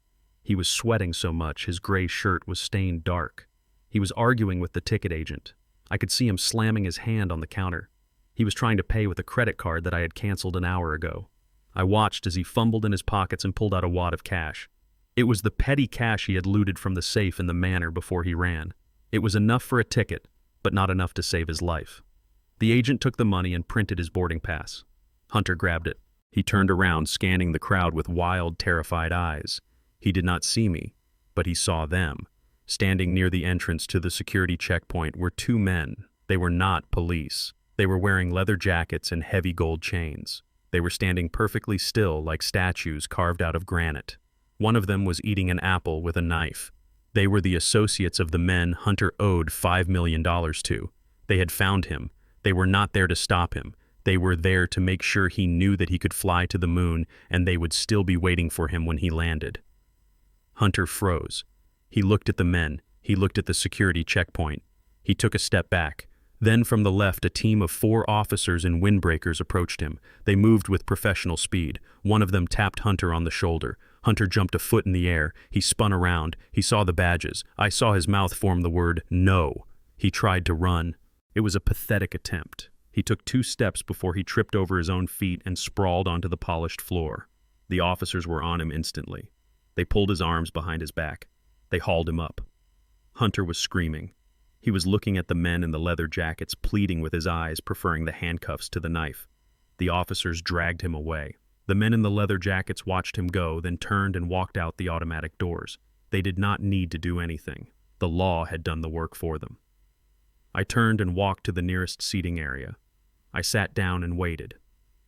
He was sweating so much, his gray shirt was stained dark. He was arguing with the ticket agent. I could see him slamming his hand on the counter. He was trying to pay with a credit card that I had canceled an hour ago. I watched as he fumbled in his pockets and pulled out a wad of cash. It was the petty cash he had looted from the safe in the manor before he ran. It was enough for a ticket, but not enough to save his life. The agent took the money and printed his boarding pass. Hunter grabbed it. He turned around, scanning the crowd with wild, terrified eyes. He did not see me, but he saw them. Standing near the entrance to the security checkpoint were two men. They were not police. They were wearing leather jackets and heavy gold chains. They were standing perfectly still, like statues carved out of granite. One of them was eating an apple with a knife. They were the associates of the men Hunter owed $5 million to. They had found him. They were not there to stop him. They were there to make sure he knew that he could fly to the moon, and they would still be waiting for him when he landed. Hunter froze. He looked at the men. He looked at the security checkpoint. He took a step back. Then from the left, a team of 4 officers in windbreakers approached him. They moved with professional speed. One of them tapped Hunter on the shoulder. Hunter jumped a foot in the air. He spun around. He saw the badges. I saw his mouth form the word "no." He tried to run. It was a pathetic attempt. He took 2 steps before he tripped over his own feet and sprawled onto the polished floor. The officers were on him instantly. They pulled his arms behind his back. They hauled him up. Hunter was screaming. He was looking at the men in the leather jackets, pleading with his eyes, preferring the handcuffs to the knife. The officers dragged him away. The men in the leather jackets watched him go, then turned and walked out the automatic doors. They did not need to do anything. The law had done the work for them. I turned and walked to the nearest seating area. I sat down and waited.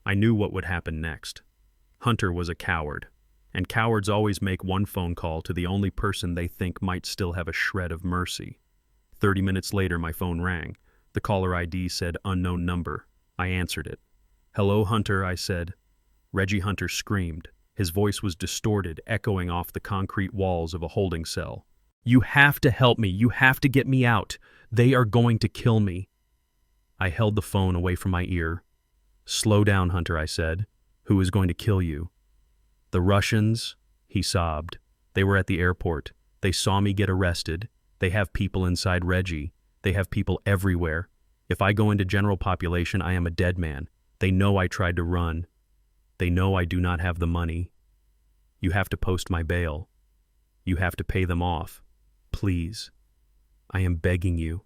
I knew what would happen next. Hunter was a coward, and cowards always make one phone call to the only person they think might still have a shred of mercy. 30 minutes later, my phone rang. The caller ID said unknown number. I answered it. "Hello, Hunter," I said. Reggie Hunter screamed. His voice was distorted, echoing off the concrete walls of a holding cell. "You have to help me. You have to get me out. They are going to kill me." I held the phone away from my ear. "Slow down, Hunter," I said. "Who is going to kill you?" "The Russians," he sobbed. "They were at the airport. They saw me get arrested. They have people inside Reggie. They have people everywhere. If I go into general population, I am a dead man. They know I tried to run. They know I do not have the money. You have to post my bail. You have to pay them off. Please. I am begging you.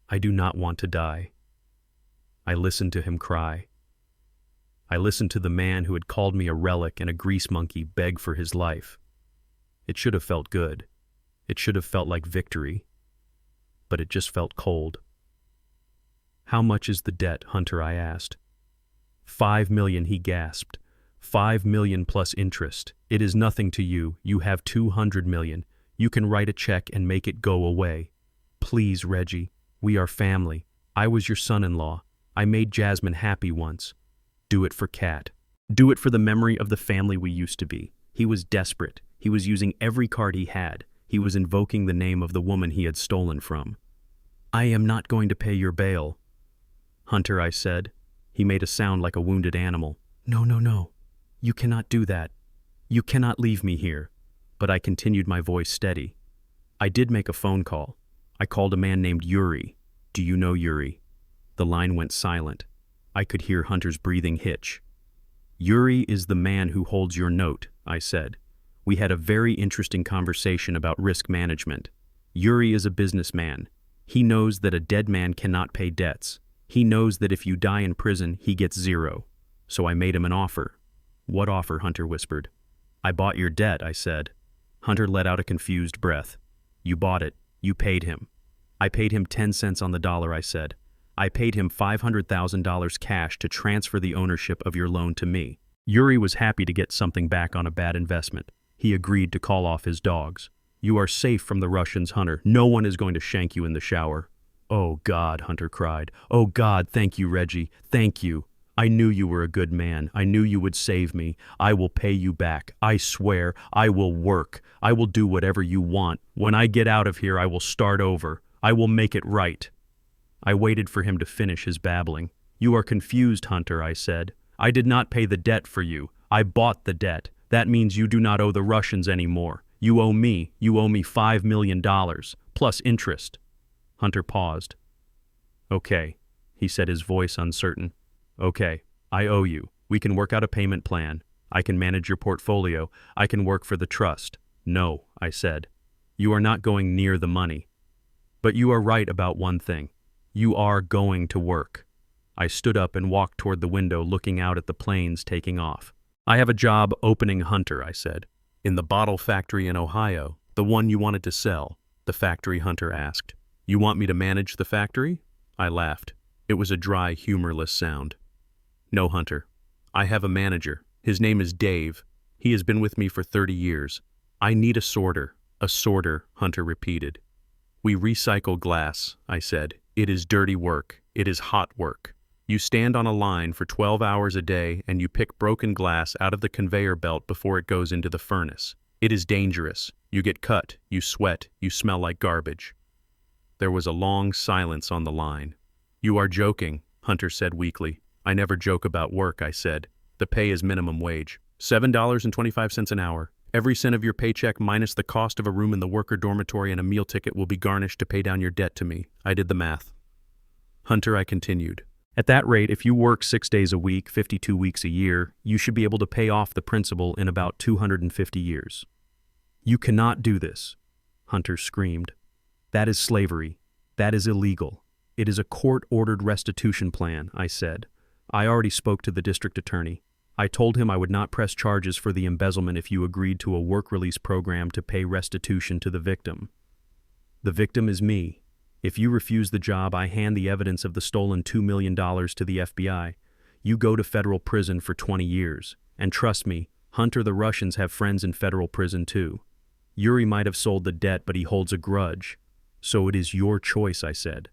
I do not want to die." I listened to him cry. I listened to the man who had called me a relic and a grease monkey beg for his life. It should have felt good. It should have felt like victory. But it just felt cold. "How much is the debt, Hunter?" I asked. $5 million, he gasped. $5 million plus interest. It is nothing to you. You have $200 million. You can write a check and make it go away. Please, Reggie. We are family. I was your son-in-law. I made Jasmine happy once. Do it for Kat. Do it for the memory of the family we used to be." He was desperate. He was using every card he had. He was invoking the name of the woman he had stolen from. "I am not going to pay your bail." "Hunter," I said. He made a sound like a wounded animal. "No, no, no. You cannot do that. You cannot leave me here." But I continued, my voice steady. "I did make a phone call. I called a man named Yuri. Do you know Yuri?" The line went silent. I could hear Hunter's breathing hitch. "Yuri is the man who holds your note," I said. "We had a very interesting conversation about risk management. Yuri is a businessman. He knows that a dead man cannot pay debts. He knows that if you die in prison, he gets zero. So I made him an offer." "What offer?" Hunter whispered. "I bought your debt," I said. Hunter let out a confused breath. "You bought it. You paid him." "I paid him 10 cents on the dollar," I said. "I paid him $500,000 cash to transfer the ownership of your loan to me." Yuri was happy to get something back on a bad investment. He agreed to call off his dogs. "You are safe from the Russians, Hunter. No one is going to shank you in the shower." "Oh God," Hunter cried. "Oh God, thank you, Reggie. Thank you. I knew you were a good man. I knew you would save me. I will pay you back. I swear. I will work. I will do whatever you want. When I get out of here, I will start over. I will make it right." I waited for him to finish his babbling. "You are confused, Hunter," I said. "I did not pay the debt for you. I bought the debt. That means you do not owe the Russians anymore. You owe me. You owe me $5 million, plus interest." Hunter paused. "Okay," he said, his voice uncertain. "Okay, I owe you. We can work out a payment plan. I can manage your portfolio. I can work for the trust." "No," I said. "You are not going near the money. But you are right about one thing. You are going to work." I stood up and walked toward the window, looking out at the planes taking off. "I have a job opening, Hunter," I said. "In the bottle factory in Ohio, the one you wanted to sell." "The factory?" Hunter asked. "You want me to manage the factory?" I laughed. It was a dry, humorless sound. "No, Hunter. I have a manager. His name is Dave. He has been with me for 30 years. I need a sorter." "A sorter," Hunter repeated. "We recycle glass," I said. "It is dirty work. It is hot work. You stand on a line for 12 hours a day and you pick broken glass out of the conveyor belt before it goes into the furnace. It is dangerous. You get cut, you sweat, you smell like garbage." There was a long silence on the line. "You are joking," Hunter said weakly. "I never joke about work," I said. "The pay is minimum wage. $7.25 an hour. Every cent of your paycheck minus the cost of a room in the worker dormitory and a meal ticket will be garnished to pay down your debt to me." I did the math. "Hunter," I continued, "at that rate, if you work 6 days a week, 52 weeks a year, you should be able to pay off the principal in about 250 years. "You cannot do this," Hunter screamed. "That is slavery. That is illegal. It is a court-ordered restitution plan," I said. "I already spoke to the district attorney. I told him I would not press charges for the embezzlement if you agreed to a work release program to pay restitution to the victim. The victim is me. If you refuse the job, I hand the evidence of the stolen $2 million to the FBI. You go to federal prison for 20 years. And trust me, Hunter, the Russians have friends in federal prison too. Yuri might have sold the debt, but he holds a grudge. So it is your choice, I said.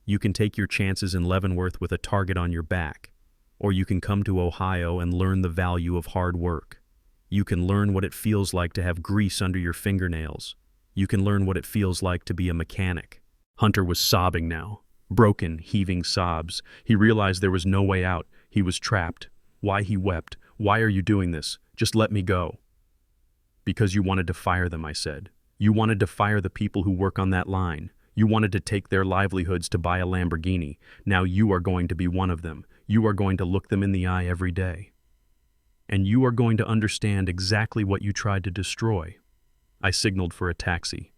You can take your chances in Leavenworth with a target on your back, or you can come to Ohio and learn the value of hard work. You can learn what it feels like to have grease under your fingernails. You can learn what it feels like to be a mechanic. Hunter was sobbing now. Broken, heaving sobs. He realized there was no way out. He was trapped. Why he wept. Why are you doing this? Just let me go. Because you wanted to fire them, I said. You wanted to fire the people who work on that line. You wanted to take their livelihoods to buy a Lamborghini. Now you are going to be one of them. You are going to look them in the eye every day. And you are going to understand exactly what you tried to destroy. I signaled for a taxi.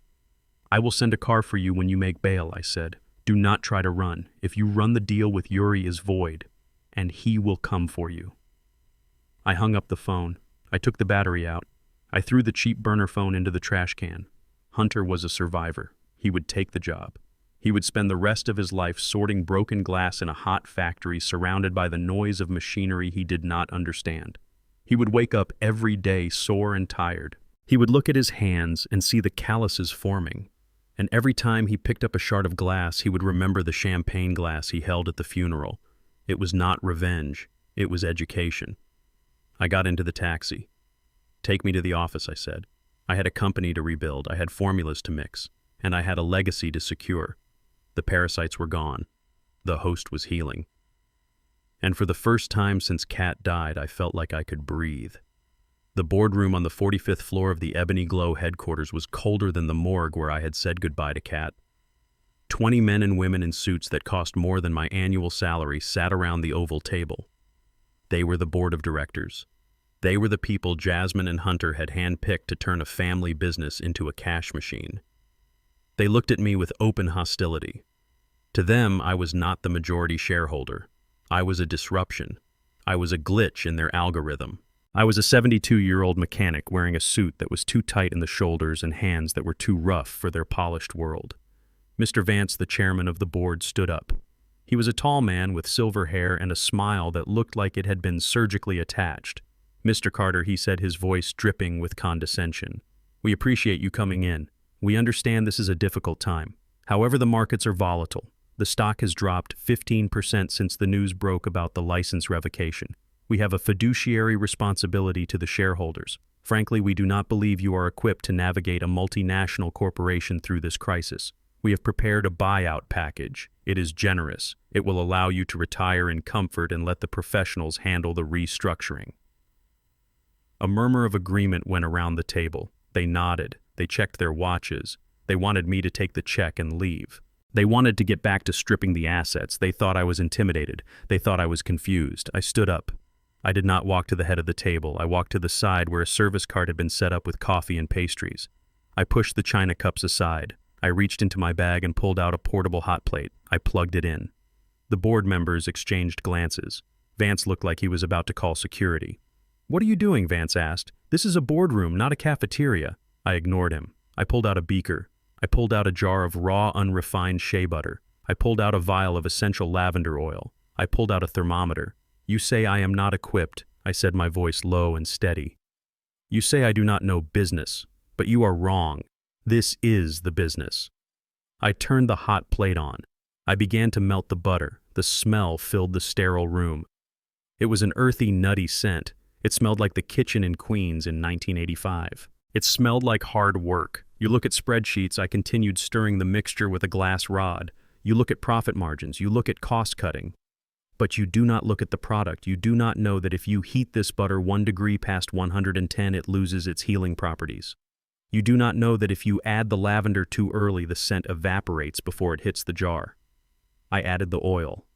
I will send a car for you when you make bail, I said. Do not try to run. If you run, the deal with Yuri is void, and he will come for you. I hung up the phone. I took the battery out. I threw the cheap burner phone into the trash can. Hunter was a survivor. He would take the job. He would spend the rest of his life sorting broken glass in a hot factory surrounded by the noise of machinery he did not understand. He would wake up every day sore and tired. He would look at his hands and see the calluses forming. And every time he picked up a shard of glass, he would remember the champagne glass he held at the funeral. It was not revenge. It was education. I got into the taxi. Take me to the office, I said. I had a company to rebuild. I had formulas to mix. And I had a legacy to secure. The parasites were gone. The host was healing. And for the first time since Kat died, I felt like I could breathe. The boardroom on the 45th floor of the Ebony Glow headquarters was colder than the morgue where I had said goodbye to Kat. 20 men and women in suits that cost more than my annual salary sat around the oval table. They were the board of directors. They were the people Jasmine and Hunter had handpicked to turn a family business into a cash machine. They looked at me with open hostility. To them, I was not the majority shareholder. I was a disruption. I was a glitch in their algorithm. I was a 72-year-old mechanic wearing a suit that was too tight in the shoulders and hands that were too rough for their polished world. Mr. Vance, the chairman of the board, stood up. He was a tall man with silver hair and a smile that looked like it had been surgically attached. Mr. Carter, he said, his voice dripping with condescension. We appreciate you coming in. We understand this is a difficult time. However, the markets are volatile. The stock has dropped 15% since the news broke about the license revocation. We have a fiduciary responsibility to the shareholders. Frankly, we do not believe you are equipped to navigate a multinational corporation through this crisis. We have prepared a buyout package. It is generous. It will allow you to retire in comfort and let the professionals handle the restructuring. A murmur of agreement went around the table. They nodded. They checked their watches. They wanted me to take the check and leave. They wanted to get back to stripping the assets. They thought I was intimidated. They thought I was confused. I stood up. I did not walk to the head of the table. I walked to the side where a service cart had been set up with coffee and pastries. I pushed the china cups aside. I reached into my bag and pulled out a portable hot plate. I plugged it in. The board members exchanged glances. Vance looked like he was about to call security. What are you doing? Vance asked. This is a boardroom, not a cafeteria. I ignored him. I pulled out a beaker. I pulled out a jar of raw, unrefined shea butter. I pulled out a vial of essential lavender oil. I pulled out a thermometer. You say I am not equipped, I said, my voice low and steady. You say I do not know business, but you are wrong. This is the business. I turned the hot plate on. I began to melt the butter. The smell filled the sterile room. It was an earthy, nutty scent. It smelled like the kitchen in Queens in 1985. It smelled like hard work. You look at spreadsheets. I continued stirring the mixture with a glass rod. You look at profit margins. You look at cost cutting. But you do not look at the product. You do not know that if you heat this butter 1 degree past 110, it loses its healing properties. You do not know that if you add the lavender too early, the scent evaporates before it hits the jar. I added the oil.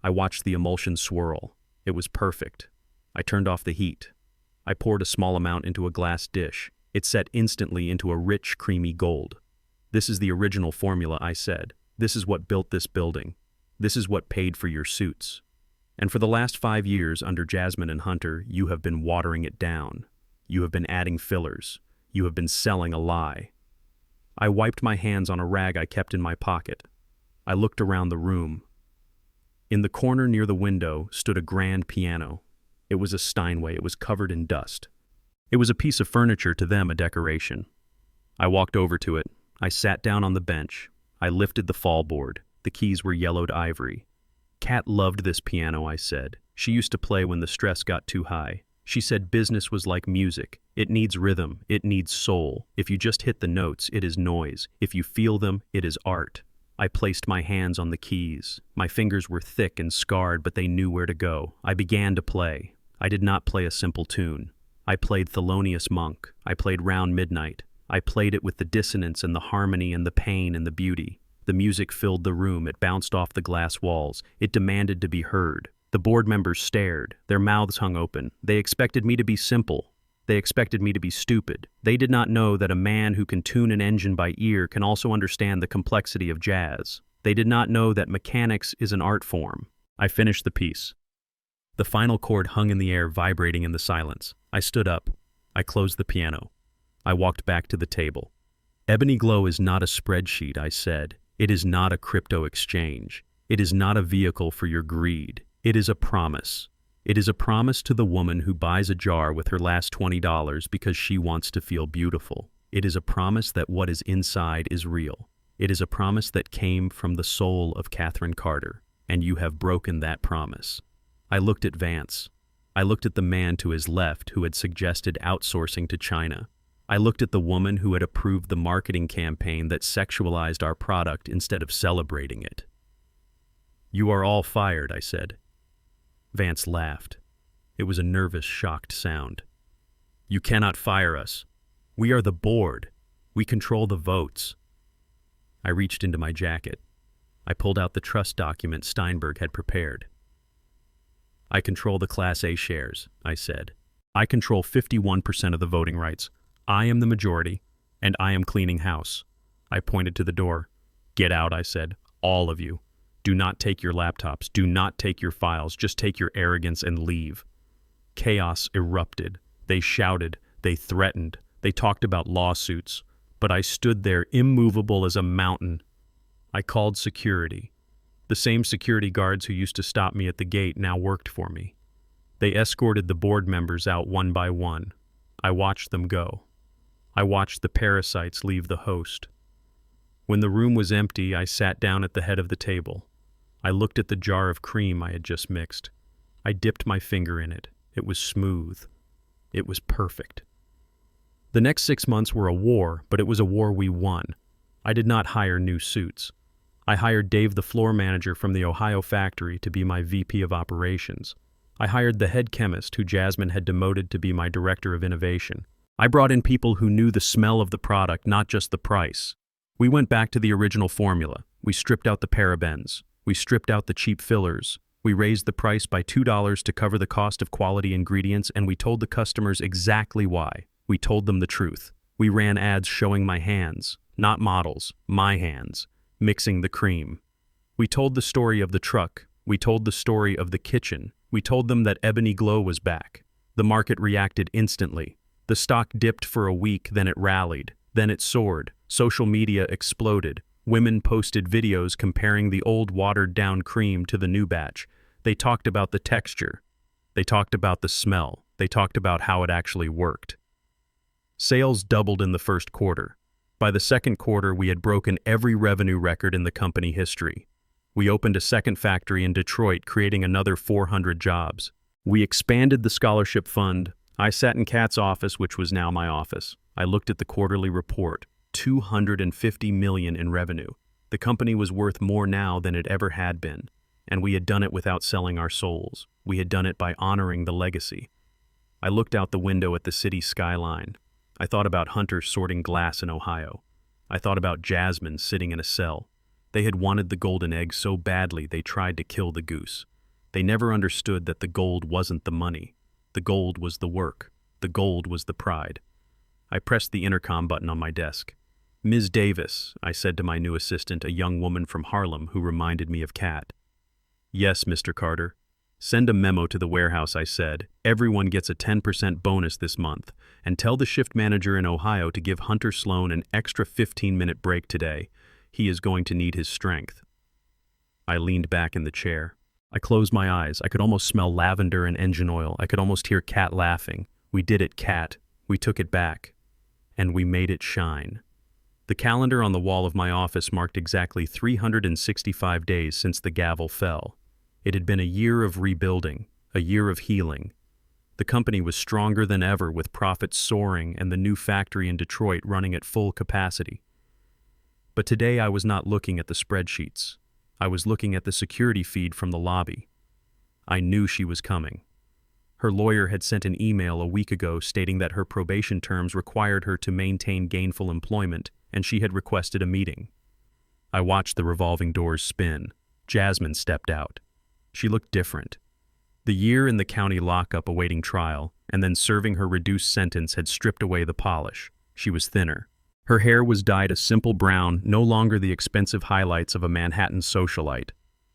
I watched the emulsion swirl. It was perfect. I turned off the heat. I poured a small amount into a glass dish. It set instantly into a rich, creamy gold. This is the original formula, I said. This is what built this building. This is what paid for your suits. And for the last 5 years, under Jasmine and Hunter, you have been watering it down. You have been adding fillers. You have been selling a lie. I wiped my hands on a rag I kept in my pocket. I looked around the room. In the corner near the window stood a grand piano. It was a Steinway. It was covered in dust. It was a piece of furniture, to them a decoration. I walked over to it. I sat down on the bench. I lifted the fallboard. The keys were yellowed ivory. Kat loved this piano, I said. She used to play when the stress got too high. She said business was like music. It needs rhythm. It needs soul. If you just hit the notes, it is noise. If you feel them, it is art. I placed my hands on the keys. My fingers were thick and scarred, but they knew where to go. I began to play. I did not play a simple tune. I played Thelonious Monk. I played Round Midnight. I played it with the dissonance and the harmony and the pain and the beauty. The music filled the room. It bounced off the glass walls. It demanded to be heard. The board members stared. Their mouths hung open. They expected me to be simple. They expected me to be stupid. They did not know that a man who can tune an engine by ear can also understand the complexity of jazz. They did not know that mechanics is an art form. I finished the piece. The final chord hung in the air, vibrating in the silence. I stood up. I closed the piano. I walked back to the table. Ebony Glow is not a spreadsheet, I said. It is not a crypto exchange. It is not a vehicle for your greed. It is a promise. It is a promise to the woman who buys a jar with her last $20 because she wants to feel beautiful. It is a promise that what is inside is real. It is a promise that came from the soul of Catherine Carter, and you have broken that promise. I looked at Vance. I looked at the man to his left who had suggested outsourcing to China. I looked at the woman who had approved the marketing campaign that sexualized our product instead of celebrating it. "You are all fired," I said. Vance laughed. It was a nervous, shocked sound. "You cannot fire us. We are the board. We control the votes." I reached into my jacket. I pulled out the trust document Steinberg had prepared. "I control the Class A shares," I said. "I control 51% of the voting rights. I am the majority, and I am cleaning house." I pointed to the door. "Get out," I said. "All of you. Do not take your laptops. Do not take your files. Just take your arrogance and leave." Chaos erupted. They shouted. They threatened. They talked about lawsuits. But I stood there immovable as a mountain. I called security. The same security guards who used to stop me at the gate now worked for me. They escorted the board members out one by one. I watched them go. I watched the parasites leave the host. When the room was empty, I sat down at the head of the table. I looked at the jar of cream I had just mixed. I dipped my finger in it. It was smooth. It was perfect. The next 6 months were a war, but it was a war we won. I did not hire new suits. I hired Dave, the floor manager from the Ohio factory, to be my VP of operations. I hired the head chemist who Jasmine had demoted to be my director of innovation. I brought in people who knew the smell of the product, not just the price. We went back to the original formula. We stripped out the parabens. We stripped out the cheap fillers. We raised the price by $2 to cover the cost of quality ingredients, and we told the customers exactly why. We told them the truth. We ran ads showing my hands, not models, my hands, mixing the cream. We told the story of the truck. We told the story of the kitchen. We told them that Ebony Glow was back. The market reacted instantly. The stock dipped for a week, then it rallied. Then it soared. Social media exploded. Women posted videos comparing the old watered-down cream to the new batch. They talked about the texture. They talked about the smell. They talked about how it actually worked. Sales doubled in the first quarter. By the second quarter, we had broken every revenue record in the company history. We opened a second factory in Detroit, creating another 400 jobs. We expanded the scholarship fund. I sat in Kat's office, which was now my office. I looked at the quarterly report. $250 million in revenue. The company was worth more now than it ever had been, and we had done it without selling our souls. We had done it by honoring the legacy. I looked out the window at the city skyline. I thought about Hunter sorting glass in Ohio. I thought about Jasmine sitting in a cell. They had wanted the golden egg so badly they tried to kill the goose. They never understood that the gold wasn't the money. The gold was the work. The gold was the pride. I pressed the intercom button on my desk. "Ms. Davis," I said to my new assistant, a young woman from Harlem who reminded me of Kat. "Yes, Mr. Carter." "Send a memo to the warehouse," I said. "Everyone gets a 10% bonus this month. And tell the shift manager in Ohio to give Hunter Sloan an extra 15-minute break today. He is going to need his strength." I leaned back in the chair. I closed my eyes. I could almost smell lavender and engine oil. I could almost hear Kat laughing. "We did it, Kat. We took it back. And we made it shine." The calendar on the wall of my office marked exactly 365 days since the gavel fell. It had been a year of rebuilding, a year of healing. The company was stronger than ever, with profits soaring and the new factory in Detroit running at full capacity. But today I was not looking at the spreadsheets. I was looking at the security feed from the lobby. I knew she was coming. Her lawyer had sent an email a week ago stating that her probation terms required her to maintain gainful employment, and she had requested a meeting. I watched the revolving doors spin. Jasmine stepped out. She looked different. The year in the county lockup awaiting trial, and then serving her reduced sentence, had stripped away the polish. She was thinner. Her hair was dyed a simple brown, no longer the expensive highlights of a Manhattan socialite.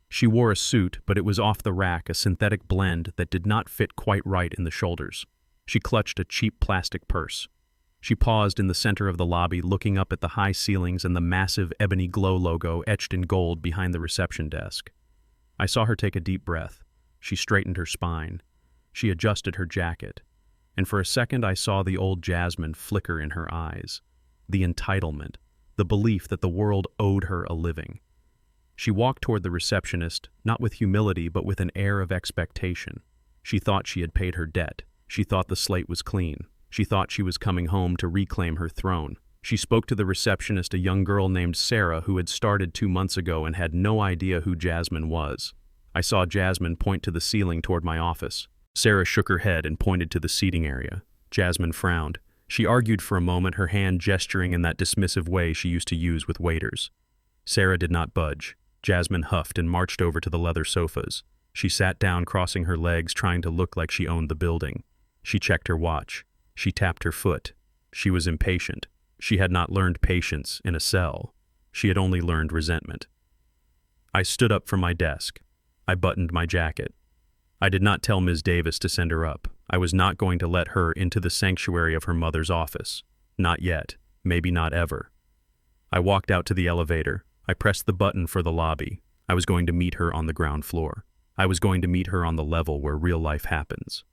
She wore a suit, but it was off the rack, a synthetic blend that did not fit quite right in the shoulders. She clutched a cheap plastic purse. She paused in the center of the lobby, looking up at the high ceilings and the massive ebony glow logo etched in gold behind the reception desk. I saw her take a deep breath. She straightened her spine. She adjusted her jacket. And for a second I saw the old Jasmine flicker in her eyes. The entitlement, the belief that the world owed her a living. She walked toward the receptionist, not with humility but with an air of expectation. She thought she had paid her debt. She thought the slate was clean. She thought she was coming home to reclaim her throne. She spoke to the receptionist, a young girl named Sarah who had started 2 months ago and had no idea who Jasmine was. I saw Jasmine point to the ceiling toward my office. Sarah shook her head and pointed to the seating area. Jasmine frowned. She argued for a moment, her hand gesturing in that dismissive way she used to use with waiters. Sarah did not budge. Jasmine huffed and marched over to the leather sofas. She sat down, crossing her legs, trying to look like she owned the building. She checked her watch. She tapped her foot. She was impatient. She had not learned patience in a cell. She had only learned resentment. I stood up from my desk. I buttoned my jacket. I did not tell Ms. Davis to send her up. I was not going to let her into the sanctuary of her mother's office. Not yet. Maybe not ever. I walked out to the elevator. I pressed the button for the lobby. I was going to meet her on the ground floor. I was going to meet her on the level where real life happens.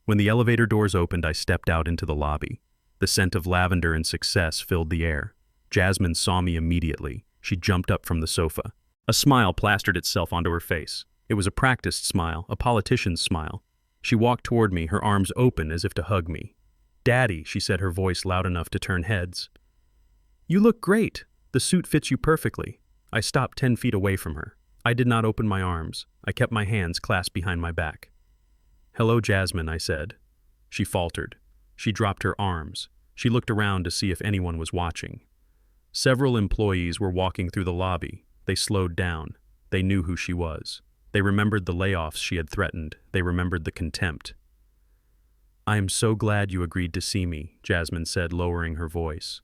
When the elevator doors opened, I stepped out into the lobby. The scent of lavender and success filled the air. Jasmine saw me immediately. She jumped up from the sofa. A smile plastered itself onto her face. It was a practiced smile, a politician's smile. She walked toward me, her arms open as if to hug me. "Daddy," she said, her voice loud enough to turn heads. "You look great. The suit fits you perfectly." I stopped 10 feet away from her. I did not open my arms. I kept my hands clasped behind my back. "Hello, Jasmine," I said. She faltered. She dropped her arms. She looked around to see if anyone was watching. Several employees were walking through the lobby. They slowed down. They knew who she was. They remembered the layoffs she had threatened. They remembered the contempt. "I am so glad you agreed to see me," Jasmine said, lowering her voice.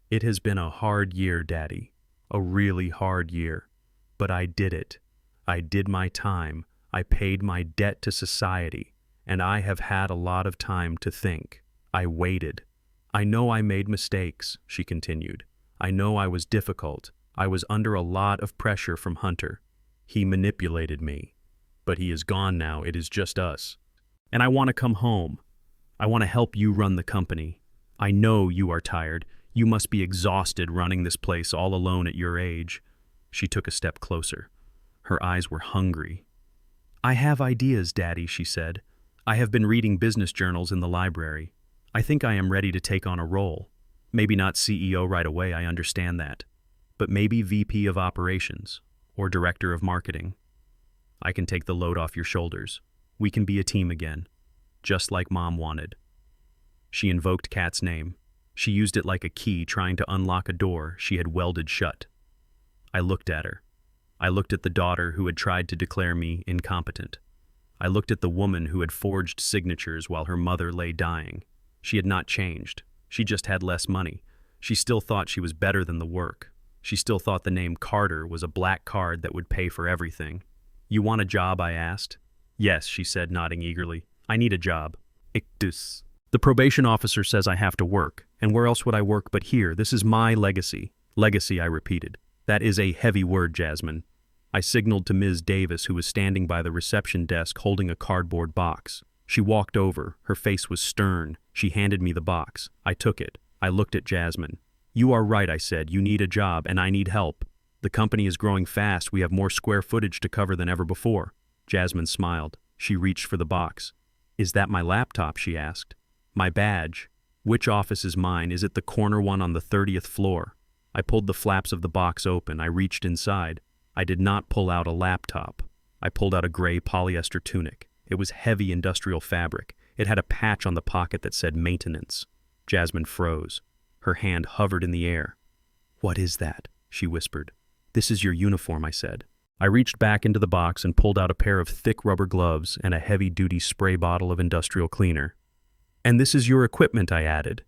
"It has been a hard year, Daddy. A really hard year. But I did it. I did my time. I paid my debt to society. And I have had a lot of time to think. I waited. I know I made mistakes," she continued. "I know I was difficult. I was under a lot of pressure from Hunter. He manipulated me. But he is gone now. It is just us. And I want to come home. I want to help you run the company. I know you are tired. You must be exhausted running this place all alone at your age." She took a step closer. Her eyes were hungry. "I have ideas, Daddy," she said. "I have been reading business journals in the library. I think I am ready to take on a role. Maybe not CEO right away, I understand that. But maybe VP of operations or director of marketing. I can take the load off your shoulders. We can be a team again, just like Mom wanted." She invoked Kat's name. She used it like a key trying to unlock a door she had welded shut. I looked at her. I looked at the daughter who had tried to declare me incompetent. I looked at the woman who had forged signatures while her mother lay dying. She had not changed. She just had less money. She still thought she was better than the work. She still thought the name Carter was a black card that would pay for everything. "You want a job?" I asked. "Yes," she said, nodding eagerly. "I need a job." "Ictus. The probation officer says I have to work. And where else would I work but here? This is my legacy." "Legacy," I repeated. "That is a heavy word, Jasmine." I signaled to Ms. Davis, who was standing by the reception desk holding a cardboard box. She walked over. Her face was stern. She handed me the box. I took it. I looked at Jasmine. You are right, I said. You need a job, and I need help. The company is growing fast. We have more square footage to cover than ever before. Jasmine smiled. She reached for the box. Is that my laptop? She asked. My badge. Which office is mine? Is it the corner one on the 30th floor? I pulled the flaps of the box open. I reached inside. I did not pull out a laptop. I pulled out a gray polyester tunic. It was heavy industrial fabric. It had a patch on the pocket that said maintenance. Jasmine froze. Her hand hovered in the air. What is that? She whispered. This is your uniform, I said. I reached back into the box and pulled out a pair of thick rubber gloves and a heavy-duty spray bottle of industrial cleaner. And this is your equipment, I added.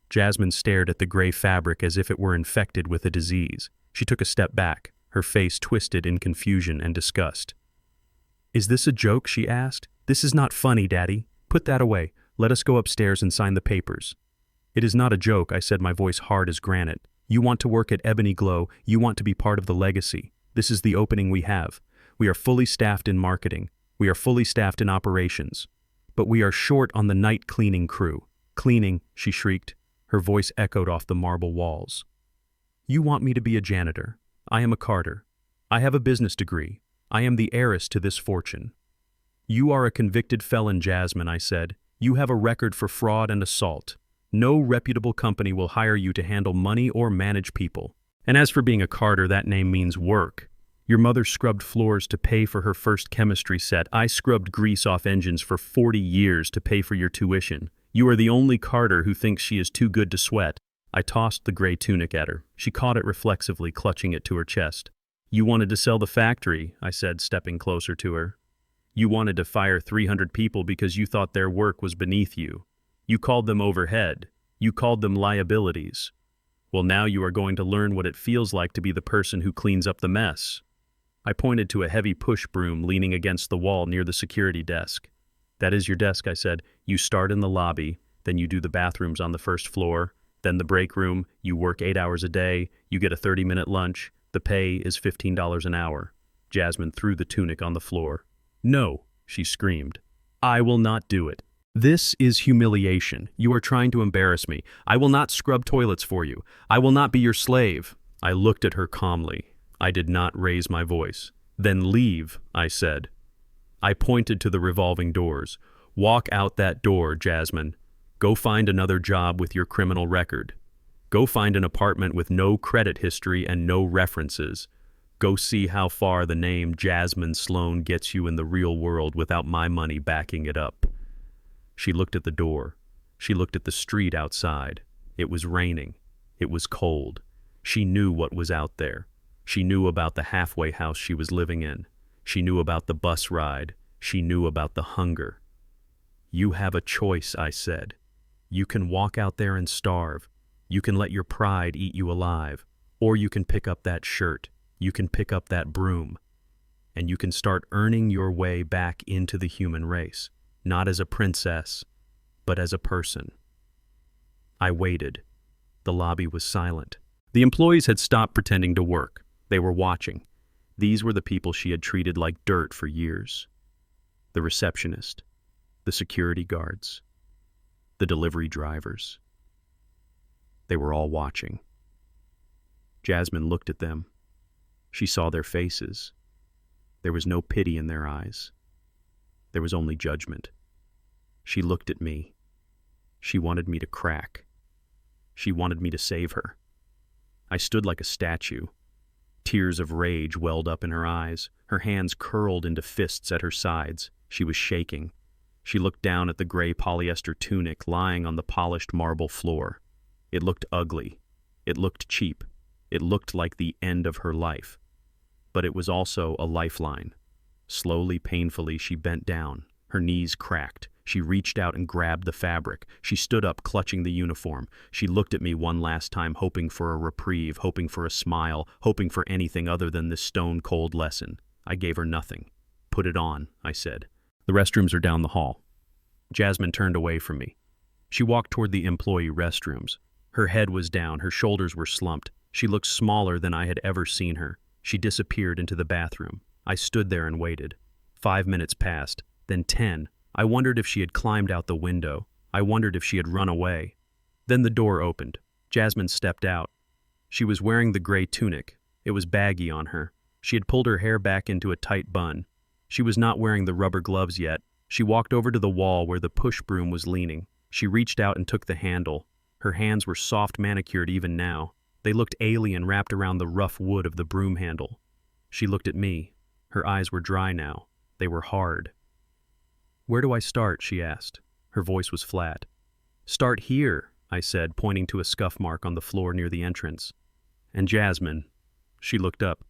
Jasmine stared at the gray fabric as if it were infected with a disease. She took a step back, her face twisted in confusion and disgust. Is this a joke? She asked. This is not funny, Daddy. Put that away. Let us go upstairs and sign the papers. It is not a joke, I said, my voice hard as granite. You want to work at Ebony Glow. You want to be part of the legacy. This is the opening we have. We are fully staffed in marketing. We are fully staffed in operations. But we are short on the night cleaning crew. Cleaning, she shrieked. Her voice echoed off the marble walls. You want me to be a janitor. I am a carter. I have a business degree. I am the heiress to this fortune. You are a convicted felon, Jasmine, I said. You have a record for fraud and assault. No reputable company will hire you to handle money or manage people. And as for being a carter, that name means work. Your mother scrubbed floors to pay for her first chemistry set. I scrubbed grease off engines for 40 years to pay for your tuition. You are the only carter who thinks she is too good to sweat. I tossed the gray tunic at her. She caught it reflexively, clutching it to her chest. You wanted to sell the factory, I said, stepping closer to her. You wanted to fire 300 people because you thought their work was beneath you. You called them overhead. You called them liabilities. Well, now you are going to learn what it feels like to be the person who cleans up the mess. I pointed to a heavy push broom leaning against the wall near the security desk. That is your desk, I said. You start in the lobby, then you do the bathrooms on the first floor, then the break room, you work 8 hours a day, you get a 30-minute lunch, the pay is $15 an hour. Jasmine threw the tunic on the floor. No, she screamed. I will not do it. This is humiliation. You are trying to embarrass me. I will not scrub toilets for you. I will not be your slave. I looked at her calmly. I did not raise my voice. Then leave, I said. I pointed to the revolving doors. Walk out that door, Jasmine. Go find another job with your criminal record. Go find an apartment with no credit history and no references. Go see how far the name Jasmine Sloan gets you in the real world without my money backing it up. She looked at the door. She looked at the street outside. It was raining. It was cold. She knew what was out there. She knew about the halfway house she was living in. She knew about the bus ride. She knew about the hunger. You have a choice, I said. You can walk out there and starve. You can let your pride eat you alive. Or you can pick up that shirt. You can pick up that broom. And you can start earning your way back into the human race. Not as a princess, but as a person. I waited. The lobby was silent. The employees had stopped pretending to work. They were watching. These were the people she had treated like dirt for years. The receptionist, the security guards, the delivery drivers. They were all watching. Jasmine looked at them. She saw their faces. There was no pity in their eyes. There was only judgment. She looked at me. She wanted me to crack. She wanted me to save her. I stood like a statue. Tears of rage welled up in her eyes. Her hands curled into fists at her sides. She was shaking. She looked down at the gray polyester tunic lying on the polished marble floor. It looked ugly. It looked cheap. It looked like the end of her life. But it was also a lifeline. Slowly, painfully, she bent down. Her knees cracked. She reached out and grabbed the fabric. She stood up, clutching the uniform. She looked at me one last time, hoping for a reprieve, hoping for a smile, hoping for anything other than this stone-cold lesson. I gave her nothing. Put it on, I said. The restrooms are down the hall. Jasmine turned away from me. She walked toward the employee restrooms. Her head was down, her shoulders were slumped. She looked smaller than I had ever seen her. She disappeared into the bathroom. I stood there and waited. 5 minutes passed, then 10. I wondered if she had climbed out the window. I wondered if she had run away. Then the door opened. Jasmine stepped out. She was wearing the gray tunic. It was baggy on her. She had pulled her hair back into a tight bun. She was not wearing the rubber gloves yet. She walked over to the wall where the push broom was leaning. She reached out and took the handle. Her hands were soft manicured even now. They looked alien wrapped around the rough wood of the broom handle. She looked at me. Her eyes were dry now. They were hard. "Where do I start?" she asked. Her voice was flat. "Start here," I said, pointing to a scuff mark on the floor near the entrance. "And Jasmine." She looked up.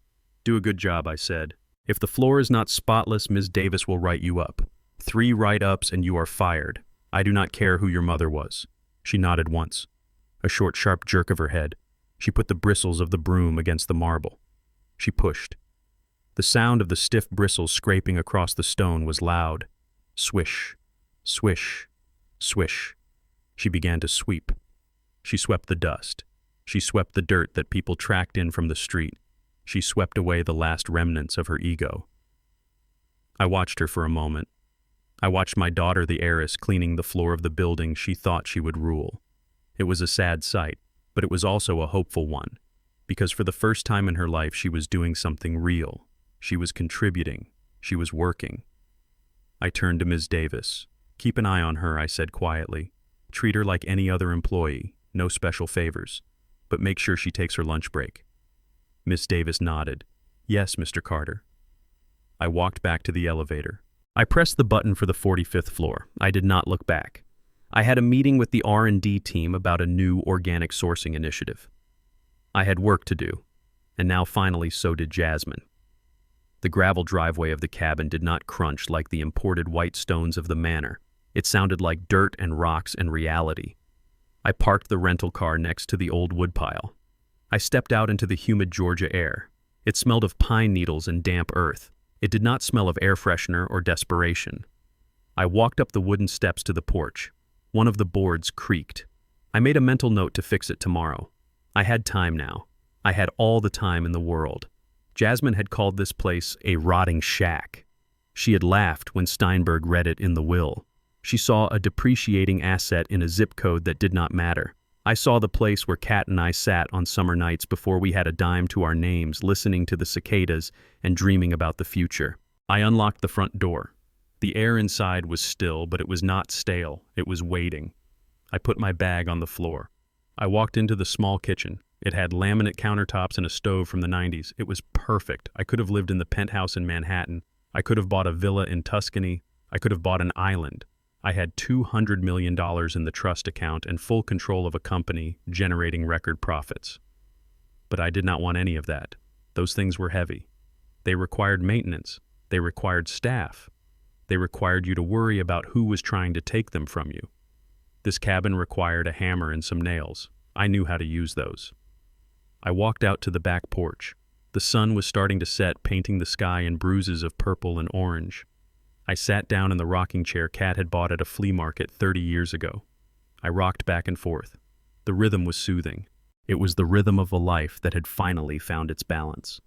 "Do a good job," I said. "If the floor is not spotless, Ms. Davis will write you up. 3 write-ups and you are fired. I do not care who your mother was." She nodded once. A short, sharp jerk of her head. She put the bristles of the broom against the marble. She pushed. The sound of the stiff bristles scraping across the stone was loud. Swish, swish, swish. She began to sweep. She swept the dust. She swept the dirt that people tracked in from the street. She swept away the last remnants of her ego. I watched her for a moment. I watched my daughter, the heiress, cleaning the floor of the building she thought she would rule. It was a sad sight, but it was also a hopeful one, because for the first time in her life she was doing something real. She was contributing. She was working. I turned to Ms. Davis. "Keep an eye on her," I said quietly. "Treat her like any other employee, no special favors, but make sure she takes her lunch break." Miss Davis nodded. "Yes, Mr. Carter." I walked back to the elevator. I pressed the button for the 45th floor. I did not look back. I had a meeting with the R&D team about a new organic sourcing initiative. I had work to do, and now finally so did Jasmine. The gravel driveway of the cabin did not crunch like the imported white stones of the manor. It sounded like dirt and rocks and reality. I parked the rental car next to the old woodpile. I stepped out into the humid Georgia air. It smelled of pine needles and damp earth. It did not smell of air freshener or desperation. I walked up the wooden steps to the porch. One of the boards creaked. I made a mental note to fix it tomorrow. I had time now. I had all the time in the world. Jasmine had called this place a rotting shack. She had laughed when Steinberg read it in the will. She saw a depreciating asset in a zip code that did not matter. I saw the place where Kat and I sat on summer nights before we had a dime to our names, listening to the cicadas and dreaming about the future. I unlocked the front door. The air inside was still, but it was not stale. It was waiting. I put my bag on the floor. I walked into the small kitchen. It had laminate countertops and a stove from the 90s. It was perfect. I could have lived in the penthouse in Manhattan. I could have bought a villa in Tuscany. I could have bought an island. I had $200 million in the trust account and full control of a company generating record profits. But I did not want any of that. Those things were heavy. They required maintenance. They required staff. They required you to worry about who was trying to take them from you. This cabin required a hammer and some nails. I knew how to use those. I walked out to the back porch. The sun was starting to set, painting the sky in bruises of purple and orange. I sat down in the rocking chair Kat had bought at a flea market 30 years ago. I rocked back and forth. The rhythm was soothing. It was the rhythm of a life that had finally found its balance.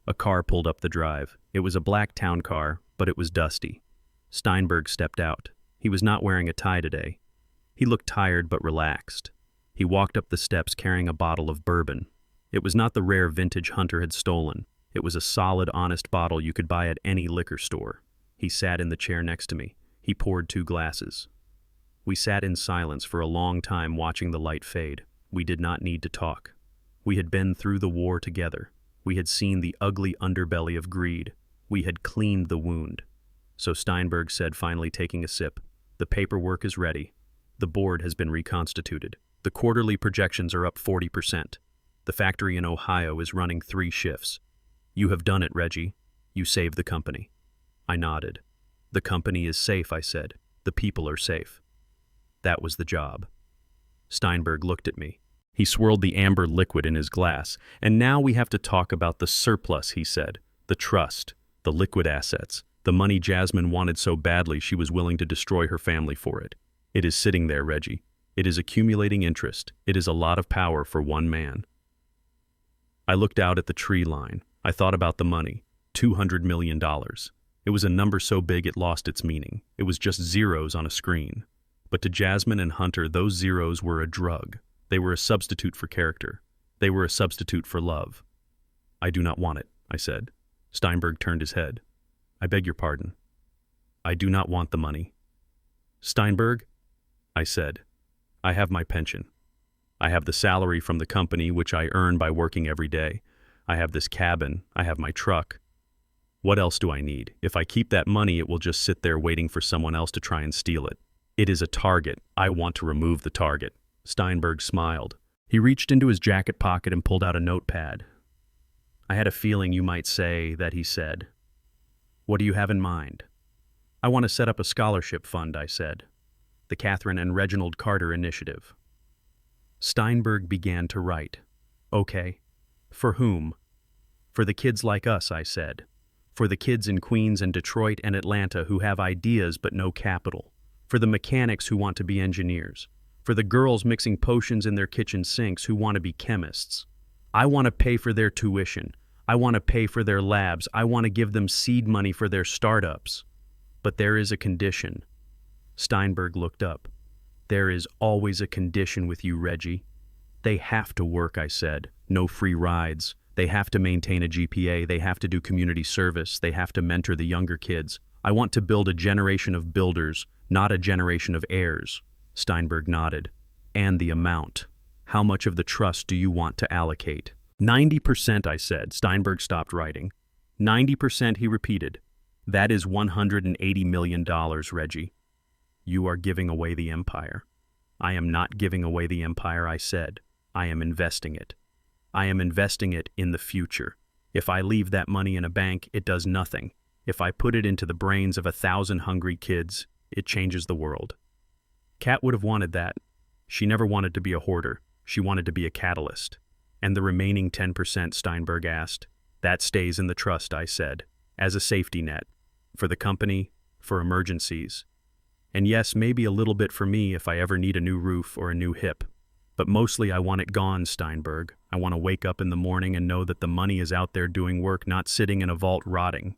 A car pulled up the drive. It was a black town car, but it was dusty. Steinberg stepped out. He was not wearing a tie today. He looked tired but relaxed. He walked up the steps carrying a bottle of bourbon. It was not the rare vintage Hunter had stolen. It was a solid, honest bottle you could buy at any liquor store. He sat in the chair next to me. He poured 2 glasses. We sat in silence for a long time watching the light fade. We did not need to talk. We had been through the war together. We had seen the ugly underbelly of greed. We had cleaned the wound. So Steinberg said, finally taking a sip, "The paperwork is ready. The board has been reconstituted. The quarterly projections are up 40%. The factory in Ohio is running 3 shifts. You have done it, Reggie. You saved the company." I nodded. "The company is safe," I said. "The people are safe." That was the job. Steinberg looked at me. He swirled the amber liquid in his glass. "And now we have to talk about the surplus," he said. "The trust, the liquid assets, the money Jasmine wanted so badly she was willing to destroy her family for it. It is sitting there, Reggie. It is accumulating interest. It is a lot of power for one man." I looked out at the tree line. I thought about the money. $200 million. It was a number so big it lost its meaning. It was just zeros on a screen. But to Jasmine and Hunter, those zeros were a drug. They were a substitute for character. They were a substitute for love. I do not want it, I said. Steinberg turned his head. I beg your pardon. I do not want the money. Steinberg, I said, I have my pension. I have the salary from the company which I earn by working every day. I have this cabin. I have my truck. What else do I need? If I keep that money, it will just sit there waiting for someone else to try and steal it. It is a target. I want to remove the target. Steinberg smiled. He reached into his jacket pocket and pulled out a notepad. I had a feeling you might say that, he said. What do you have in mind? I want to set up a scholarship fund, I said. The Catherine and Reginald Carter Initiative. Steinberg began to write. Okay. For whom? For the kids like us, I said. For the kids in Queens and Detroit and Atlanta who have ideas but no capital. For the mechanics who want to be engineers. For the girls mixing potions in their kitchen sinks who want to be chemists. I want to pay for their tuition. I want to pay for their labs. I want to give them seed money for their startups. But there is a condition. Steinberg looked up. There is always a condition with you, Reggie. They have to work, I said. No free rides. They have to maintain a GPA. They have to do community service. They have to mentor the younger kids. I want to build a generation of builders, not a generation of heirs. Steinberg nodded. And the amount. How much of the trust do you want to allocate? 90%, I said. Steinberg stopped writing. 90%, he repeated. That is $180 million, Reggie. You are giving away the empire. I am not giving away the empire, I said. I am investing it. I am investing it in the future. If I leave that money in a bank, it does nothing. If I put it into the brains of 1,000 hungry kids, it changes the world. Kat would have wanted that. She never wanted to be a hoarder. She wanted to be a catalyst. And the remaining 10%, Steinberg asked. That stays in the trust, I said, as a safety net. For the company, for emergencies. And yes, maybe a little bit for me if I ever need a new roof or a new hip. But mostly I want it gone, Steinberg. I want to wake up in the morning and know that the money is out there doing work, not sitting in a vault rotting.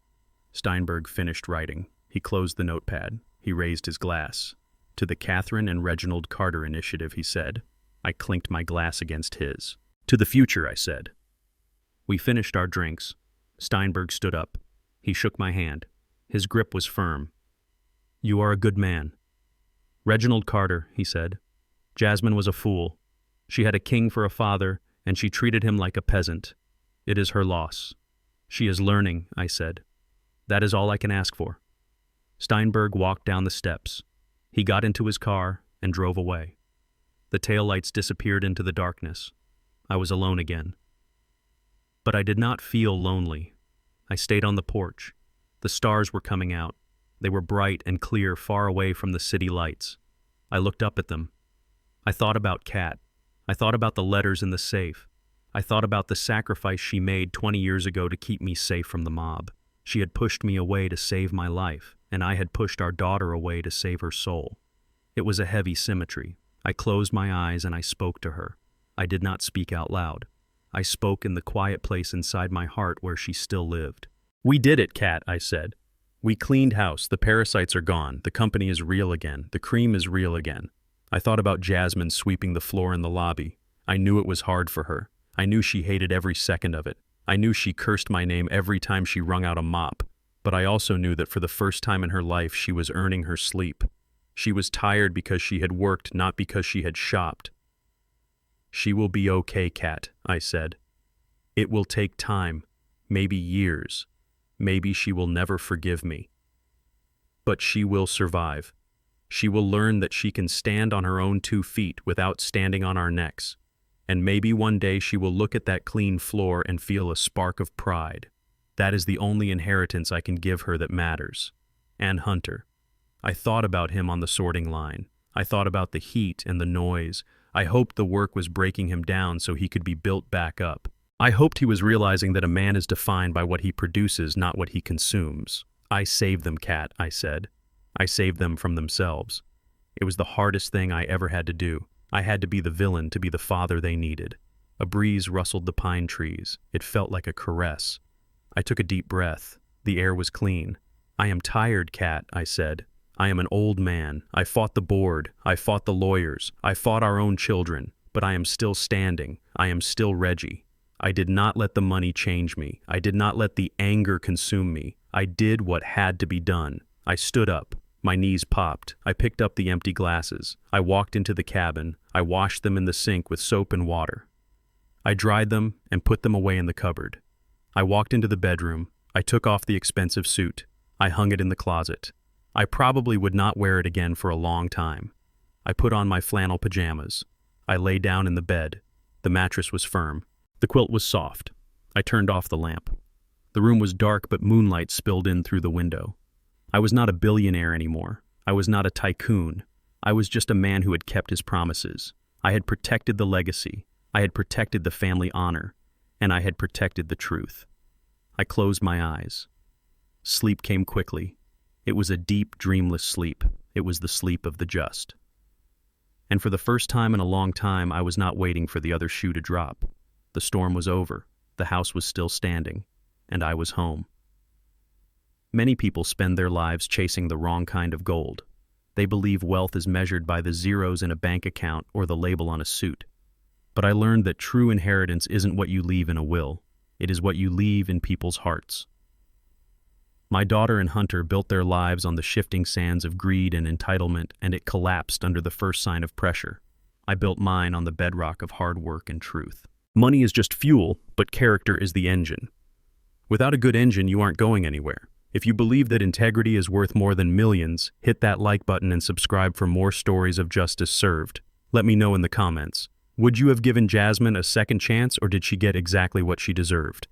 Steinberg finished writing. He closed the notepad. He raised his glass. To the Catherine and Reginald Carter Initiative, he said. I clinked my glass against his. To the future, I said. We finished our drinks. Steinberg stood up. He shook my hand. His grip was firm. You are a good man. Reginald Carter, he said. Jasmine was a fool. She had a king for a father, and she treated him like a peasant. It is her loss. She is learning, I said. That is all I can ask for. Steinberg walked down the steps. He got into his car and drove away. The taillights disappeared into the darkness. I was alone again. But I did not feel lonely. I stayed on the porch. The stars were coming out. They were bright and clear, far away from the city lights. I looked up at them. I thought about Kat. I thought about the letters in the safe. I thought about the sacrifice she made 20 years ago to keep me safe from the mob. She had pushed me away to save my life, and I had pushed our daughter away to save her soul. It was a heavy symmetry. I closed my eyes and I spoke to her. I did not speak out loud. I spoke in the quiet place inside my heart where she still lived. We did it, Kat, I said. We cleaned house. The parasites are gone. The company is real again. The cream is real again. I thought about Jasmine sweeping the floor in the lobby. I knew it was hard for her. I knew she hated every second of it. I knew she cursed my name every time she wrung out a mop. But I also knew that for the first time in her life she was earning her sleep. She was tired because she had worked, not because she had shopped. She will be okay, Kat, I said. It will take time, maybe years. Maybe she will never forgive me. But she will survive. She will learn that she can stand on her own 2 feet without standing on our necks. And maybe one day she will look at that clean floor and feel a spark of pride. That is the only inheritance I can give her that matters. And Hunter. I thought about him on the sorting line. I thought about the heat and the noise. I hoped the work was breaking him down so he could be built back up. I hoped he was realizing that a man is defined by what he produces, not what he consumes. I saved them, Kat, I said. I saved them from themselves. It was the hardest thing I ever had to do. I had to be the villain to be the father they needed. A breeze rustled the pine trees. It felt like a caress. I took a deep breath. The air was clean. I am tired, Kat, I said. I am an old man. I fought the board. I fought the lawyers. I fought our own children. but I am still standing. I am still Reggie. I did not let the money change me. I did not let the anger consume me. I did what had to be done. I stood up. My knees popped. I picked up the empty glasses. I walked into the cabin. I washed them in the sink with soap and water. I dried them and put them away in the cupboard. I walked into the bedroom. I took off the expensive suit. I hung it in the closet. I probably would not wear it again for a long time. I put on my flannel pajamas. I lay down in the bed. The mattress was firm. The quilt was soft. I turned off the lamp. The room was dark, but moonlight spilled in through the window. I was not a billionaire anymore. I was not a tycoon. I was just a man who had kept his promises. I had protected the legacy. I had protected the family honor. And I had protected the truth. I closed my eyes. Sleep came quickly. It was a deep, dreamless sleep. It was the sleep of the just. And for the first time in a long time, I was not waiting for the other shoe to drop. The storm was over. The house was still standing. And I was home. Many people spend their lives chasing the wrong kind of gold. They believe wealth is measured by the zeros in a bank account or the label on a suit. But I learned that true inheritance isn't what you leave in a will. It is what you leave in people's hearts. My daughter and Hunter built their lives on the shifting sands of greed and entitlement, and it collapsed under the first sign of pressure. I built mine on the bedrock of hard work and truth. Money is just fuel, but character is the engine. Without a good engine, you aren't going anywhere. If you believe that integrity is worth more than millions, hit that like button and subscribe for more stories of justice served. Let me know in the comments. Would you have given Jasmine a second chance, or did she get exactly what she deserved?